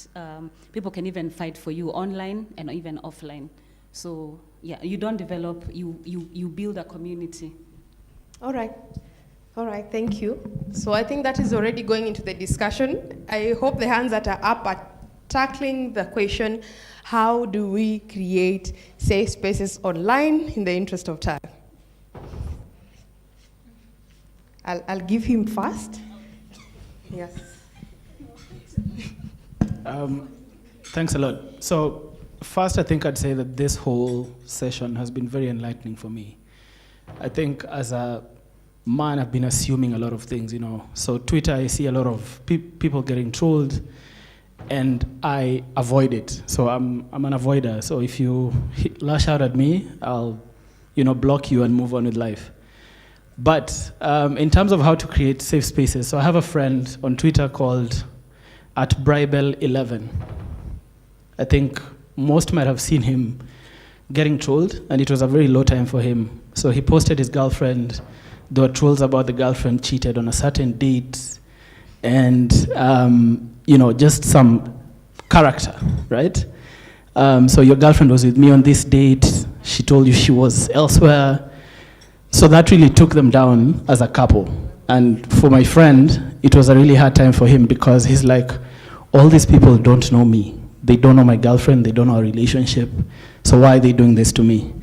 S11: for you online and even offline. So yeah, you don't develop, you build a community.
S1: All right, thank you. So I think that is already going into the discussion. I hope the hands that are up are tackling the question, how do we create safe spaces online in the interest of time? I'll give him first. Yes.
S12: Thanks a lot. So first, I think I'd say that this whole session has been very enlightening for me. I think as a man, I've been assuming a lot of things, So Twitter, I see a lot of people getting trolled, and I avoid it. So I'm an avoider. So if you lash out at me, I'll, block you and move on with life. But in terms of how to create safe spaces, so I have a friend on Twitter called @Bribel11. I think most might have seen him getting trolled, and it was a very low time for him. So he posted his girlfriend. There were trolls about the girlfriend cheated on a certain date, and just some character, right? So your girlfriend was with me on this date. She told you she was elsewhere. So that really took them down as a couple. And for my friend, it was a really hard time for him because he's like, all these people don't know me. They don't know my girlfriend. They don't know our relationship. So why are they doing this to me?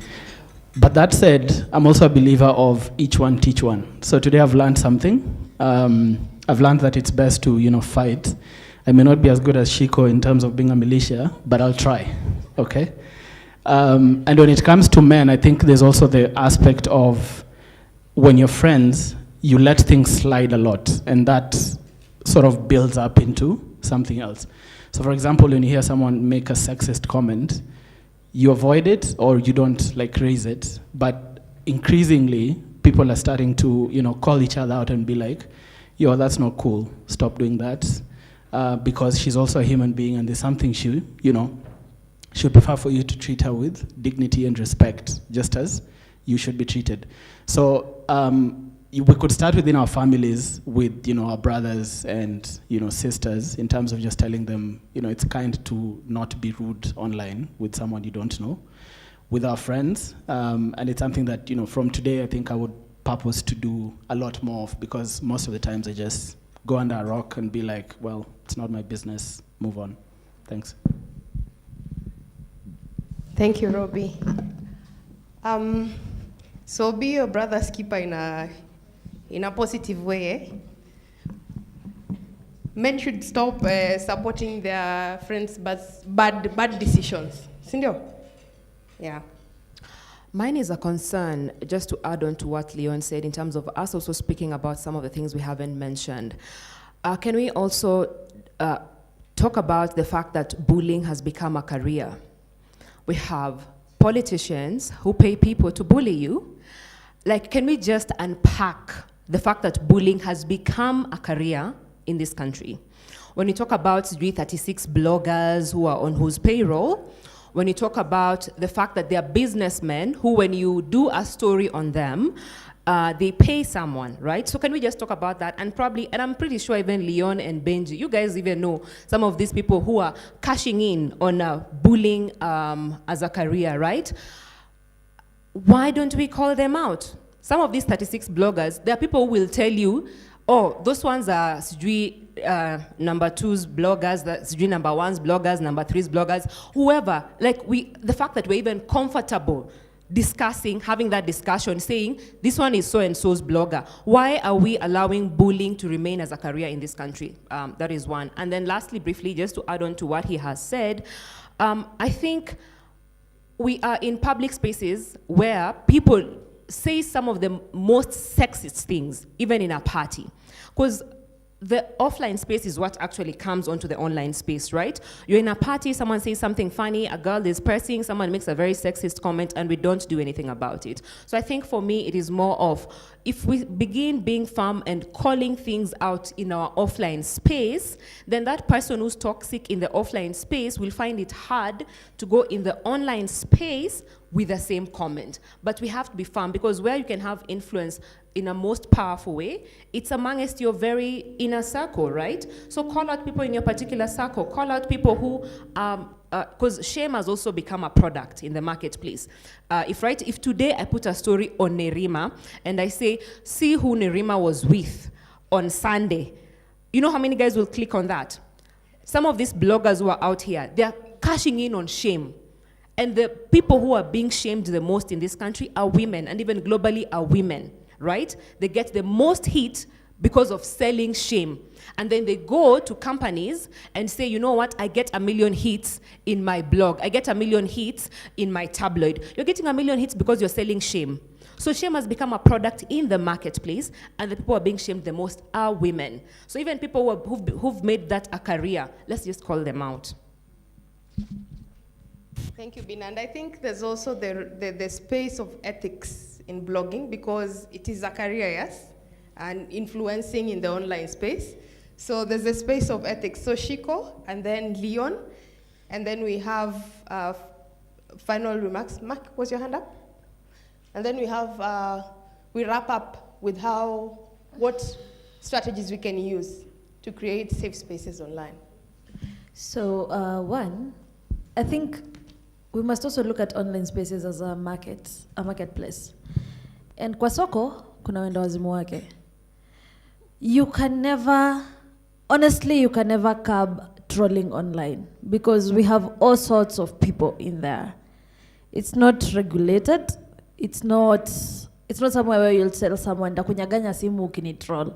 S12: But that said, I'm also a believer of each one teach one. So today I've learned something. I've learned that it's best to, fight. I may not be as good as Shiko in terms of being a militia, but I'll try, okay? And when it comes to men, I think there's also the aspect of when you're friends, you let things slide a lot, and that sort of builds up into something else. So for example, when you hear someone make a sexist comment, you avoid it or you don't raise it, but increasingly, people are starting to, call each other out and be like, yo, that's not cool, stop doing that. Because she's also a human being and there's something she would prefer for you to treat her with dignity and respect, just as you should be treated. So we could start within our families with, our brothers and, sisters in terms of just telling them, it's kind to not be rude online with someone you don't know. With our friends, and it's something that, from today, I think I would purpose to do a lot more of, because most of the times I just go under a rock and be like, well, it's not my business, move on. Thanks.
S1: Thank you, Robbie. So be your brother's keeper in a positive way. Eh? Men should stop supporting their friends' bad decisions. Sindio? Yeah.
S6: Mine is a concern, just to add on to what Leon said, in terms of us also speaking about some of the things we haven't mentioned. Can we also talk about the fact that bullying has become a career? We have politicians who pay people to bully you. Can we just unpack the fact that bullying has become a career in this country? When you talk about 36 bloggers who are on whose payroll, when you talk about the fact that they're businessmen who, when you do a story on them, they pay someone, right? So can we just talk about that? And I'm pretty sure even Leon and Benji, you guys even know some of these people who are cashing in on bullying as a career, right? Why don't we call them out? Some of these 36 bloggers, there are people who will tell you, oh, those ones are number 2's bloggers, that's number 1's bloggers, number 3's bloggers, whoever. The fact that we're even comfortable discussing, having that discussion, saying, this one is so-and-so's blogger. Why are we allowing bullying to remain as a career in this country? That is one. And then lastly, briefly, just to add on to what he has said, I think we are in public spaces where people say some of the most sexist things, even in a party. Because the offline space is what actually comes onto the online space, right? You're in a party, someone says something funny, a girl is pressing, someone makes a very sexist comment, and we don't do anything about it. So I think for me, it is more of, if we begin being firm and calling things out in our offline space, then that person who's toxic in the offline space will find it hard to go in the online space with the same comment. But we have to be firm, because where you can have influence in a most powerful way, it's amongst your very inner circle, right? So call out people in your particular circle, call out people who, because shame has also become a product in the marketplace. If today I put a story on Nerima, and I say, see who Nerima was with on Sunday, you know how many guys will click on that? Some of these bloggers who are out here, they're cashing in on shame. And the people who are being shamed the most in this country are women, and even globally are women, right? They get the most hit because of selling shame. And then they go to companies and say, you know what, I get 1 million hits in my blog. I get 1 million hits in my tabloid. You're getting 1 million hits because you're selling shame. So shame has become a product in the marketplace, and the people who are being shamed the most are women. So even people who've made that a career, let's just call them out.
S1: Thank you, Bina. And I think there's also the space of ethics in blogging, because it is a career, yes, and influencing in the online space. So there's a space of ethics. So Shiko, and then Leon, and then we have final remarks. Mark, was your hand up? And then we have, we wrap up with what strategies we can use to create safe spaces online.
S5: So one, I think we must also look at online spaces as a marketplace. And kwa soko, kuna wenda wazimu wake. You can never curb trolling online, because we have all sorts of people in there. It's not regulated. It's not somewhere where you'll tell someone, ndakunyaganya simu ukini troll.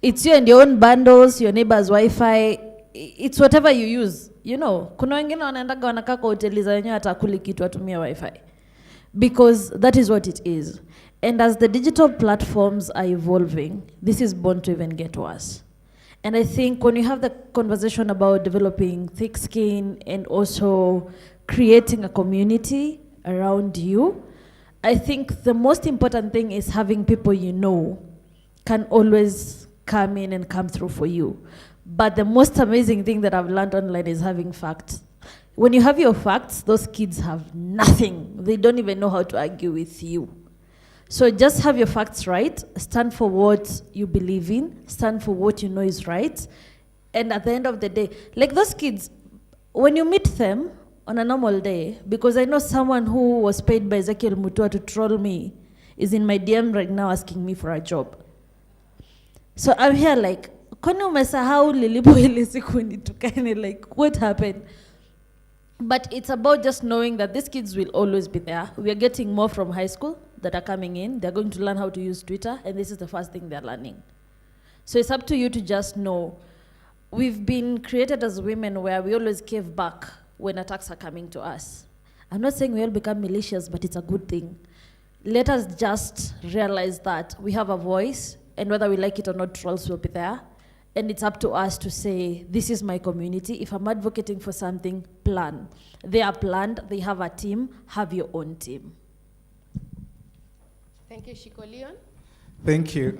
S5: It's you and your own bundles, your neighbor's Wi-Fi. It's whatever you use. You know, kuna wengine wanaendaga wanakaa kwa hoteli za wenyewe atakuli kitu atumia Wi-Fi. Because that is what it is. And as the digital platforms are evolving, this is bound to even get worse. And I think when you have the conversation about developing thick skin and also creating a community around you, I think the most important thing is having people you know can always come in and come through for you. But the most amazing thing that I've learned online is having facts. When you have your facts, those kids have nothing. They don't even know how to argue with you. So just have your facts right, stand for what you believe in, stand for what you know is right. And at the end of the day, like those kids, when you meet them on a normal day, because I know someone who was paid by Ezekiel Mutua to troll me is in my DM right now asking me for a job. So I'm here like, kwani umesahau lilipo ile siku nitukane, like what happened? But it's about just knowing that these kids will always be there. We are getting more from high school that are coming in. They're going to learn how to use Twitter, and this is the first thing they're learning. So it's up to you to just know. We've been created as women where we always cave back when attacks are coming to us. I'm not saying we all become malicious, but it's a good thing. Let us just realize that we have a voice, and whether we like it or not, trolls will be there. And it's up to us to say, this is my community. If I'm advocating for something, plan. They are planned, they have a team, have your own team.
S1: Thank you, Shiko. Leon?
S8: Thank you.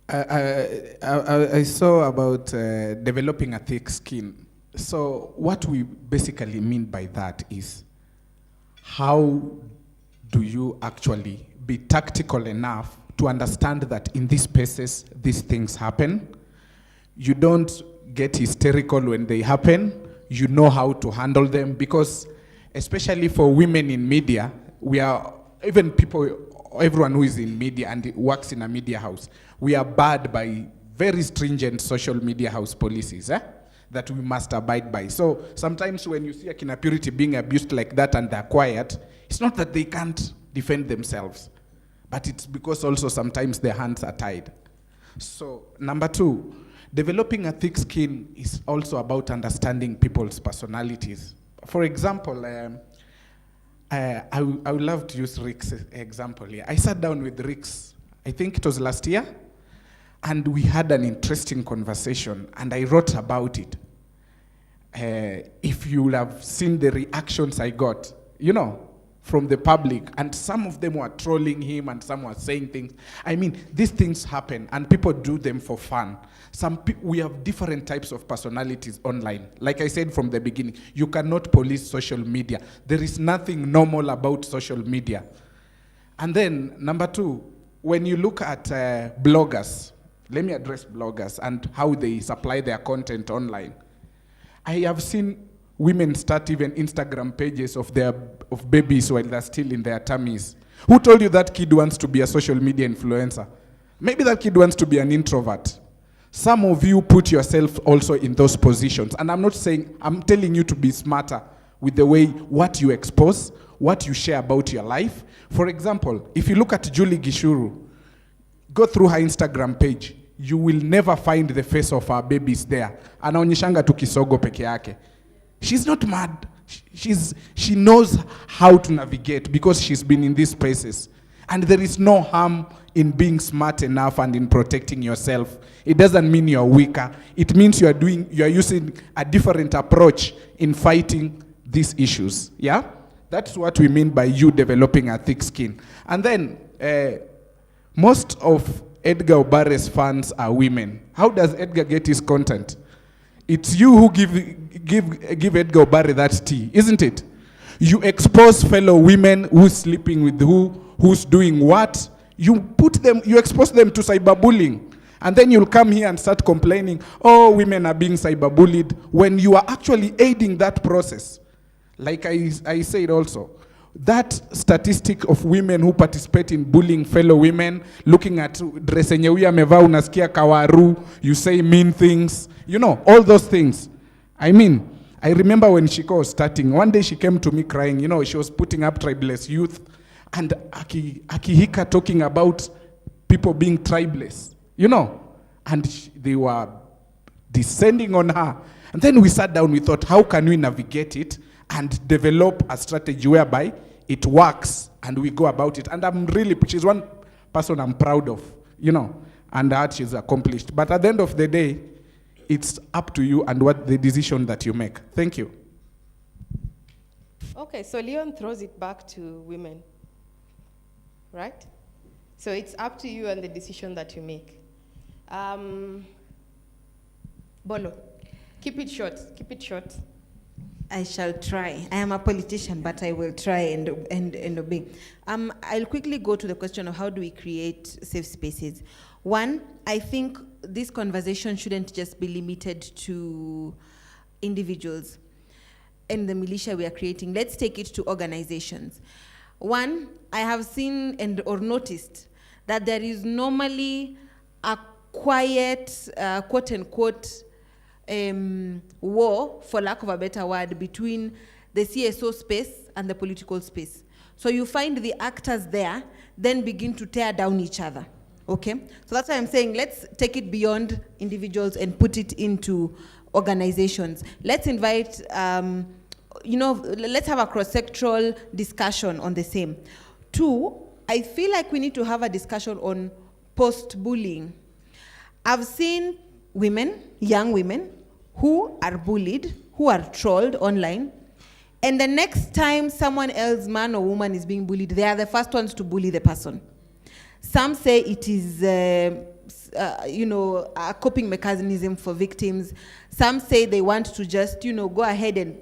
S8: I saw about developing a thick skin. So what we basically mean by that is, how do you actually be tactical enough to understand that in these spaces, these things happen? You don't get hysterical when they happen. You know how to handle them, because especially for women in media, we are, even people, everyone who is in media and works in a media house, we are barred by very stringent social media house policies. that we must abide by. So sometimes when you see Akina Purity being abused like that and they're quiet, it's not that they can't defend themselves, but it's because also sometimes their hands are tied. So number 2, developing a thick skin is also about understanding people's personalities. For example, I would love to use Rick's example here. I sat down with Rick's, I think it was last year, and we had an interesting conversation, and I wrote about it. If you will have seen the reactions I got, from the public, and some of them were trolling him and some were saying things. I mean, these things happen and people do them for fun. We have different types of personalities online. Like I said from the beginning, you cannot police social media. There is nothing normal about social media. And then, number 2, when you look at bloggers, let me address bloggers and how they supply their content online. I have seen women start even Instagram pages of babies while they're still in their tummies. Who told you that kid wants to be a social media influencer? Maybe that kid wants to be an introvert. Some of you put yourself also in those positions. And I'm not saying, I'm telling you to be smarter with the way what you expose, what you share about your life. For example, if you look at Julie Gishuru, go through her Instagram page, you will never find the face of her babies there. Anaonyeshanga tu kisogo peke yake. She's not mad. She knows how to navigate because she's been in these spaces. And there is no harm in being smart enough and in protecting yourself. It doesn't mean you're weaker. It means you're using a different approach in fighting these issues. Yeah? That's what we mean by you developing a thick skin. And then, most of Edgar Obare's fans are women. How does Edgar get his content? It's you who give Edgar Obare that tea, isn't it? You expose fellow women who's sleeping with who's doing what. You expose them to cyberbullying. And then you'll come here and start complaining, oh, women are being cyberbullied, when you are actually aiding that process. Like I said also, that statistic of women who participate in bullying fellow women, looking at dress yenye huyu amevaa unasikia kawaru, you say mean things, all those things. I mean, I remember when Shiko was starting, one day she came to me crying, she was putting up tribeless youth, and Akihika talking about people being tribeless, and they were descending on her. And then we sat down, we thought, how can we navigate it and develop a strategy whereby it works and we go about it. And she's one person I'm proud of, and that she's accomplished. But at the end of the day, it's up to you and what the decision that you make. Thank you.
S1: Okay, so Leon throws it back to women, right? So it's up to you and the decision that you make. Bolo, keep it short.
S10: I shall try. I am a politician, but I will try and obey. I'll quickly go to the question of how do we create safe spaces. One, I think this conversation shouldn't just be limited to individuals and the militia we are creating. Let's take it to organizations. One, I have seen or noticed that there is normally a quiet, quote unquote, war, for lack of a better word, between the CSO space and the political space. So you find the actors there then begin to tear down each other. Okay? So that's why I'm saying let's take it beyond individuals and put it into organizations. Let's invite, let's have a cross-sectoral discussion on the same. Two, I feel like we need to have a discussion on post-bullying. I've seen women, young women, who are bullied, who are trolled online, and the next time someone else, man or woman, is being bullied, they are the first ones to bully the person. Some say it is, a coping mechanism for victims. Some say they want to just, go ahead and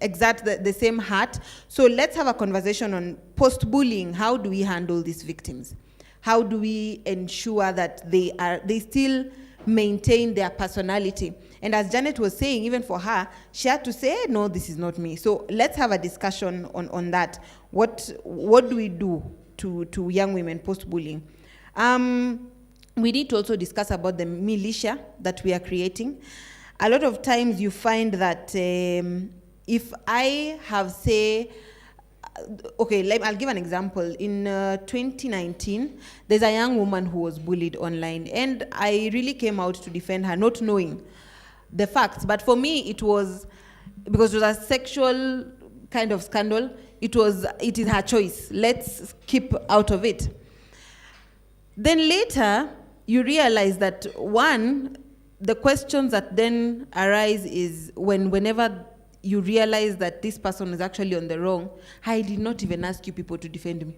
S10: exert the same heart. So let's have a conversation on post-bullying. How do we handle these victims? How do we ensure that they still maintain their personality? And as Janet was saying, even for her, she had to say, no, this is not me. So let's have a discussion on that. What do we do to young women post-bullying? We need to also discuss about the militia that we are creating. a lot of times you find that if I have, say, okay, I'll give an example. In 2019, there's a young woman who was bullied online, and I really came out to defend her, not knowing the facts. But for me, it was, because it was a sexual kind of scandal, it is her choice. Let's keep out of it. Then later, you realize that, one, the questions that then arise is whenever you realize that this person is actually on the wrong, I did not even ask you people to defend me.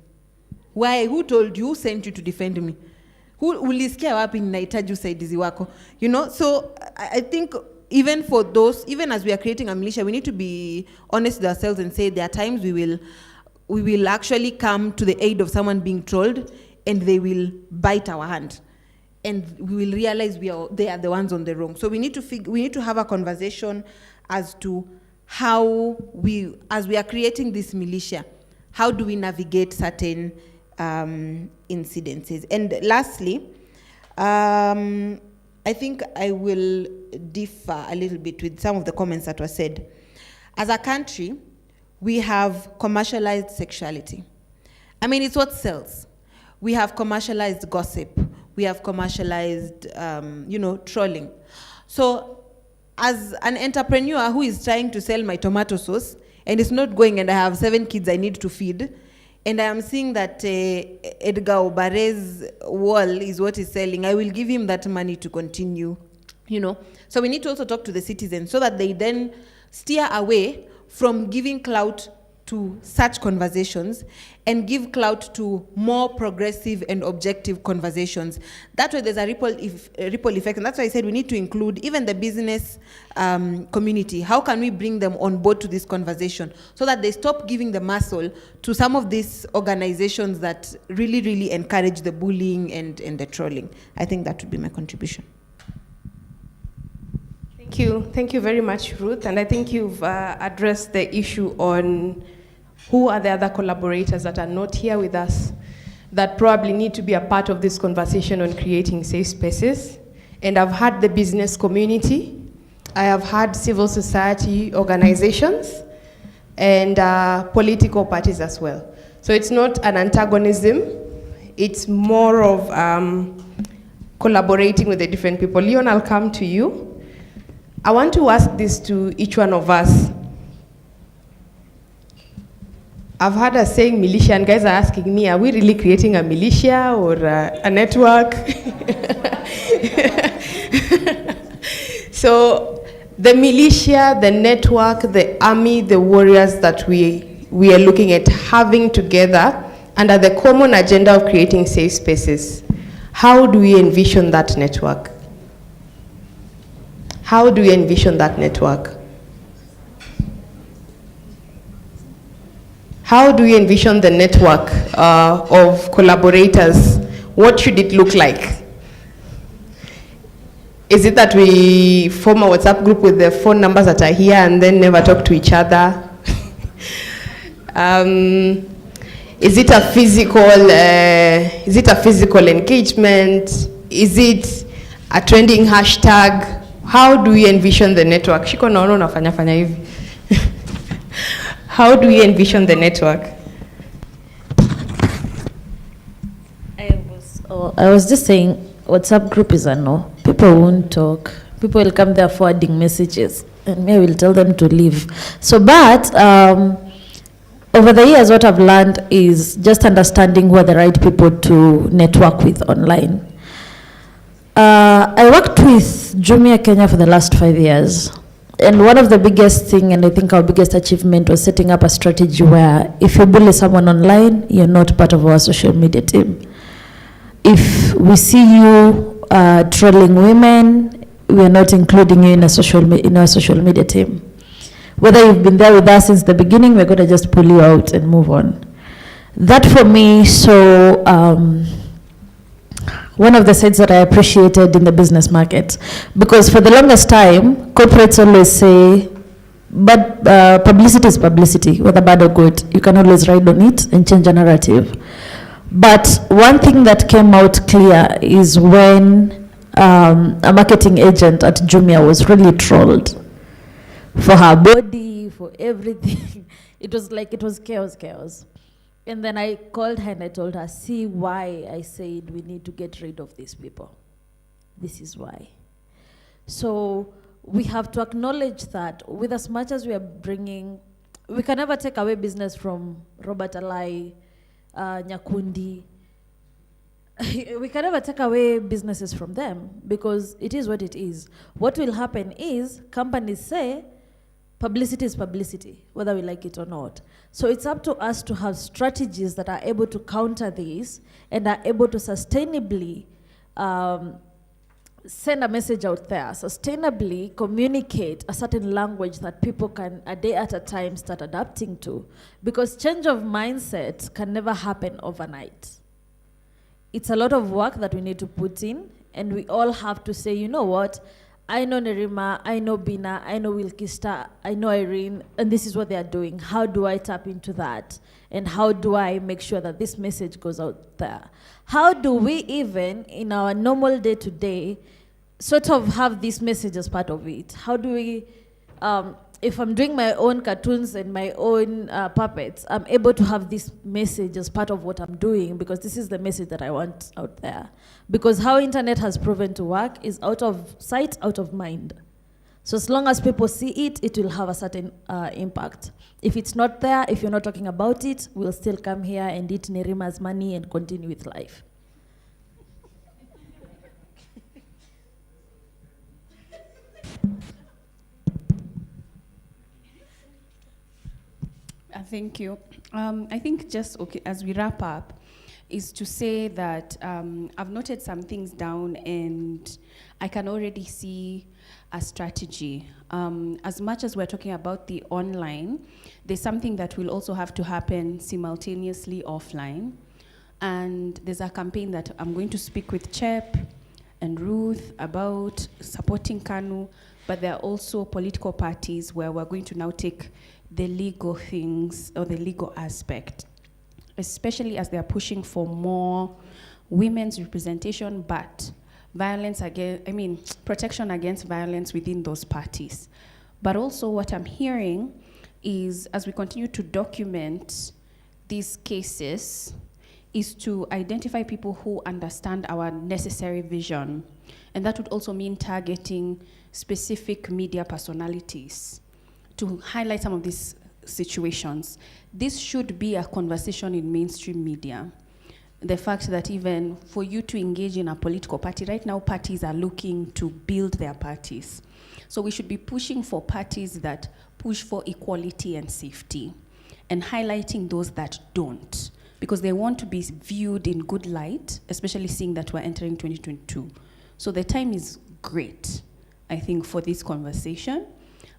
S10: Why? Who told you? Who sent you to defend me? Who ulisikia wapi ninahitaji usaidizi wako? You know, so I think even for those, even as we are creating a militia, we need to be honest with ourselves and say there are times we will actually come to the aid of someone being trolled, and they will bite our hand, and we will realize they are the ones on the wrong. So we need to have a conversation as to how as we are creating this militia, how do we navigate certain incidences? And lastly, I think I will differ a little bit with some of the comments that were said. As a country, we have commercialized sexuality. I mean, it's what sells. We have commercialized gossip. We have commercialized, trolling. So as an entrepreneur who is trying to sell my tomato sauce, and it's not going, and I have 7 kids I need to feed, and I am seeing that Edgar Obare's wall is what is selling, I will give him that money to continue, So we need to also talk to the citizens so that they then steer away from giving clout to such conversations and give clout to more progressive and objective conversations. That way there's a ripple effect, and that's why I said we need to include even the business community. How can we bring them on board to this conversation so that they stop giving the muscle to some of these organizations that really, really encourage the bullying and the trolling? I think that would be my contribution.
S1: Thank you very much, Ruth. And I think you've addressed the issue on who are the other collaborators that are not here with us that probably need to be a part of this conversation on creating safe spaces. And I've had the business community, I have had civil society organizations, and political parties as well. So it's not an antagonism, it's more of collaborating with the different people. Leon, I'll come to you. I want to ask this to each one of us. I've heard us saying militia, and guys are asking me, are we really creating a militia or a network? So the militia, the network, the army, the warriors that we are looking at having together under the common agenda of creating safe spaces, how do we envision that network? How do we envision that network? How do we envision the network of collaborators? What should it look like? Is it that we form a WhatsApp group with the phone numbers that are here and then never talk to each other? Is it a physical engagement? Is it a trending hashtag? How do we envision the network? How do we envision the network?
S5: I was just saying, WhatsApp group is a no. People won't talk. People will come there forwarding messages, and me will tell them to leave. So, but over the years, what I've learned is just understanding who are the right people to network with online. I worked with Jumia Kenya for the last 5 years. And one of the biggest thing, and I think our biggest achievement, was setting up a strategy where if you bully someone online, you're not part of our social media team. If we see you trolling women, we are not including you in our social media team. Whether you've been there with us since the beginning, we're going to just pull you out and move on. That for me, so one of the sides that I appreciated in the business market, because for the longest time, corporates always say, but publicity is publicity, whether bad or good. You can always ride on it and change a narrative. But one thing that came out clear is when a marketing agent at Jumia was really trolled for her body, for everything. It was chaos. And then I called her and I told her, see why I said we need to get rid of these people. This is why. So we have to acknowledge that with as much as we are bringing, we can never take away business from Robert Alai, Nyakundi. We can never take away businesses from them because it is what it is. What will happen is companies say publicity is publicity, whether we like it or not. So it's up to us to have strategies that are able to counter this and are able to sustainably send a message out there, sustainably communicate a certain language that people can, a day at a time, start adapting to. Because change of mindset can never happen overnight. It's a lot of work that we need to put in, and we all have to say, you know what, I know Nerima, I know Bina, I know Wilkista, I know Irene, and this is what they are doing. How do I tap into that? And how do I make sure that this message goes out there? How do we even, in our normal day-to-day, sort of have this message as part of it? How do we, if I'm doing my own cartoons and my own puppets, I'm able to have this message as part of what I'm doing because this is the message that I want out there. Because how internet has proven to work is out of sight, out of mind. So as long as people see it, it will have a certain impact. If it's not there, if you're not talking about it, we'll still come here and eat Nerima's money and continue with life.
S13: Thank you. I think just as we wrap up, is to say that I've noted some things down and I can already see a strategy. As much as we're talking about the online, there's something that will also have to happen simultaneously offline. And there's a campaign that I'm going to speak with Chep and Ruth about supporting KANU, but there are also political parties where we're going to now take the legal things or the legal aspect, especially as they are pushing for more women's representation, but protection against violence within those parties. But also what I'm hearing is, as we continue to document these cases, is to identify people who understand our necessary vision. And that would also mean targeting specific media personalities to highlight some of these situations. This should be a conversation in mainstream media. The fact that even for you to engage in a political party, right now parties are looking to build their parties. So we should be pushing for parties that push for equality and safety and highlighting those that don't, because they want to be viewed in good light, especially seeing that we're entering 2022. So the time is great, I think, for this conversation.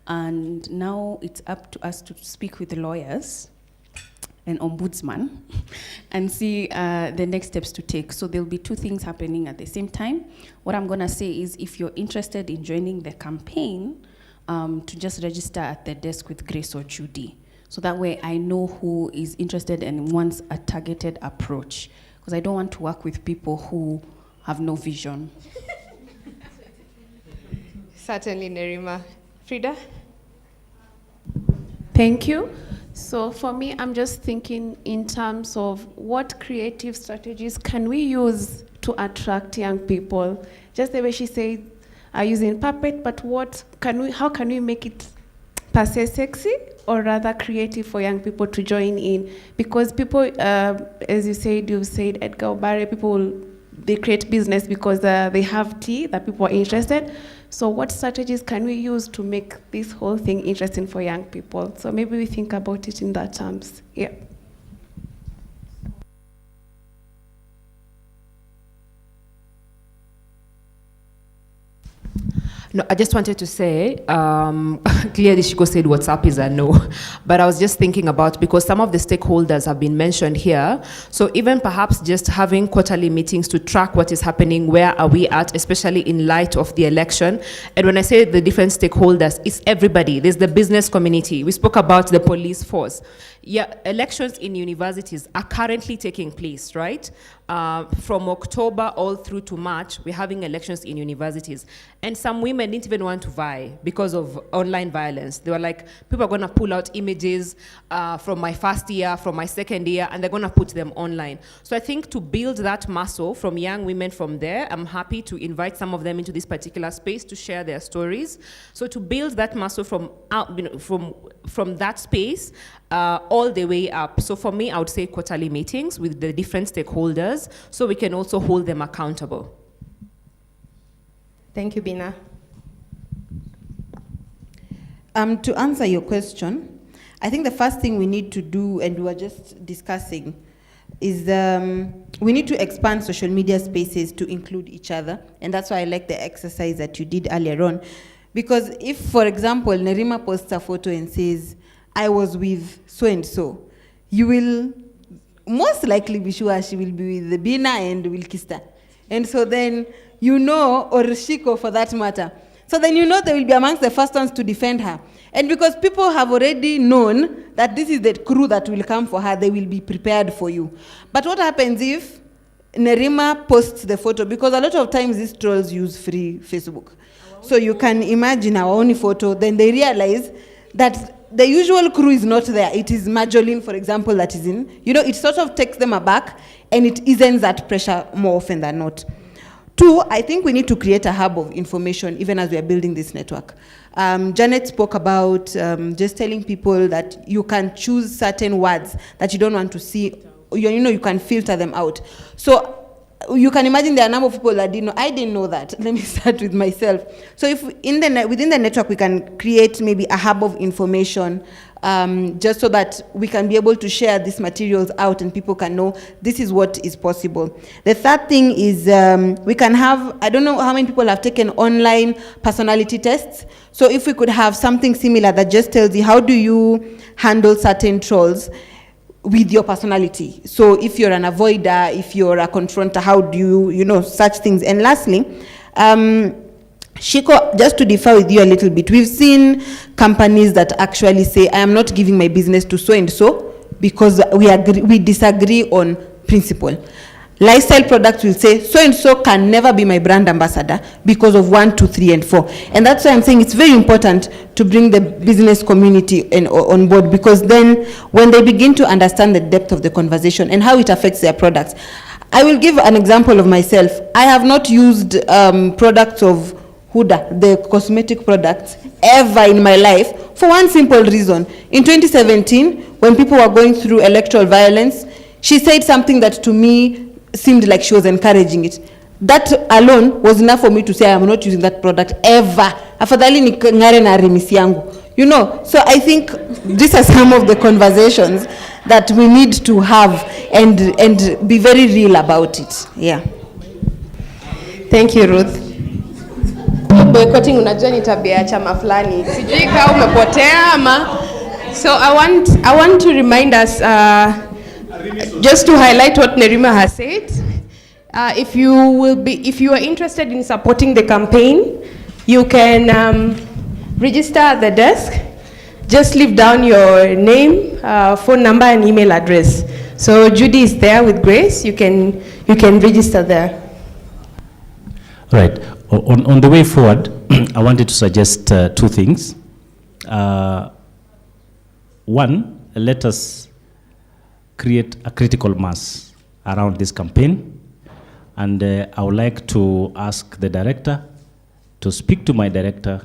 S13: And now it's up to us to speak with the lawyers and ombudsman and see the next steps to take. So there'll be two things happening at the same time. What I'm gonna say is, if you're interested in joining the campaign, to just register at the desk with Grace or Judy. So that way I know who is interested and wants a targeted approach. Because I don't want to work with people who have no vision.
S1: Certainly, Nerima. Frida?
S14: Thank you. So for me, I'm just thinking in terms of what creative strategies can we use to attract young people? Just the way she said, using puppet, but how can we make it per se sexy or rather creative for young people to join in? Because people, as you said Edgar Obare, they create business because they have tea that people are interested. So what strategies can we use to make this whole thing interesting for young people? So maybe we think about it in that terms. Yeah.
S6: No, I just wanted to say, clearly Shiko said WhatsApp is a no, but I was just thinking about, because some of the stakeholders have been mentioned here, so even perhaps just having quarterly meetings to track what is happening, where are we at, especially in light of the election. And when I say the different stakeholders, it's everybody. There's the business community. We spoke about the police force. yeah, elections in universities are currently taking place, right? From October all through to March, we're having elections in universities. And some women didn't even want to vie because of online violence. They were like, people are gonna pull out images from my first year, from my second year, and they're gonna put them online. So I think to build that muscle from young women from there, I'm happy to invite some of them into this particular space to share their stories. So to build that muscle from out, from that space, all the way up. So for me, I would say quarterly meetings with the different stakeholders so we can also hold them accountable.
S1: Thank you, Bina.
S10: To answer your question, I think the first thing we need to do, and we were just discussing, is we need to expand social media spaces to include each other. And that's why I like the exercise that you did earlier on. Because if, for example, Nerima posts a photo and says, I was with so-and-so, you will most likely be sure she will be with the Bina and Wilkista. And so then, you know, or Shiko for that matter. So then you know they will be amongst the first ones to defend her. And because people have already known that this is the crew that will come for her, they will be prepared for you. But what happens if Nerima posts the photo? Because a lot of times these trolls use free Facebook. So you can imagine our only photo, then they realize that the usual crew is not there. It is Marjolene, for example, that is in. You know, it sort of takes them aback, and it isn't that pressure more often than not. Two, I think we need to create a hub of information even as we are building this network. Janet spoke about just telling people that you can choose certain words that you don't want to see. You know, you can filter them out. So you can imagine there are a number of people that didn't know. I didn't know that. Let me start with myself. So if within the network we can create maybe a hub of information just so that we can be able to share these materials out and people can know this is what is possible. The third thing is we can have, I don't know how many people have taken online personality tests. So if we could have something similar that just tells you how do you handle certain trolls with your personality. So if you're an avoider, if you're a confronter, how do you, you know, such things. And lastly, Shiko, just to differ with you a little bit, we've seen companies that actually say, I am not giving my business to so-and-so because we disagree on principle. Lifestyle products will say, so-and-so can never be my brand ambassador because of 1, 2, 3, and 4. And that's why I'm saying it's very important to bring the business community on board, because then when they begin to understand the depth of the conversation and how it affects their products. I will give an example of myself. I have not used products of Huda, the cosmetic products, ever in my life for one simple reason. In 2017, when people were going through electoral violence, she said something that to me seemed like she was encouraging it. That alone was enough for me to say I am not using that product ever. Afadhali ning'are na remisi yangu. You know, so I think these are some of the conversations that we need to have and be very real about it. Yeah.
S1: Thank you, Ruth. Boycotting unajua ni tabia ya chama fulani. Sijui kama umepotea ama. So I want to remind us just to highlight what Nerima has said. If you are interested in supporting the campaign, you can register at the desk. Just leave down your name, phone number, and email address. So Judy is there with Grace. You can register there.
S7: Right. On the way forward, I wanted to suggest two things. One, let us create a critical mass around this campaign. And I would like to ask the director to speak to my director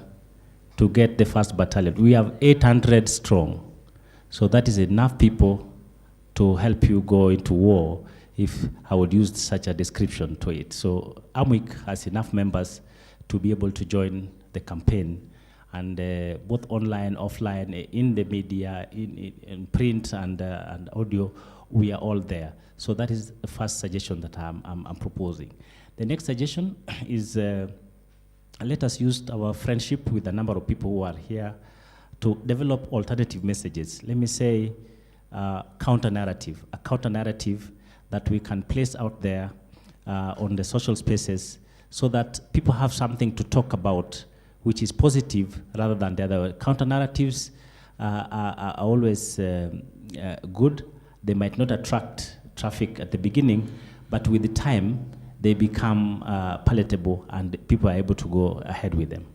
S7: to get the first battalion. We have 800 strong. So that is enough people to help you go into war, if I would use such a description to it. So AMWIC has enough members to be able to join the campaign, and both online, offline, in the media, in print and audio, we are all there. So that is the first suggestion that I'm proposing. The next suggestion is let us use our friendship with a number of people who are here to develop alternative messages. Let me say counter-narrative, a counter-narrative that we can place out there on the social spaces so that people have something to talk about which is positive rather than the other. Counter-narratives are always good. They might not attract traffic at the beginning, but with the time, they become palatable and people are able to go ahead with them.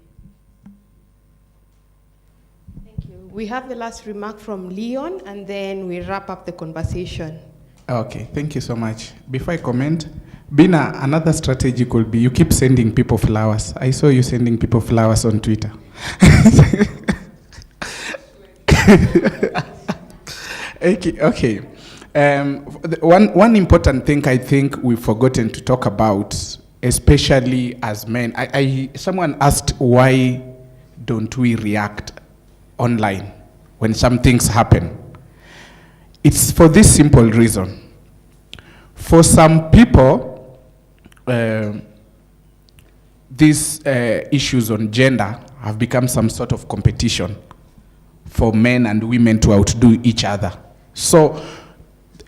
S1: Thank you. We have the last remark from Leon, and then we wrap up the conversation.
S8: Okay, thank you so much. Before I comment, Bina, another strategy could be you keep sending people flowers. I saw you sending people flowers on Twitter. Okay. One important thing I think we've forgotten to talk about, especially as men, someone asked why don't we react online when some things happen. It's for this simple reason. For some people, these issues on gender have become some sort of competition for men and women to outdo each other. So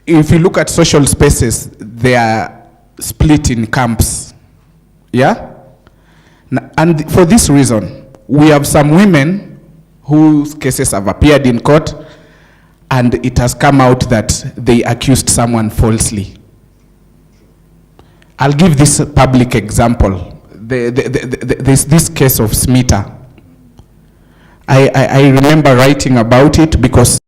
S8: if you look at social spaces, they are split in camps. Yeah? And for this reason, we have some women whose cases have appeared in court and it has come out that they accused someone falsely. I'll give this public example. There's this case of Smita. I remember writing about it because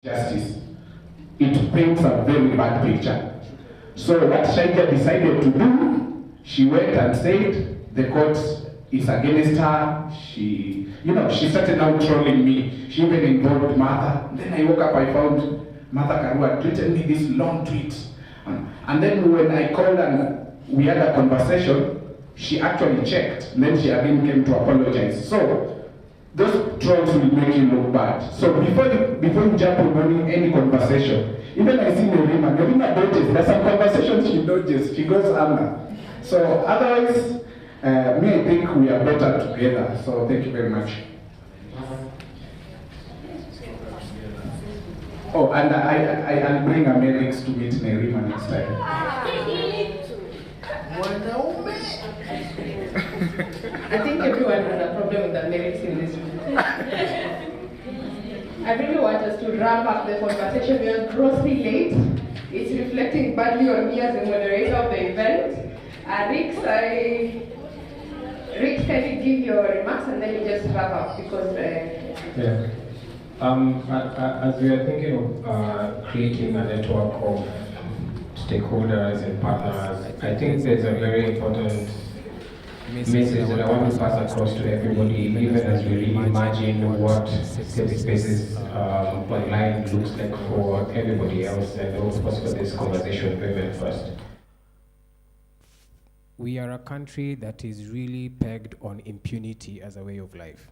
S8: justice. It paints a very bad picture. So what Shaija decided to do, she went and said the court is against her. She started out trolling me. She even involved Martha. Then I woke up, I found Martha Karua tweeted me this long tweet. And then when I called and we had a conversation, she actually checked. And then she again came to apologize. So those trolls will make you look bad. So before you jump on any conversation, even I see Nerima dodges. There's some conversations she dodges. She goes under. So otherwise, I think we are better together. So thank you very much. Oh, and I'll bring Amelix to meet Nerima next time.
S1: I think everyone has a problem with the lyrics in this room. I really want us to wrap up the conversation. We are grossly late. It's reflecting badly on me as the moderator of the event. Rick, can you give your remarks and then you just wrap up because.
S15: Yeah. As we are thinking of creating a network of stakeholders and partners, I think there's a very important message that I want to pass across to everybody, even as we reimagine what safe spaces online looks like for everybody else, and of course for this conversation, women first. We are a country that is really pegged on impunity as a way of life.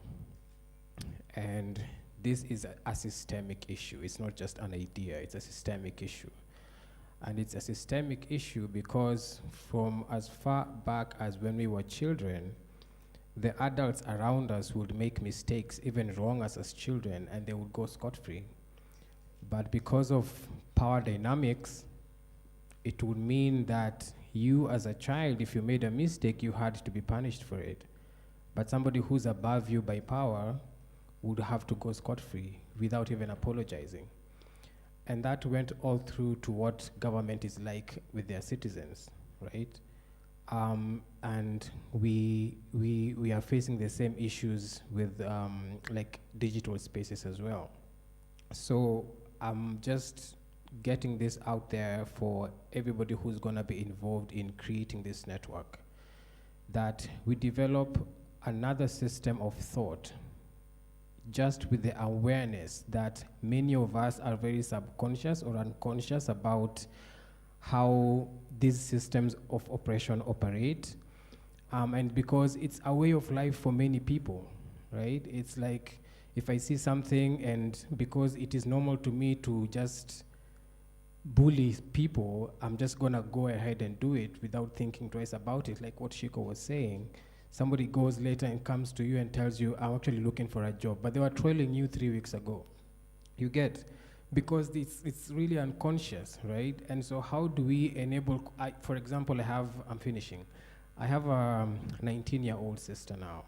S15: And this is a systemic issue. It's not just an idea, it's a systemic issue. And it's a systemic issue because from as far back as when we were children, the adults around us would make mistakes, even wrong us as children, and they would go scot-free. But because of power dynamics, it would mean that you as a child, if you made a mistake, you had to be punished for it. But somebody who's above you by power would have to go scot-free without even apologizing. And that went all through to what government is like with their citizens, right? And we are facing the same issues with like digital spaces as well. So I'm just getting this out there for everybody who's gonna be involved in creating this network, that we develop another system of thought just with the awareness that many of us are very subconscious or unconscious about how these systems of oppression operate. And because it's a way of life for many people, right? It's like If I see something, and because it is normal to me to just bully people, I'm just gonna go ahead and do it without thinking twice about it, like what Shiko was saying. Somebody goes later and comes to you and tells you, I'm actually looking for a job, but they were trailing you 3 weeks ago. You get? Because it's really unconscious, right? And so how do we enable, for example, I'm finishing. I have a 19-year-old sister now.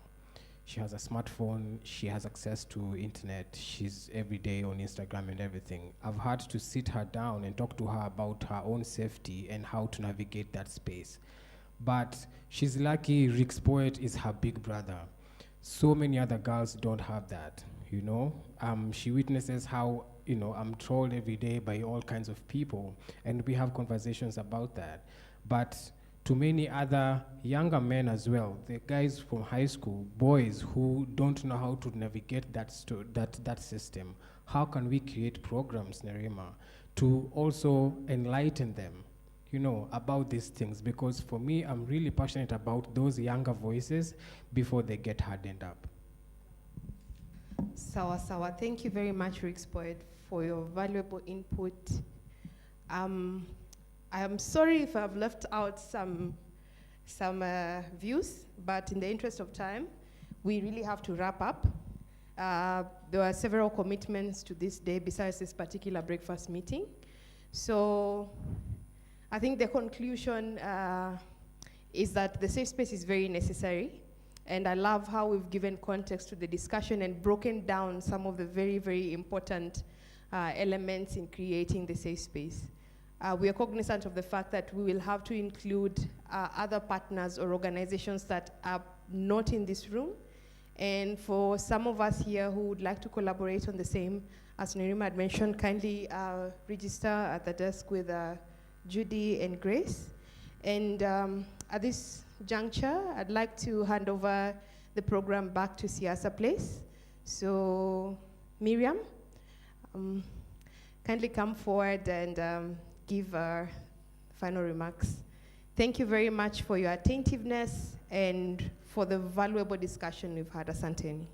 S15: She has a smartphone, she has access to internet, she's every day on Instagram and everything. I've had to sit her down and talk to her about her own safety and how to navigate that space. But she's lucky Rick's Poet is her big brother. So many other girls don't have that, you know? She witnesses how, you know, I'm trolled every day by all kinds of people, and we have conversations about that. But to many other younger men as well, the guys from high school, boys who don't know how to navigate that system, how can we create programs, Nerima, to also enlighten them, you know, about these things? Because for me, I'm really passionate about those younger voices before they get hardened up.
S1: Sawa sawa. Thank you very much, Rick's Poet, for your valuable input. I am sorry if I've left out some views, but in the interest of time, we really have to wrap up. There are several commitments to this day besides this particular breakfast meeting. So I think the conclusion is that the safe space is very necessary. And I love how we've given context to the discussion and broken down some of the very, very important elements in creating the safe space. We are cognizant of the fact that we will have to include other partners or organizations that are not in this room. And for some of us here who would like to collaborate on the same, as Nerima had mentioned, kindly register at the desk with Judy and Grace. And at this juncture, I'd like to hand over the program back to Siasa Place. So, Miriam, kindly come forward and give our final remarks. Thank you very much for your attentiveness and for the valuable discussion we've had. Asanteni.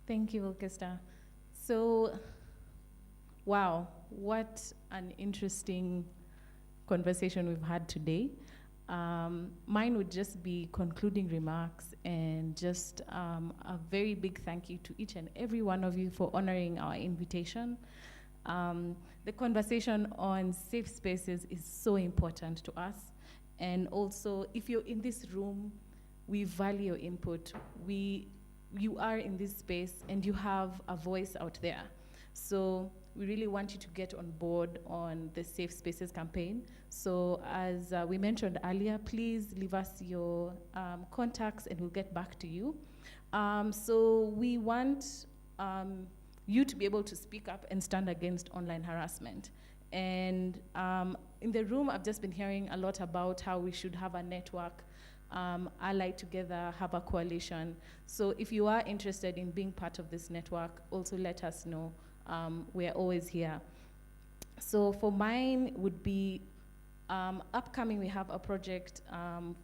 S11: Thank you, Wilkesta. So, wow, what an interesting conversation we've had today. Mine would just be concluding remarks and just a very big thank you to each and every one of you for honoring our invitation. The conversation on safe spaces is so important to us. And also, if you're in this room, we value your input. You are in this space and you have a voice out there. So we really want you to get on board on the Safe Spaces campaign. So as we mentioned earlier, please leave us your contacts and we'll get back to you. So we want you to be able to speak up and stand against online harassment. And in the room, I've just been hearing a lot about how we should have a network, ally together, have a coalition. So if you are interested in being part of this network, also let us know. We're always here. So for mine would be upcoming, we have a project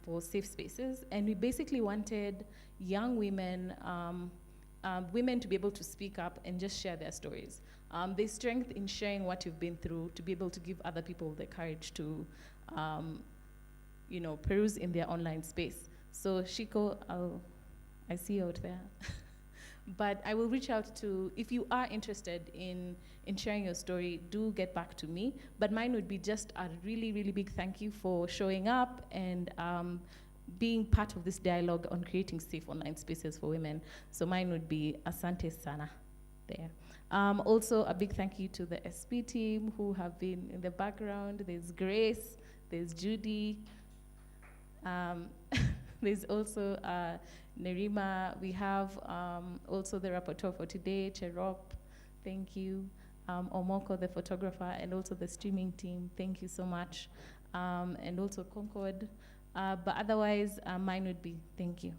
S11: for safe spaces, and we basically wanted young women women to be able to speak up and just share their stories. There's strength in sharing what you've been through to be able to give other people the courage to, you know, peruse in their online space. So Shiko, I see you out there. But I will reach out to, if you are interested in sharing your story, do get back to me. But mine would be just a really, really big thank you for showing up and being part of this dialogue on creating safe online spaces for women. So mine would be Asante Sana there. Also, a big thank you to the SP team who have been in the background. There's Grace, there's Judy, there's also Nerima. We have also the rapporteur for today, Cherop, thank you. Omoko, the photographer, and also the streaming team, thank you so much. And also Concord. But otherwise, mine would be thank you.